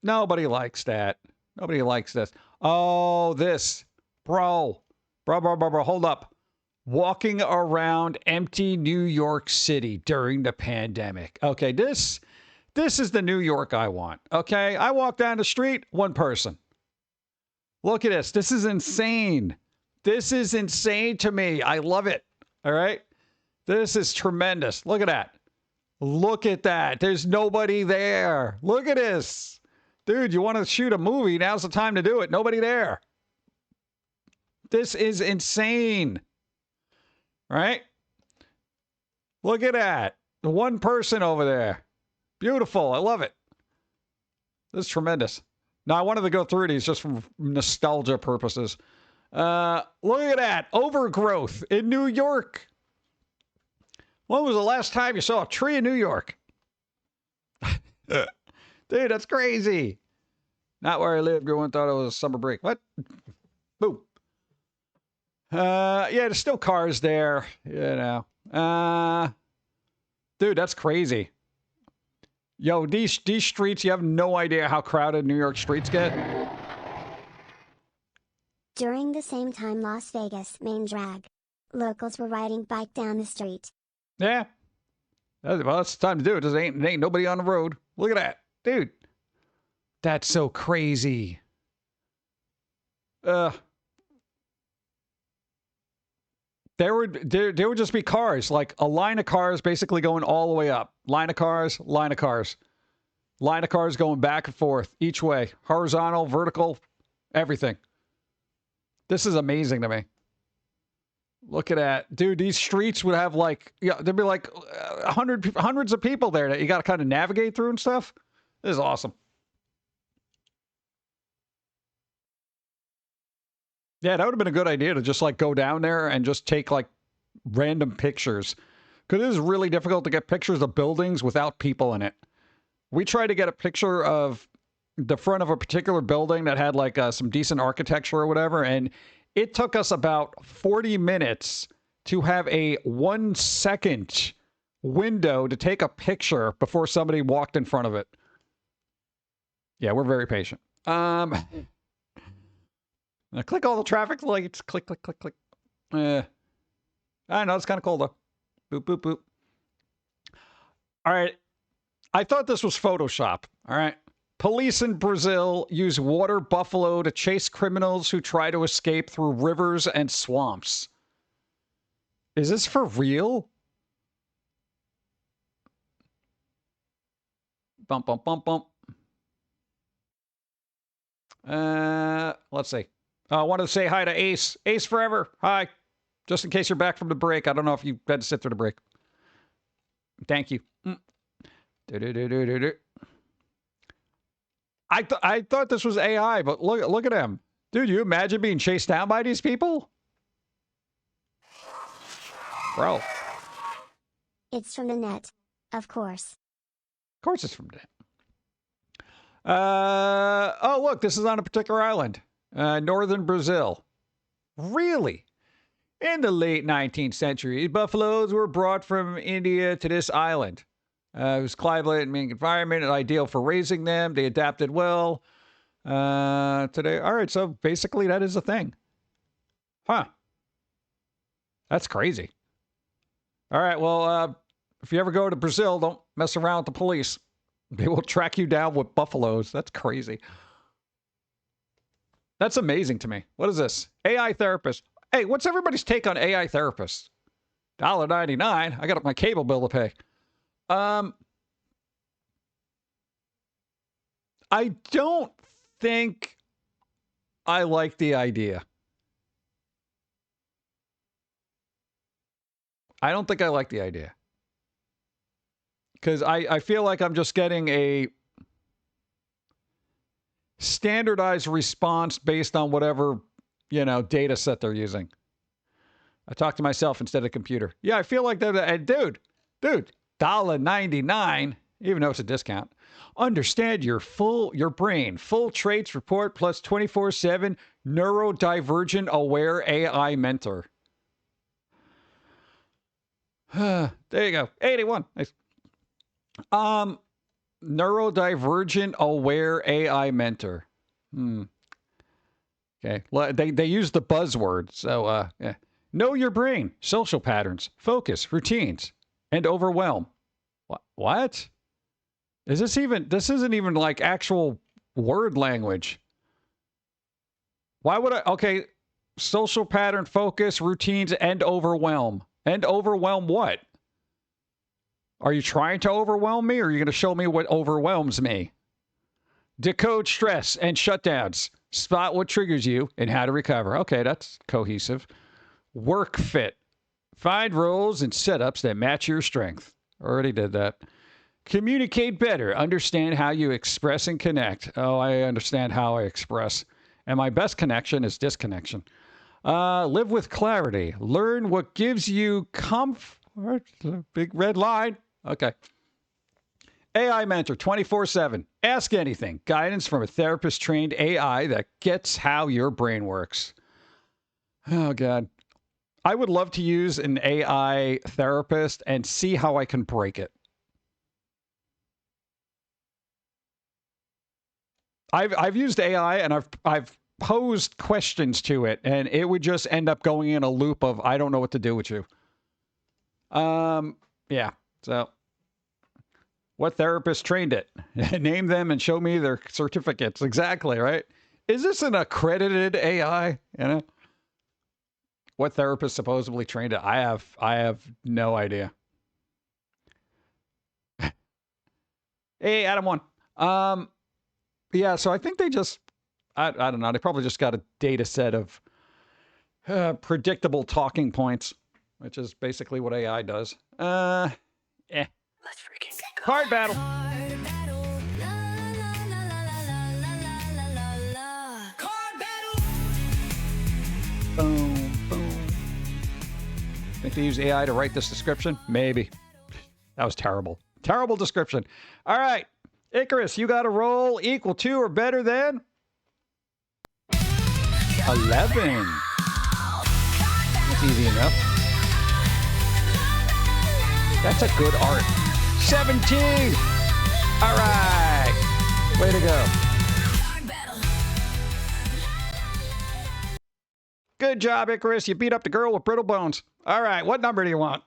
Nobody likes that. Nobody likes this. Oh, this. Bro, hold up. Walking around empty New York City during the pandemic. Okay, this is the New York I want. Okay, I walk down the street, one person. Look at this. This is insane. This is insane to me. I love it. All right. This is tremendous. Look at that. Look at that. There's nobody there. Look at this. Dude, you want to shoot a movie? Now's the time to do it. Nobody there. This is insane. Right? Look at that. The one person over there. Beautiful. I love it. This is tremendous. Now, I wanted to go through these just for nostalgia purposes. Look at that. Overgrowth in New York. When was the last time you saw a tree in New York? Dude, that's crazy. Not where I lived. Everyone thought it was a summer break. What? Boom. Yeah, there's still cars there. You know. Dude, that's crazy. Yo, these streets, you have no idea how crowded New York streets get. During the same time Las Vegas main drag, locals were riding bike down the street. Yeah. Well, it's time to do it. There ain't nobody on the road. Look at that. Dude. That's so crazy. There would just be cars, like a line of cars basically going all the way up. Line of cars, line of cars. Line of cars going back and forth each way. Horizontal, vertical, everything. This is amazing to me. Look at that. Dude, these streets would have like, yeah, there'd be like hundreds of people there that you got to kind of navigate through and stuff. This is awesome. Yeah, that would have been a good idea to just like go down there and just take like random pictures. Because it is really difficult to get pictures of buildings without people in it. We tried to get a picture of the front of a particular building that had like some decent architecture or whatever. And it took us about 40 minutes to have a 1 second window to take a picture before somebody walked in front of it. Yeah, we're very patient. Now click all the traffic lights. Click, click, click, click. I know, it's kind of cool though. Boop, boop, boop. All right. I thought this was Photoshop. All right. Police in Brazil use water buffalo to chase criminals who try to escape through rivers and swamps. Is this for real? Bump, bump, bump, bump. Let's see. I wanted to say hi to Ace. Ace forever. Hi. Just in case you're back from the break. I don't know if you had to sit through the break. Thank you. I thought this was AI, but look at him. Dude, you imagine being chased down by these people? Bro. It's from the net, of course. Of course it's from the net. Oh, look, this is on a particular island. Northern Brazil. Really? In the late 19th century, buffaloes were brought from India to this island. It was climate and environment and ideal for raising them. They adapted well. Today, all right, so basically that is a thing. Huh. That's crazy. All right, well, if you ever go to Brazil, don't mess around with the police. They will track you down with buffaloes. That's crazy. That's amazing to me. What is this? AI therapist. Hey, what's everybody's take on AI therapists? $1.99. I got my cable bill to pay. I don't think I like the idea. I don't think I like the idea. Because I feel like I'm just getting a standardized response based on whatever, you know, data set they're using. I talk to myself instead of computer. Yeah, I feel like that. Dude, $1.99, even though it's a discount. Understand your brain. Full traits report plus 24/7 neurodivergent aware AI mentor. There you go. 81. Nice. Neurodivergent aware AI mentor. Okay. They use the buzzword. So, yeah. Know your brain, social patterns, focus, routines, and overwhelm. What? This isn't even like actual word language. Why would I? Okay. Social pattern, focus, routines, and overwhelm. And overwhelm what? Are you trying to overwhelm me, or are you going to show me what overwhelms me? Decode stress and shutdowns. Spot what triggers you and how to recover. Okay, that's cohesive. Work fit. Find roles and setups that match your strength. Already did that. Communicate better. Understand how you express and connect. Oh, I understand how I express. And my best connection is disconnection. Live with clarity. Learn what gives you comfort. Big red line. Okay. AI mentor 24/7. Ask anything. Guidance from a therapist trained AI that gets how your brain works. Oh, God. I would love to use an AI therapist and see how I can break it. I've used AI and I've posed questions to it, and it would just end up going in a loop of I don't know what to do with you. Yeah. So, what therapist trained it? Name them and show me their certificates. Exactly, right? Is this an accredited AI? You know, what therapist supposedly trained it? I have no idea. Hey, Adam one. Yeah, so I think they just, I don't know, they probably just got a data set of predictable talking points, which is basically what AI does. Let's freaking go. Card battle. Boom, boom. Think they use AI to write this description? Maybe. That was terrible. Terrible description. All right. Icarus, you got a roll equal to or better than 11. That's easy enough. That's a good art. 17. All right. Way to go. Good job, Icarus. You beat up the girl with brittle bones. All right. What number do you want?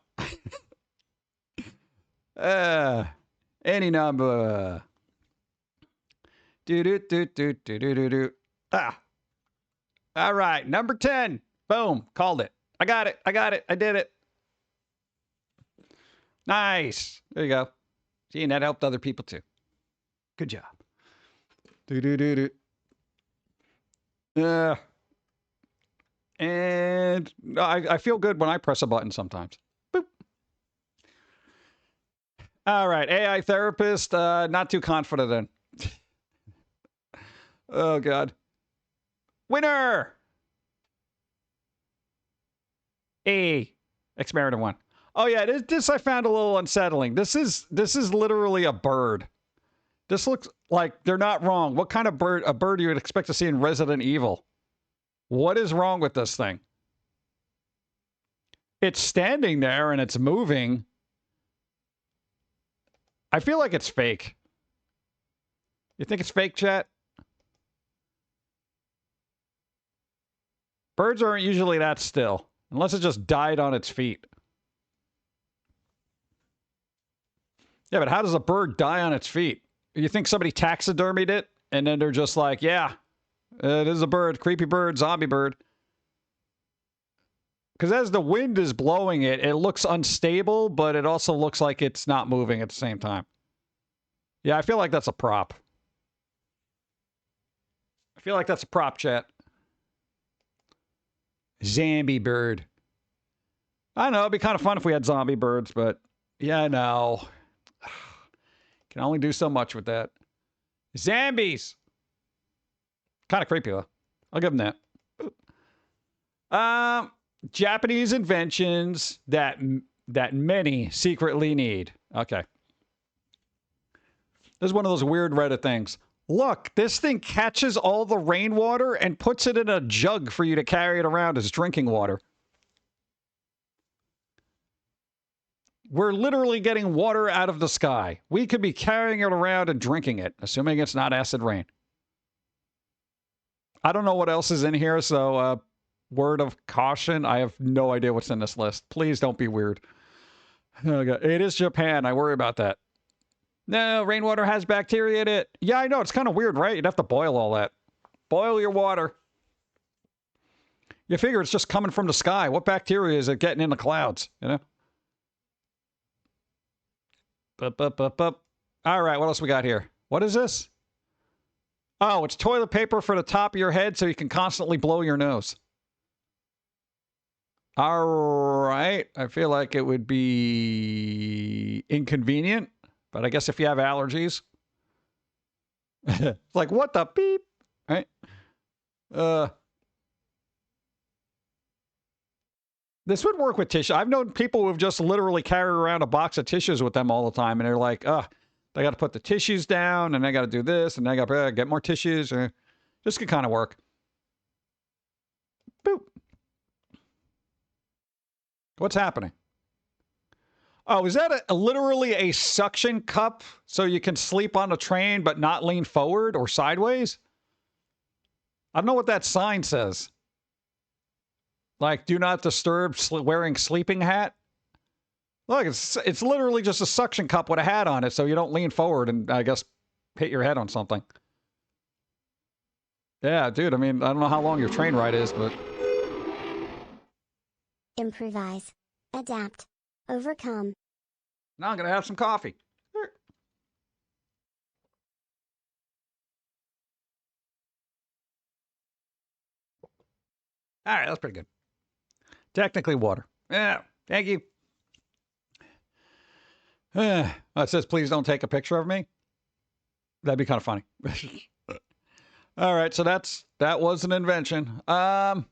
Any number. Do. Ah. All right. Number 10. Boom. Called it. I got it. I did it. Nice. There you go. See, and that helped other people too. Good job. And I feel good when I press a button sometimes. Boop. All right. AI therapist. Not too confident in. Oh, God. Winner! Experiment 1. Oh, yeah, this I found a little unsettling. This is literally a bird. This looks like they're not wrong. What kind of bird? A bird you would expect to see in Resident Evil. What is wrong with this thing? It's standing there and it's moving. I feel like it's fake. You think it's fake, chat? Birds aren't usually that still, unless it just died on its feet. Yeah, but how does a bird die on its feet? You think somebody taxidermied it, and then they're just like, yeah, it is a bird, creepy bird, zombie bird. Because as the wind is blowing it, it looks unstable, but it also looks like it's not moving at the same time. Yeah, I feel like that's a prop. I feel like that's a prop, chat. Zombie bird. I know, it'd be kind of fun if we had zombie birds, but yeah, no. Can only do so much with that. Zombies! Kind of creepy, though. I'll give them that. Japanese inventions that many secretly need. Okay. This is one of those weird Reddit things. Look, this thing catches all the rainwater and puts it in a jug for you to carry it around as drinking water. We're literally getting water out of the sky. We could be carrying it around and drinking it, assuming it's not acid rain. I don't know what else is in here, so word of caution. I have no idea what's in this list. Please don't be weird. Oh, God. It is Japan. I worry about that. No, rainwater has bacteria in it. Yeah, I know. It's kind of weird, right? You'd have to boil all that. Boil your water. You figure it's just coming from the sky. What bacteria is it getting in the clouds? You know? All right, what else we got here? What is this? Oh, it's toilet paper for the top of your head so you can constantly blow your nose. All right. I feel like it would be inconvenient, but I guess if you have allergies. Like, what the beep? Right? This would work with tissue. I've known people who've just literally carried around a box of tissues with them all the time, and they're like, oh, they got to put the tissues down, and they got to do this, and they got to get more tissues. This could kind of work. Boop. What's happening? Oh, is that literally a suction cup so you can sleep on the train but not lean forward or sideways? I don't know what that sign says. Like, do not disturb wearing sleeping hat. Look, it's literally just a suction cup with a hat on it so you don't lean forward and, I guess, hit your head on something. Yeah, dude, I mean, I don't know how long your train ride is, but... Improvise. Adapt. Overcome. Now I'm going to have some coffee. All right, that's pretty good. Technically water. Yeah, thank you. It says, please don't take a picture of me. That'd be kind of funny. All right, so that was an invention. What,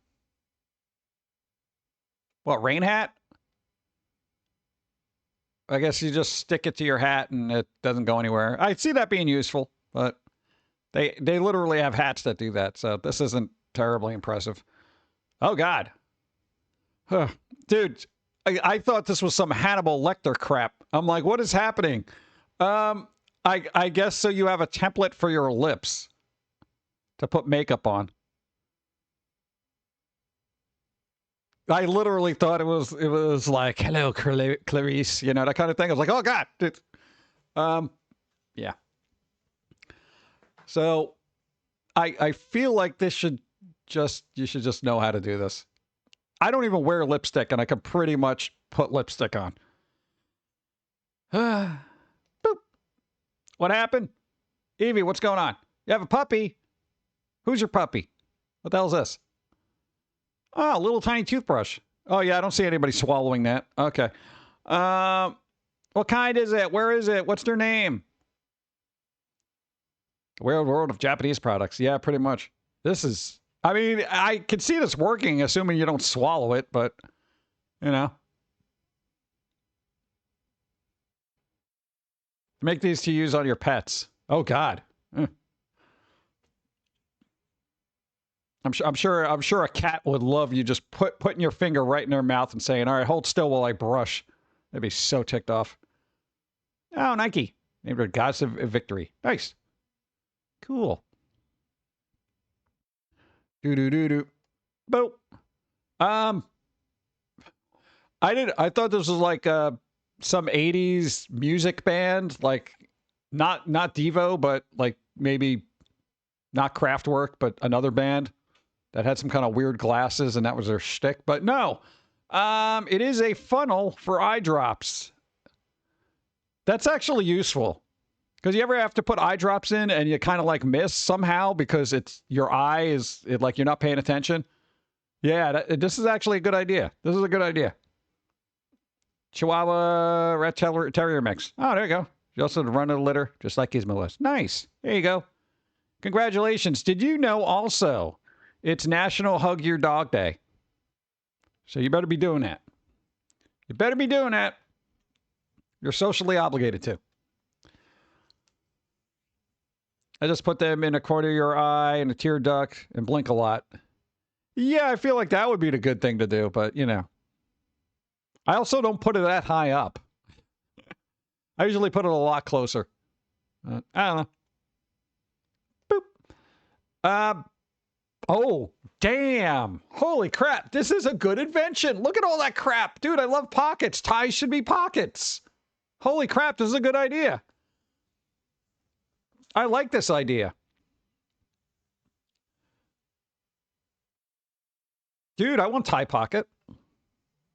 rain hat? I guess you just stick it to your hat and it doesn't go anywhere. I see that being useful, but they literally have hats that do that, so this isn't terribly impressive. Oh, God. Huh. Dude, I thought this was some Hannibal Lecter crap. I'm like, what is happening? I guess so you have a template for your lips to put makeup on. I literally thought it was like, hello, Clarice, you know, that kind of thing. I was like, oh, God. Yeah. So I feel like you should just know how to do this. I don't even wear lipstick, and I can pretty much put lipstick on. Boop. What happened? Evie, what's going on? You have a puppy? Who's your puppy? What the hell is this? Oh, a little tiny toothbrush. Oh, yeah, I don't see anybody swallowing that. Okay. What kind is it? Where is it? What's their name? Weird World of Japanese Products. Yeah, pretty much. This is... I mean, I can see this working, assuming you don't swallow it, but, you know. Make these to use on your pets. Oh, God. I'm sure a cat would love you just putting your finger right in their mouth and saying, all right, hold still while I brush. They'd be so ticked off. Oh, Nike. Named her Goddess of Victory. Nice. Cool. Do. Boop. I thought this was like some 80s music band, like not Devo, but like maybe not Kraftwerk, but another band that had some kind of weird glasses and that was their shtick. But no, it is a funnel for eye drops. That's actually useful. Because you ever have to put eye drops in and you kind of like miss somehow because your eye is like you're not paying attention? Yeah, this is actually a good idea. This is a good idea. Chihuahua Rat Terrier mix. Oh, there you go. You also run a litter just like Gizmo was. Nice. There you go. Congratulations. Did you know also it's National Hug Your Dog Day? So you better be doing that. You better be doing that. You're socially obligated to. I just put them in a corner of your eye and a tear duct and blink a lot. Yeah, I feel like that would be the good thing to do, but, you know. I also don't put it that high up. I usually put it a lot closer. I don't know. Boop. Oh, damn. Holy crap. This is a good invention. Look at all that crap. Dude, I love pockets. Ties should be pockets. Holy crap, this is a good idea. I like this idea. Dude, I want tie pocket.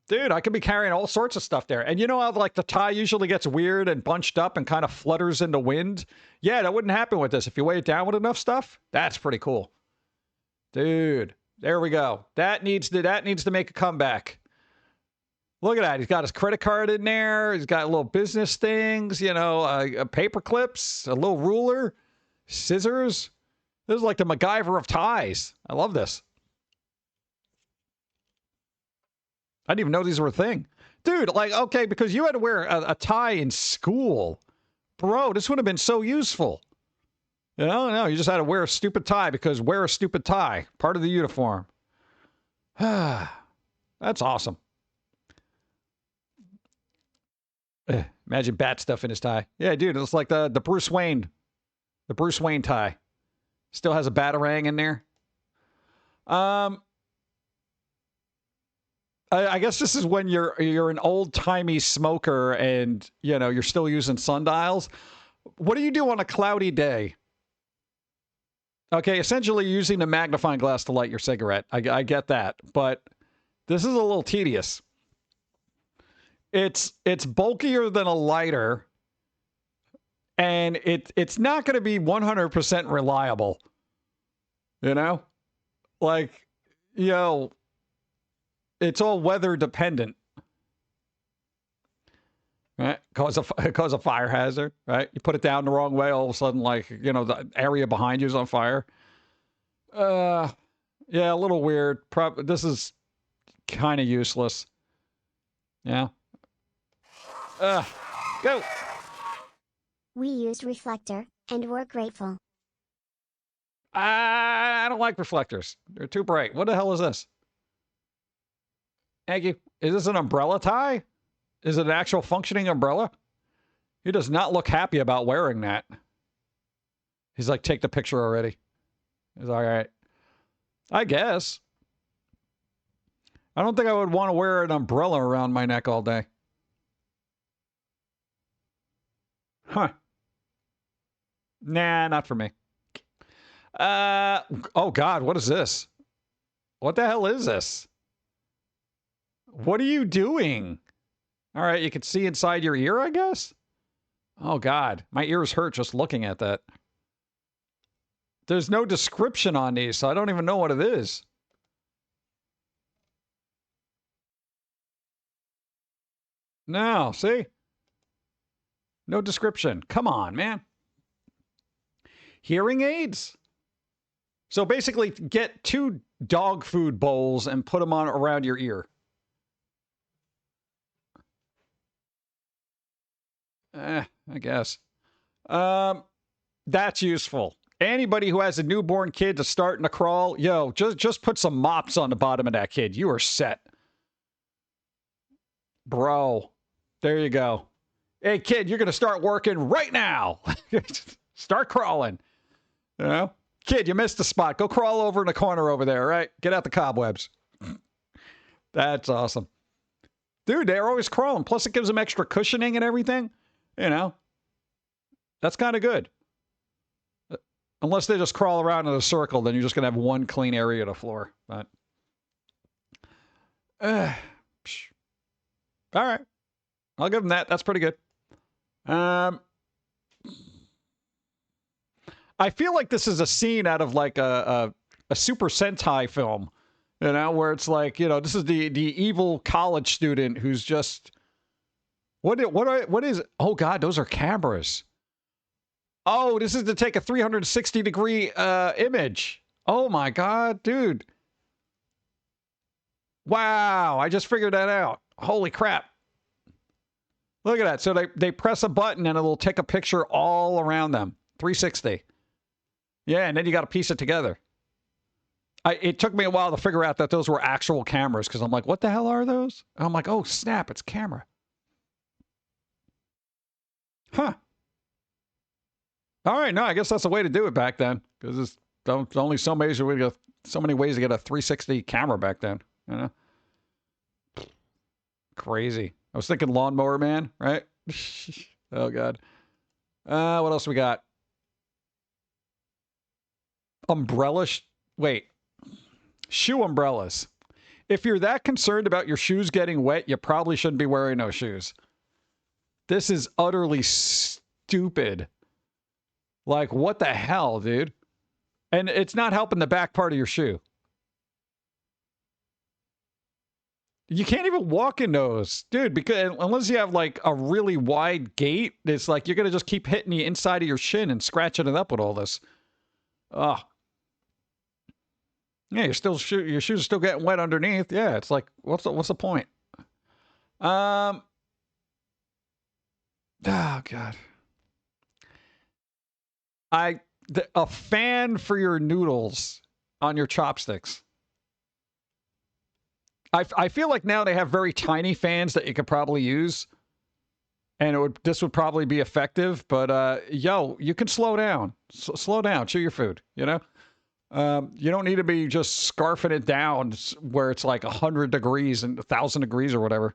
Dude, I could be carrying all sorts of stuff there. And you know how like the tie usually gets weird and bunched up and kind of flutters in the wind? Yeah, that wouldn't happen with this. If you weigh it down with enough stuff, that's pretty cool. Dude, there we go. That needs to make a comeback. Look at that. He's got his credit card in there. He's got little business things, you know, paper clips, a little ruler, scissors. This is like the MacGyver of ties. I love this. I didn't even know these were a thing. Dude, like, okay, because you had to wear a tie in school. Bro, this would have been so useful. You know, no, you just had to wear a stupid tie because wear a stupid tie. Part of the uniform. That's awesome. Imagine bat stuff in his tie. Yeah, dude, it's like the Bruce Wayne. The Bruce Wayne tie. Still has a batarang in there. I guess this is when you're an old-timey smoker and, you know, you're still using sundials. What do you do on a cloudy day? Okay, essentially using a magnifying glass to light your cigarette. I get that, but this is a little tedious. It's bulkier than a lighter, and it's not going to be 100% reliable. You know? Like, yo, it's all weather dependent. Right? Cause a fire hazard, right? You put it down the wrong way, all of a sudden, like, you know, the area behind you is on fire. Yeah, a little weird. This is kind of useless. Yeah. Go. We used reflector, and we're grateful. I don't like reflectors. They're too bright. What the hell is this? Thank you. Is this an umbrella tie? Is it an actual functioning umbrella? He does not look happy about wearing that. He's like, take the picture already. He's all right. I guess. I don't think I would want to wear an umbrella around my neck all day. Huh. Nah, not for me. Oh God, what is this? What the hell is this? What are you doing? All right, you can see inside your ear, I guess? Oh God, my ears hurt just looking at that. There's no description on these, so I don't even know what it is. No, see? No description. Come on, man. Hearing aids? So basically, get 2 dog food bowls and put them on around your ear. I guess. That's useful. Anybody who has a newborn kid that's starting to crawl, yo, just put some mops on the bottom of that kid. You are set. Bro, there you go. Hey, kid, you're going to start working right now. Start crawling. You know? Kid, you missed a spot. Go crawl over in the corner over there, right? Get out the cobwebs. That's awesome. Dude, they're always crawling. Plus, it gives them extra cushioning and everything. You know? That's kind of good. Unless they just crawl around in a circle, then you're just going to have one clean area of the floor. But, all right. I'll give them that. That's pretty good. I feel like this is a scene out of like a Super Sentai film, you know, where it's like, you know, this is the evil college student who's just, what is, oh God, those are cameras. Oh, this is to take a 360-degree image. Oh my God, dude. Wow, I just figured that out. Holy crap. Look at that. So they press a button and it'll take a picture all around them. 360. Yeah, and then you got to piece it together. It took me a while to figure out that those were actual cameras because I'm like, what the hell are those? And I'm like, oh, snap, it's camera. Huh. All right, no, I guess that's the way to do it back then because there's only so many ways to get a 360 camera back then, you know? Crazy. I was thinking Lawnmower Man, right? Oh, God. What else we got? Wait. Shoe umbrellas. If you're that concerned about your shoes getting wet, you probably shouldn't be wearing no shoes. This is utterly stupid. Like, what the hell, dude? And it's not helping the back part of your shoe. You can't even walk in those, dude, because unless you have like a really wide gait, it's like you're going to just keep hitting the inside of your shin and scratching it up with all this. Oh. Yeah, your shoes are still getting wet underneath. Yeah, it's like, what's the point? Oh God. A fan for your noodles on your chopsticks. I feel like now they have very tiny fans that you could probably use, and this would probably be effective. But yo, you can slow down, slow down, chew your food. You know, you don't need to be just scarfing it down where it's like 100 degrees and 1,000 degrees or whatever.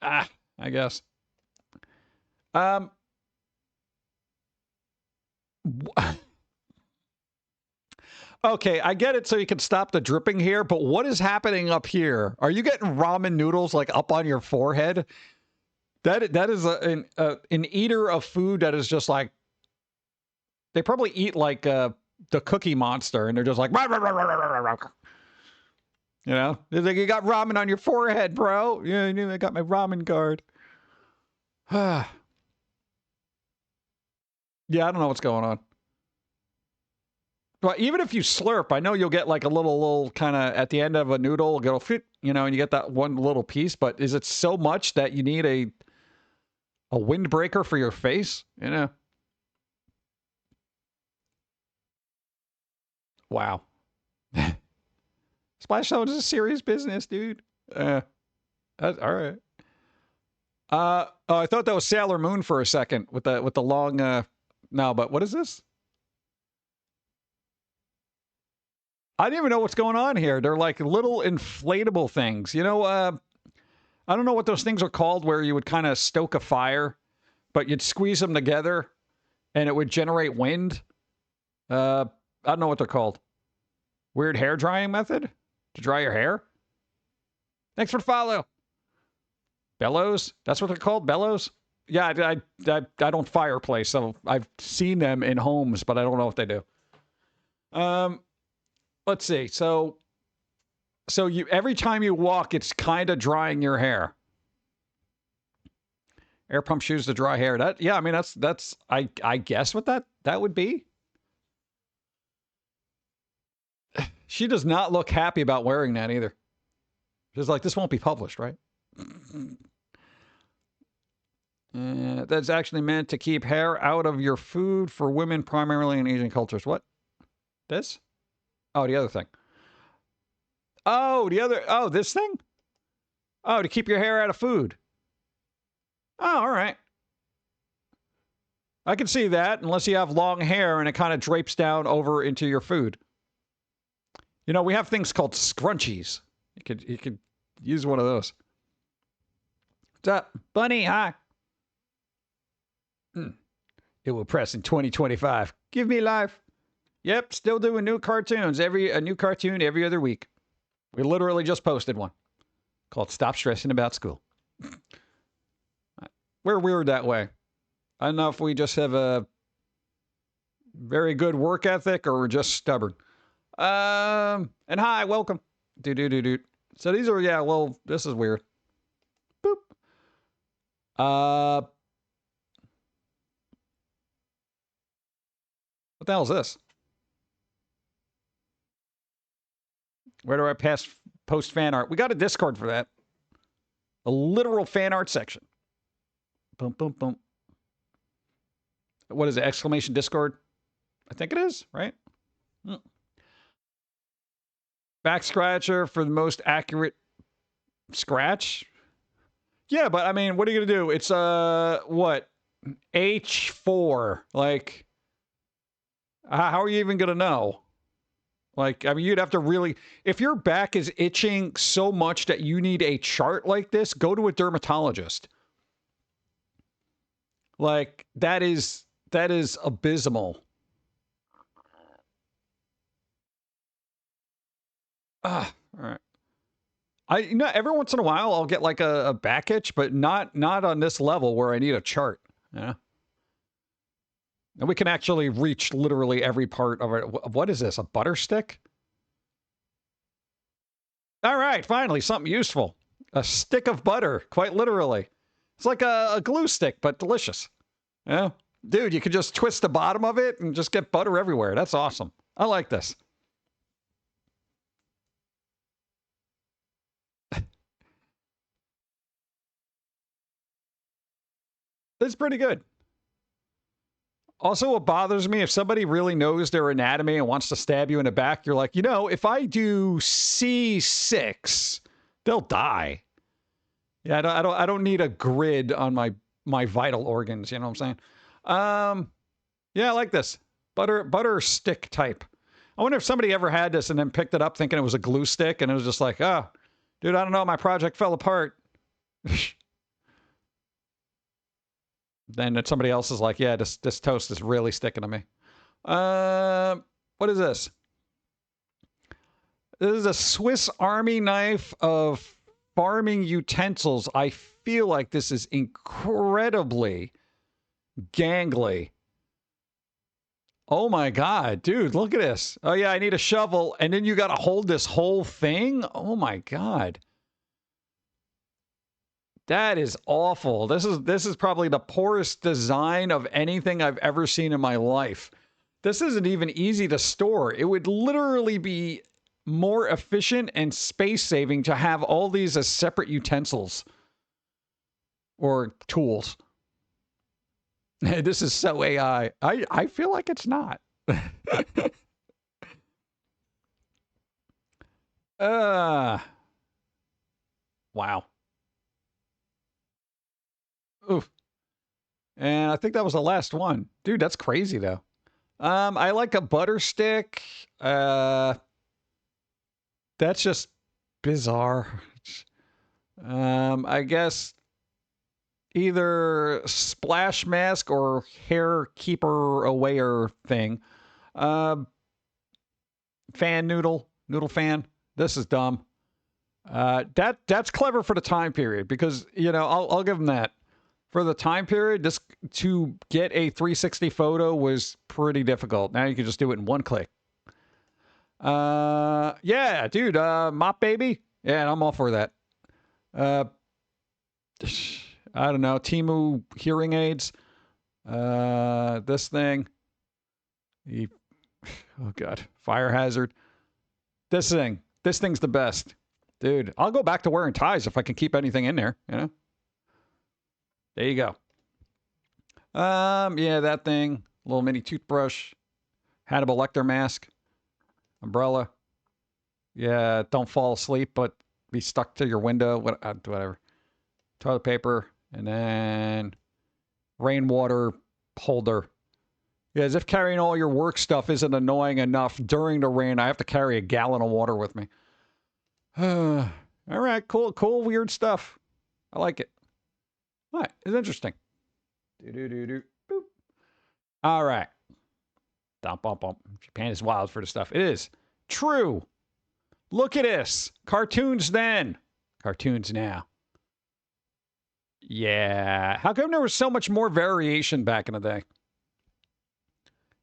I guess. Okay, I get it so you can stop the dripping here, but what is happening up here? Are you getting ramen noodles like up on your forehead? That is an eater of food that is just like, they probably eat like the Cookie Monster and they're just like, rah, rah, rah, rah, rah, rah. You know, they're like, you got ramen on your forehead, bro. Yeah, I got my ramen guard. Yeah, I don't know what's going on. But even if you slurp, I know you'll get like a little kind of at the end of a noodle, it'll fit, you know, and you get that one little piece. But is it so much that you need a windbreaker for your face? You know? Wow. Splash Zone is a serious business, dude. All right. Oh, I thought that was Sailor Moon for a second with the long. No, but what is this? I didn't even know what's going on here. They're like little inflatable things. You know, I don't know what those things are called where you would kind of stoke a fire, but you'd squeeze them together and it would generate wind. I don't know what they're called. Weird hair drying method to dry your hair? Thanks for the follow. Bellows? That's what they're called? Bellows? Yeah, I don't fireplace, so I've seen them in homes, but I don't know what they do. Let's see. So you every time you walk, it's kind of drying your hair. Air pump shoes to dry hair. Yeah, I mean that's I guess what that would be. She does not look happy about wearing that either. She's like, this won't be published, right? That's actually meant to keep hair out of your food for women, primarily in Asian cultures. What? This? Oh, the other thing. Oh, this thing? Oh, to keep your hair out of food. Oh, all right. I can see that, unless you have long hair and it kind of drapes down over into your food. You know, we have things called scrunchies. You could use one of those. What's up, Bunny? Hi. It will press in 2025. Give me life. Yep, still doing new cartoons. A new cartoon every other week. We literally just posted one called Stop Stressing About School. We're weird that way. I don't know if we just have a very good work ethic or we're just stubborn. And hi, welcome. Do. So these are, yeah, well, this is weird. Boop. What the hell is this? Where do I post fan art? We got a Discord for that. A literal fan art section. Boom, boom, boom. What is it? Exclamation Discord? I think it is, right? Back scratcher for the most accurate scratch. Yeah, but I mean, what are you gonna do? It's what? H4. Like, how are you even gonna know? Like, I mean, you'd have to really, if your back is itching so much that you need a chart like this, go to a dermatologist. Like, that is abysmal. All right. Every once in a while I'll get like a back itch, but not on this level where I need a chart. Yeah. And we can actually reach literally every part of it. What is this? A butter stick? All right, finally, something useful. A stick of butter, quite literally. It's like a glue stick, but delicious. Yeah. Dude, you could just twist the bottom of it and just get butter everywhere. That's awesome. I like this. That's pretty good. Also, what bothers me, if somebody really knows their anatomy and wants to stab you in the back, you're like, you know, if I do C6, they'll die. Yeah, I don't need a grid on my vital organs. You know what I'm saying? Yeah, I like this butter stick type. I wonder if somebody ever had this and then picked it up thinking it was a glue stick, and it was just like, oh, dude, I don't know, my project fell apart. Then somebody else is like, yeah, this toast is really sticking to me. What is this? This is a Swiss Army knife of farming utensils. I feel like this is incredibly gangly. Oh my God, dude, look at this. Oh yeah, I need a shovel. And then you got to hold this whole thing. Oh my God. That is awful. This is probably the poorest design of anything I've ever seen in my life. This isn't even easy to store. It would literally be more efficient and space saving to have all these as separate utensils or tools. This is so AI. I feel like it's not. Wow. Oof. And I think that was the last one. Dude, that's crazy though. I like a butter stick. That's just bizarre. I guess either splash mask or hair keeper awayer thing. Fan noodle fan. This is dumb. That's clever for the time period because, you know, I'll give them that. For the time period, this to get a 360 photo was pretty difficult. Now you can just do it in one click. Yeah, dude, mop baby. Yeah, I'm all for that. I don't know, Temu hearing aids. This thing. Oh God, fire hazard. This thing's the best. Dude, I'll go back to wearing ties if I can keep anything in there, you know? There you go. Yeah, that thing. Little mini toothbrush. Hannibal Lecter mask. Umbrella. Yeah, don't fall asleep, but be stuck to your window. Whatever. Toilet paper. And then rainwater holder. Yeah, as if carrying all your work stuff isn't annoying enough. During the rain, I have to carry a gallon of water with me. All right, cool, weird stuff. I like it. What? It's interesting. Boop. All right. Japan is wild for the stuff. It is. True. Look at this. Cartoons then. Cartoons now. Yeah. How come there was so much more variation back in the day?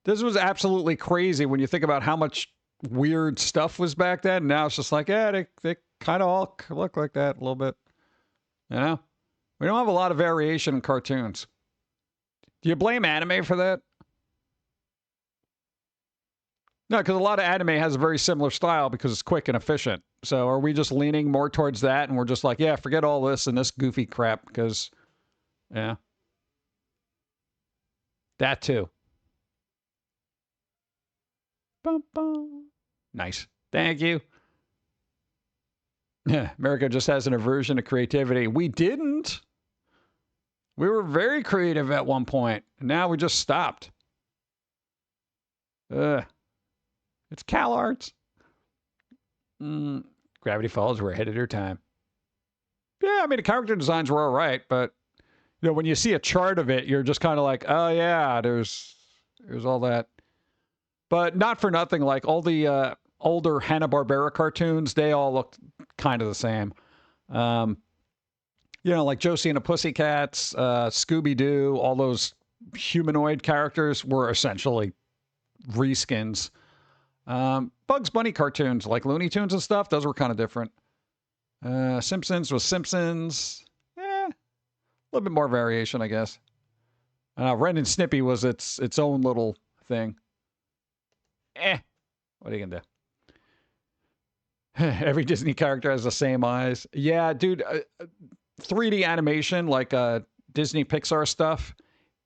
This was absolutely crazy when you think about how much weird stuff was back then. Now it's just like, yeah, they kind of all look like that a little bit. You know? We don't have a lot of variation in cartoons. Do you blame anime for that? No, because a lot of anime has a very similar style because it's quick and efficient. So are we just leaning more towards that and we're just like, yeah, forget all this and this goofy crap because, yeah. That too. Bum, bum. Nice. Thank you. Yeah, America just has an aversion to creativity. We didn't. We were very creative at one point. And now we just stopped. It's Cal Arts. Gravity Falls were ahead of their time. Yeah, I mean, the character designs were all right, but you know, when you see a chart of it, you're just kind of like, oh yeah, there's all that. But not for nothing, like all the older Hanna-Barbera cartoons, they all looked kind of the same. You know, like Josie and the Pussycats, Scooby-Doo, all those humanoid characters were essentially reskins. Bugs Bunny cartoons, like Looney Tunes and stuff, those were kind of different. Simpsons was Simpsons. A little bit more variation, I guess. Ren and Snippy was its own little thing. What are you gonna do? Every Disney character has the same eyes. Yeah, dude. 3D animation, like Disney Pixar stuff,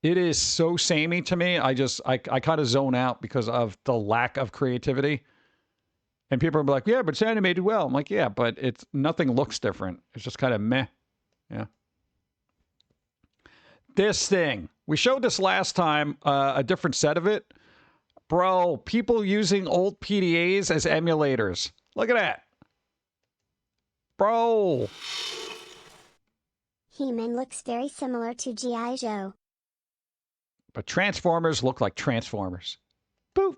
it is so samey to me. I kind of zone out because of the lack of creativity. And people are like, yeah, but it's animated well. I'm like, yeah, but it's nothing looks different. It's just kind of meh. Yeah. This thing. We showed this last time, a different set of it. Bro, people using old PDAs as emulators. Look at that. Bro. He-Man looks very similar to G.I. Joe. But Transformers look like Transformers. Boop.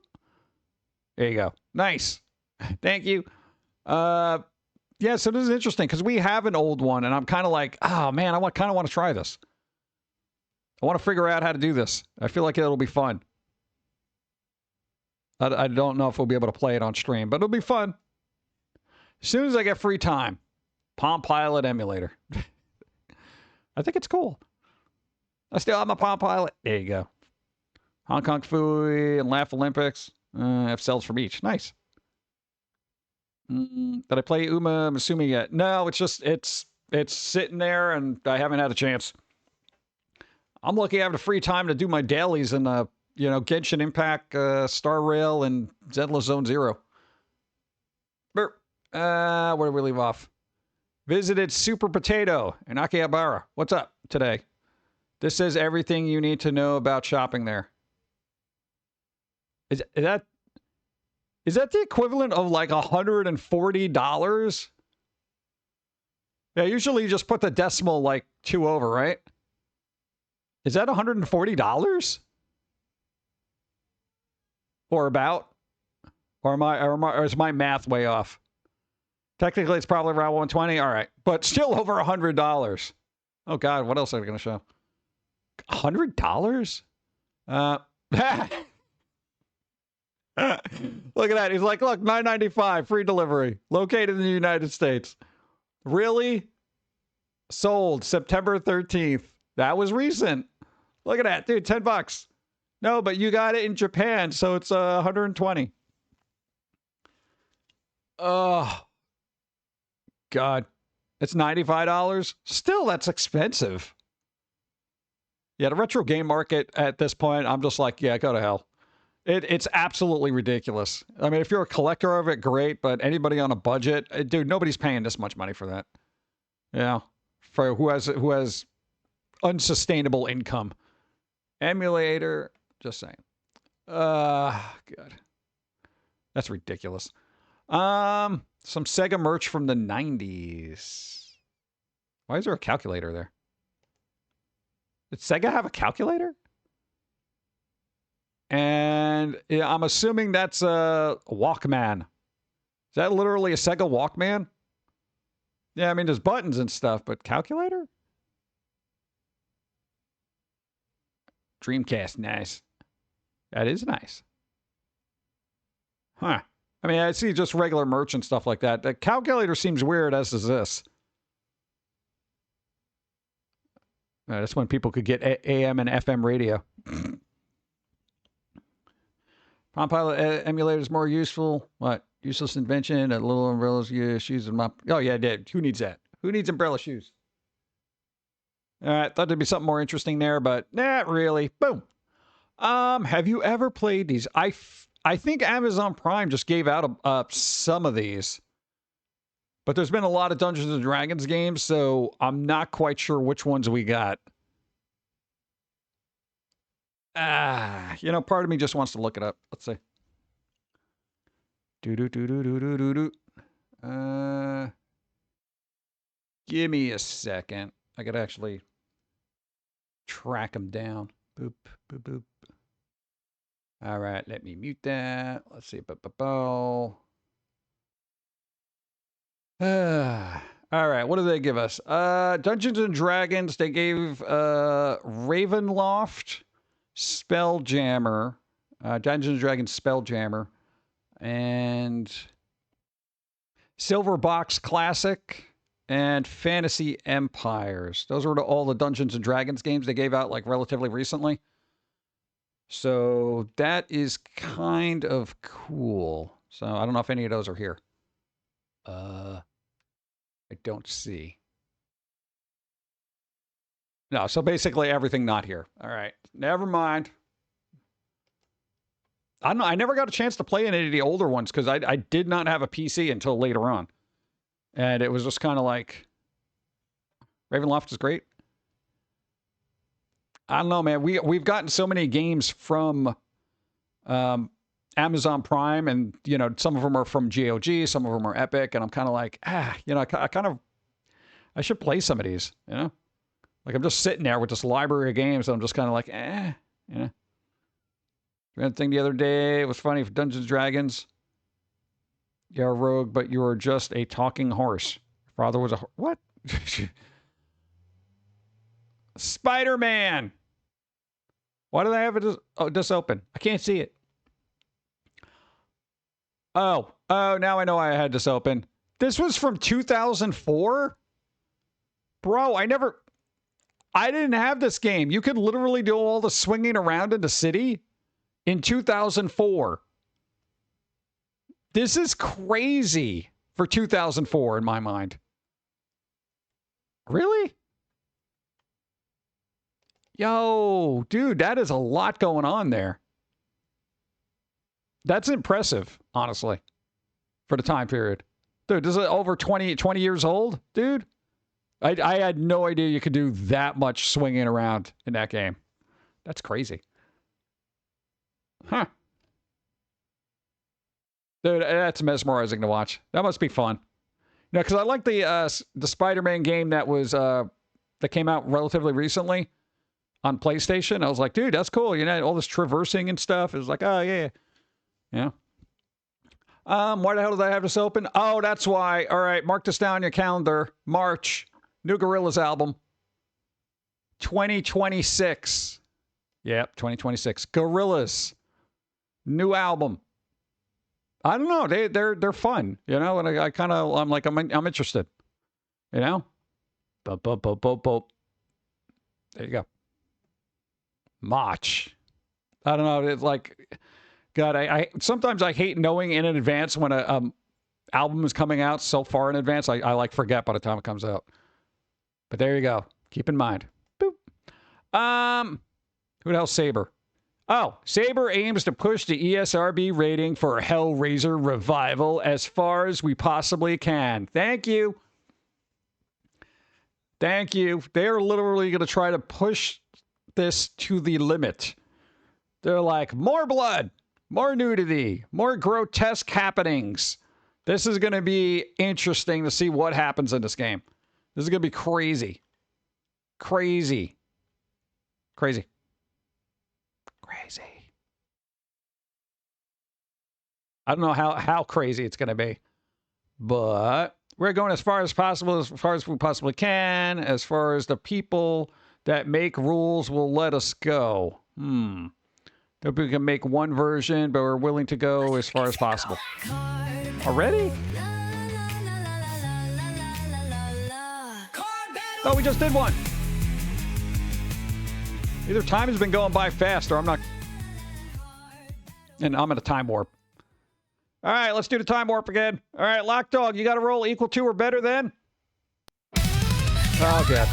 There you go. Nice. Thank you. Yeah, so this is interesting because we have an old one, and I'm kind of like, oh man, kind of want to try this. I want to figure out how to do this. I feel like it'll be fun. I don't know if we'll be able to play it on stream, but it'll be fun. As soon as I get free time, Palm Pilot emulator. I think it's cool. I still have my Palm Pilot. There you go. Hong Kong Fooey and Laugh Olympics. I have cells from each. Nice. Did I play Uma Masumi yet? No, it's just, it's sitting there and I haven't had a chance. I'm lucky I have the free time to do my dailies in, Genshin Impact, Star Rail, and Zenless Zone Zero. Where did we leave off? Visited Super Potato in Akihabara. What's up today? This says everything you need to know about shopping there. Is that the equivalent of like $140? Yeah, usually you just put the decimal like 2 over, right? Is that $140? Or about? Or is my math way off? Technically, it's probably around 120. All right, but still over $100. Oh God, what else are we gonna show? $100? Look at that. He's like, look, $9.95 free delivery, located in the United States. Really? Sold September 13th. That was recent. Look at that, dude. $10. No, but you got it in Japan, so it's 120. Oh, God. It's $95. Still, that's expensive. Yeah, the retro game market at this point, I'm just like, yeah, go to hell. It's absolutely ridiculous. I mean, if you're a collector of it, great, but anybody on a budget, dude, nobody's paying this much money for that. Yeah, for who has unsustainable income. Emulator, just saying. God, that's ridiculous. Some Sega merch from the 90s. Why is there a calculator there? Did Sega have a calculator? And yeah, I'm assuming that's a Walkman. Is that literally a Sega Walkman? Yeah, I mean, there's buttons and stuff, but calculator? Dreamcast, nice. That is nice. Huh. I mean, I see just regular merch and stuff like that. The calculator seems weird, as does this. That's when people could get AM and FM radio. Palm Pilot emulator is more useful. What? Useless invention. Little umbrellas, yeah, shoes and mop. Oh, yeah, dude. Who needs that? Who needs umbrella shoes? All right, thought there'd be something more interesting there, but not really. Boom. Have you ever played these? I think Amazon Prime just gave out some of these. But there's been a lot of Dungeons & Dragons games, so I'm not quite sure which ones we got. Part of me just wants to look it up. Let's see. Give me a second. I gotta actually track them down. Boop, boop, boop. All right, let me mute that. Let's see. All right, what do they give us? Dungeons and Dragons, they gave Ravenloft, Spelljammer, Dungeons and Dragons Spelljammer, and Silverbox Classic, and Fantasy Empires. Those were all the Dungeons and Dragons games they gave out like relatively recently. So that is kind of cool. So I don't know if any of those are here. I don't see. No, so basically everything not here. All right. Never mind. I don't know. I never got a chance to play any of the older ones because I did not have a PC until later on. And it was just kind of like, Ravenloft is great. I don't know, man. We've gotten so many games from Amazon Prime, and you know, some of them are from GOG, some of them are Epic, and I'm kind of like, you know, I should play some of these, you know? Like I'm just sitting there with this library of games, and I'm just kind of like, you know. One thing the other day, it was funny for Dungeons & Dragons. You're a rogue, but you are just a talking horse. Your father was a what? Spider-Man. Why do they have it this open? I can't see it. Oh, now I know I had this open. This was from 2004? Bro, I didn't have this game. You could literally do all the swinging around in the city in 2004. This is crazy for 2004 in my mind. Really? Yo, dude, that is a lot going on there. That's impressive, honestly, for the time period. Dude, this is over 20 years old, dude. I had no idea you could do that much swinging around in that game. That's crazy. Huh. Dude, that's mesmerizing to watch. That must be fun. You know, because I like the Spider-Man game that was that came out relatively recently on PlayStation. I was like, dude, that's cool. You know, all this traversing and stuff. It was like, oh yeah. Yeah. Why the hell did I have this open? Oh, that's why. All right, mark this down on your calendar. March, new Gorillaz album. 2026. Yep, 2026. Gorillaz. New album. I don't know. They're fun, you know, and I'm interested. You know? Boop, boop, boop, boop, boop. There you go. March. I don't know. It's like, God, I sometimes I hate knowing in advance when a album is coming out so far in advance. I like forget by the time it comes out. But there you go. Keep in mind. Boop. Who the hell's Saber? Oh, Saber aims to push the ESRB rating for Hellraiser Revival as far as we possibly can. Thank you. Thank you. They're literally going to try to push this to the limit. They're like, more blood, more nudity, more grotesque happenings. This is going to be interesting to see what happens in this game. This is going to be crazy. Crazy. Crazy. Crazy. I don't know how crazy it's going to be, but we're going as far as possible, as far as we possibly can, as far as the people that make rules will let us go. That we can make one version, but we're willing to go as far as possible. Already? Oh, we just did one. Either time has been going by fast or I'm not. And I'm in a time warp. All right, let's do the time warp again. All right, Lock Dog, you got to roll equal to or better than? Oh, God.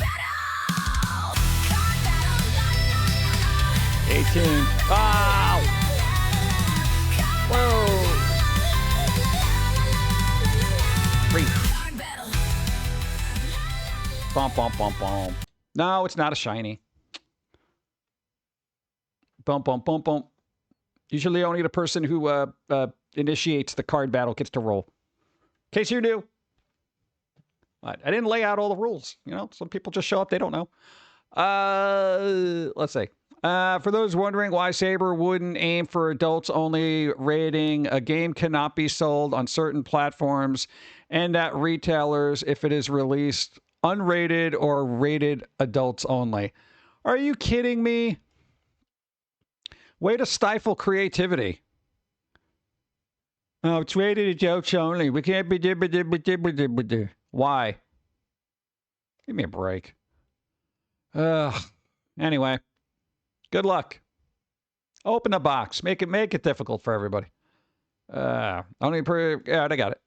18. Ow! Whoa! 3. Bum, bum, bum, bum. No, it's not a shiny. Bum, bum, bum, bum. Usually only the person who initiates the card battle gets to roll. In case you're new. I didn't lay out all the rules. You know, some people just show up, they don't know. Let's see. For those wondering why Saber wouldn't aim for adults only rating, a game cannot be sold on certain platforms and at retailers if it is released unrated or rated adults only. Are you kidding me? Way to stifle creativity. Oh, it's rated adults only. We can't be... Why? Give me a break. Anyway. Good luck. Open the box. Make it difficult for everybody. Yeah, I got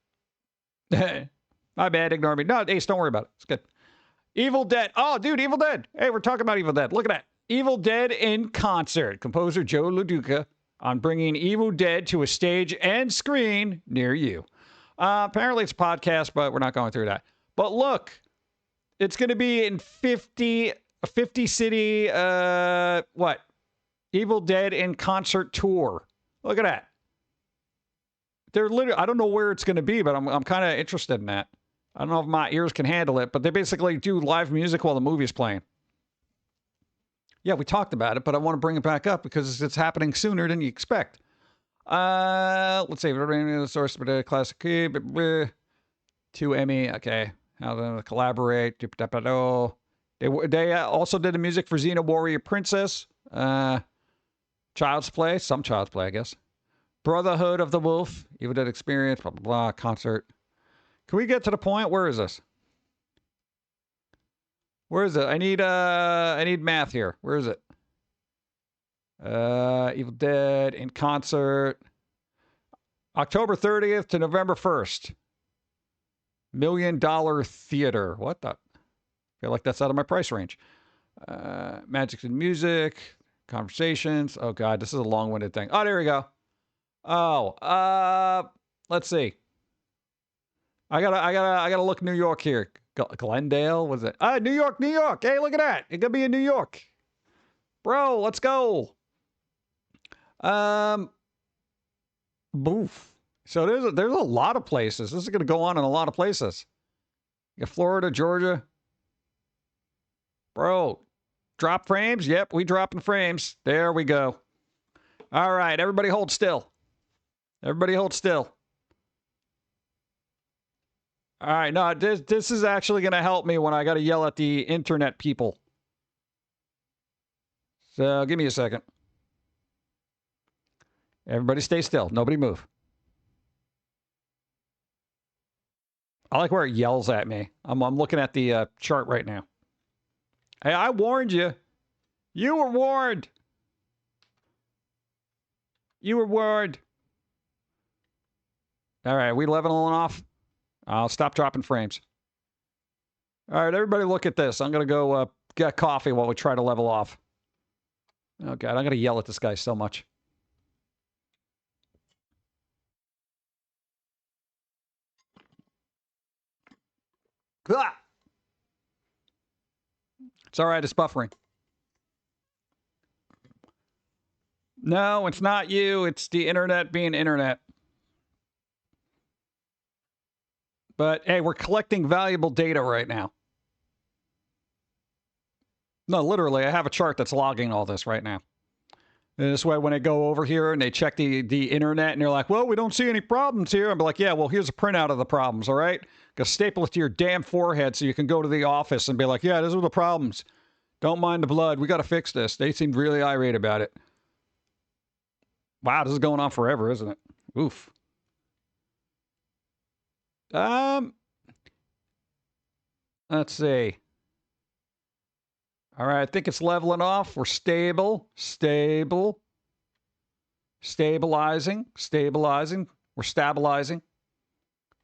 it. My bad. Ignore me. No, Ace, don't worry about it. It's good. Evil Dead. Oh, dude, Evil Dead. Hey, we're talking about Evil Dead. Look at that. Evil Dead in concert. Composer Joe LaDuca on bringing Evil Dead to a stage and screen near you. Apparently it's a podcast, but we're not going through that. But look, it's going to be in 50 city, what? Evil Dead in concert tour. Look at that. They're literally, I don't know where it's going to be, but I'm kind of interested in that. I don't know if my ears can handle it, but they basically do live music while the movie's playing. Yeah, we talked about it, but I want to bring it back up because it's happening sooner than you expect. Let's see. The source of the classic. 2 Emmy. Okay. How to collaborate. They also did the music for Xena Warrior Princess. Child's Play. Some Child's Play, I guess. Brotherhood of the Wolf. Evil Dead Experience. Blah, blah, blah. Concert. Can we get to the point? Where is this? Where is it? I need math here. Where is it? Evil Dead in concert. October 30th to November 1st. $1 Million Theater. What the? I feel like that's out of my price range. Magic and Music. Conversations. Oh, God. This is a long-winded thing. Oh, there we go. Oh, let's see. I gotta look New York here. Glendale, was it? New York. Hey, look at that. It could be in New York. Bro, let's go. Boof. So there's a lot of places. This is gonna go on in a lot of places. You got Florida, Georgia. Bro, drop frames? Yep, we dropping frames. There we go. All right, everybody hold still. Everybody hold still. All right, no, this is actually going to help me when I got to yell at the internet people. So give me a second. Everybody stay still. Nobody move. I like where it yells at me. I'm looking at the chart right now. Hey, I warned you. You were warned. You were warned. All right, we leveling off? I'll stop dropping frames. All right, everybody look at this. I'm going to go get coffee while we try to level off. Oh, God, I'm going to yell at this guy so much. Ah! It's all right, it's buffering. No, it's not you. It's the internet being internet. But, hey, we're collecting valuable data right now. No, literally, I have a chart that's logging all this right now. And this way, when I go over here and they check the internet and they're like, well, we don't see any problems here. I'm like, yeah, well, here's a printout of the problems, all right? Got to staple it to your damn forehead so you can go to the office and be like, yeah, those are the problems. Don't mind the blood. We got to fix this. They seemed really irate about it. Wow, this is going on forever, isn't it? Oof. Let's see. All right, I think it's leveling off. We're stable. Stabilizing. We're stabilizing.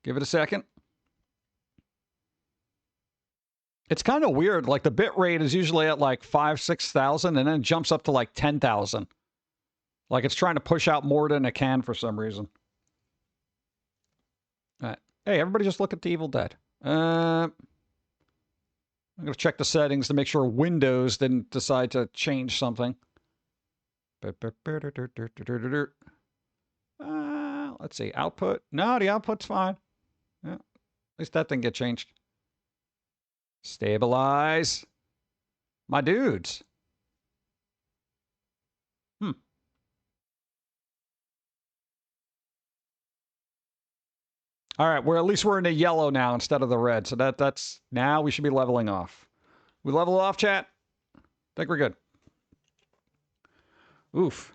Give it a second. It's kind of weird. Like the bit rate is usually at like 5,000-6,000 and then it jumps up to like 10,000. Like it's trying to push out more than it can for some reason. All right. Hey, everybody just look at the Evil Dead. I'm going to check the settings to make sure Windows didn't decide to change something. Let's see. Output. No, the output's fine. Yeah. At least that didn't get changed. Stabilize. My dudes. All right, at least we're in the yellow now instead of the red. So that's now we should be leveling off. We level off, chat? I think we're good. Oof.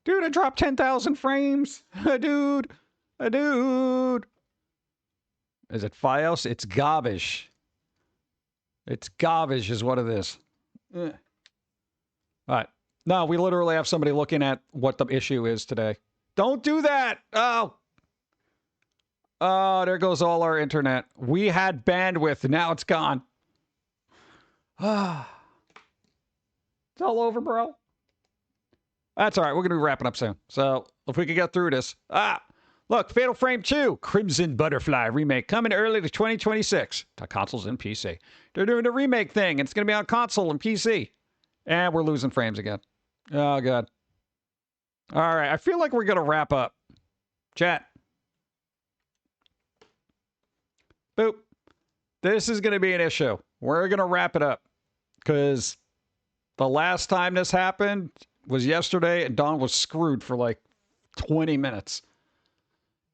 Dude, I dropped 10,000 frames. Dude. Is it Fios? It's garbage. It's garbage is what it is. All right. No, we literally have somebody looking at what the issue is today. Don't do that. Oh, there goes all our internet. We had bandwidth. Now it's gone. It's all over, bro. That's all right. We're going to be wrapping up soon. So if we can get through this. Look, Fatal Frame 2, Crimson Butterfly remake coming early to 2026 to consoles and PC. They're doing a remake thing, and it's going to be on console and PC. And we're losing frames again. Oh, God. All right. I feel like we're going to wrap up. Chat. Boop. This is going to be an issue. We're going to wrap it up because the last time this happened was yesterday, and Dawn was screwed for like 20 minutes.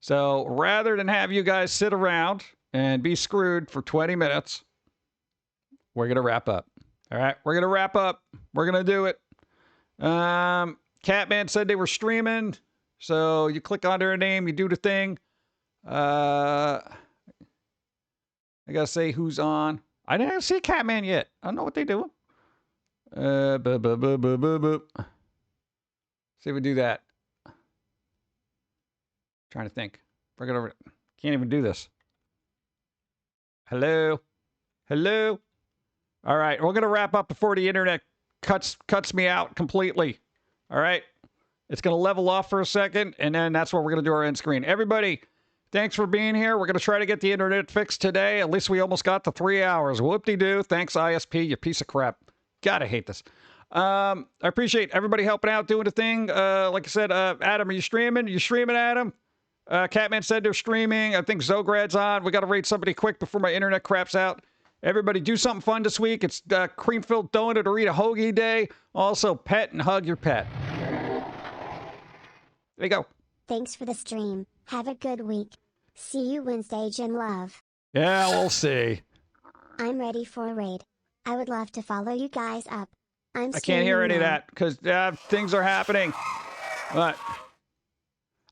So rather than have you guys sit around and be screwed for 20 minutes, we're going to wrap up. All right, we're going to wrap up. We're going to do it. Catman said they were streaming. So you click on their name, you do the thing. I got to say who's on. I didn't see Catman yet. I don't know what they doing. See if we do that. Trying to think. Bring it over. Can't even do this. Hello? Hello? All right. We're going to wrap up before the internet cuts me out completely. All right. It's going to level off for a second, and then that's what we're going to do our end screen. Everybody, thanks for being here. We're going to try to get the internet fixed today. At least we almost got to 3 hours. Whoop-de-doo. Thanks, ISP, you piece of crap. God, I hate this. I appreciate everybody helping out, doing the thing. Like I said, Adam, are you streaming? You streaming, Adam? Catman said they're streaming. I think Zograd's on. We got to rate somebody quick before my internet craps out. Everybody do something fun this week. It's cream-filled donut or eat a hoagie day. Also, pet and hug your pet. There you go. Thanks for the stream. Have a good week. See you Wednesday, Jim Love. Yeah, we'll see. I'm ready for a raid. I would love to follow you guys up. I can't hear any of that because things are happening. But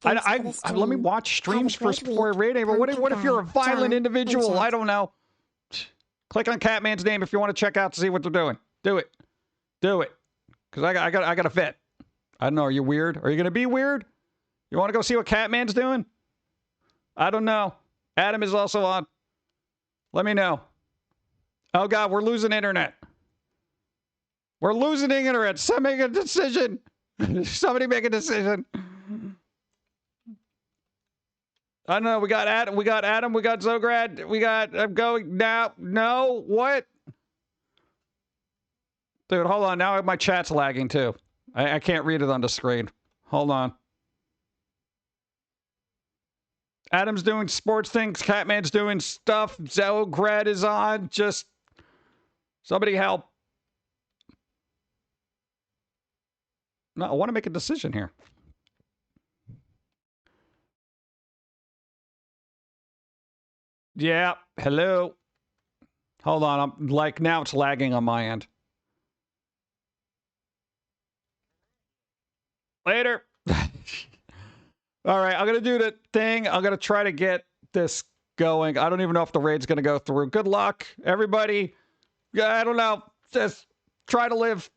let me watch streams first before I raid anyone. What if you're a violent individual? I don't know. Click on Catman's name if you want to check out to see what they're doing. Do it. Do it. Because I got a vet. I don't know. Are you weird? Are you going to be weird? You want to go see what Catman's doing? I don't know. Adam is also on. Let me know. Oh, God, we're losing internet. We're losing internet. Somebody make a decision. Somebody make a decision. I don't know. We got Adam. We got Zograd. I'm going now. No. What? Dude, hold on. Now my chat's lagging too. I can't read it on the screen. Hold on. Adam's doing sports things. Catman's doing stuff. Zograd is on. Just somebody help. No, I want to make a decision here. Yeah. Hello. Hold on. I'm like, now it's lagging on my end. Later. All right. I'm going to do the thing. I'm going to try to get this going. I don't even know if the raid's going to go through. Good luck, everybody. Yeah, I don't know. Just try to live.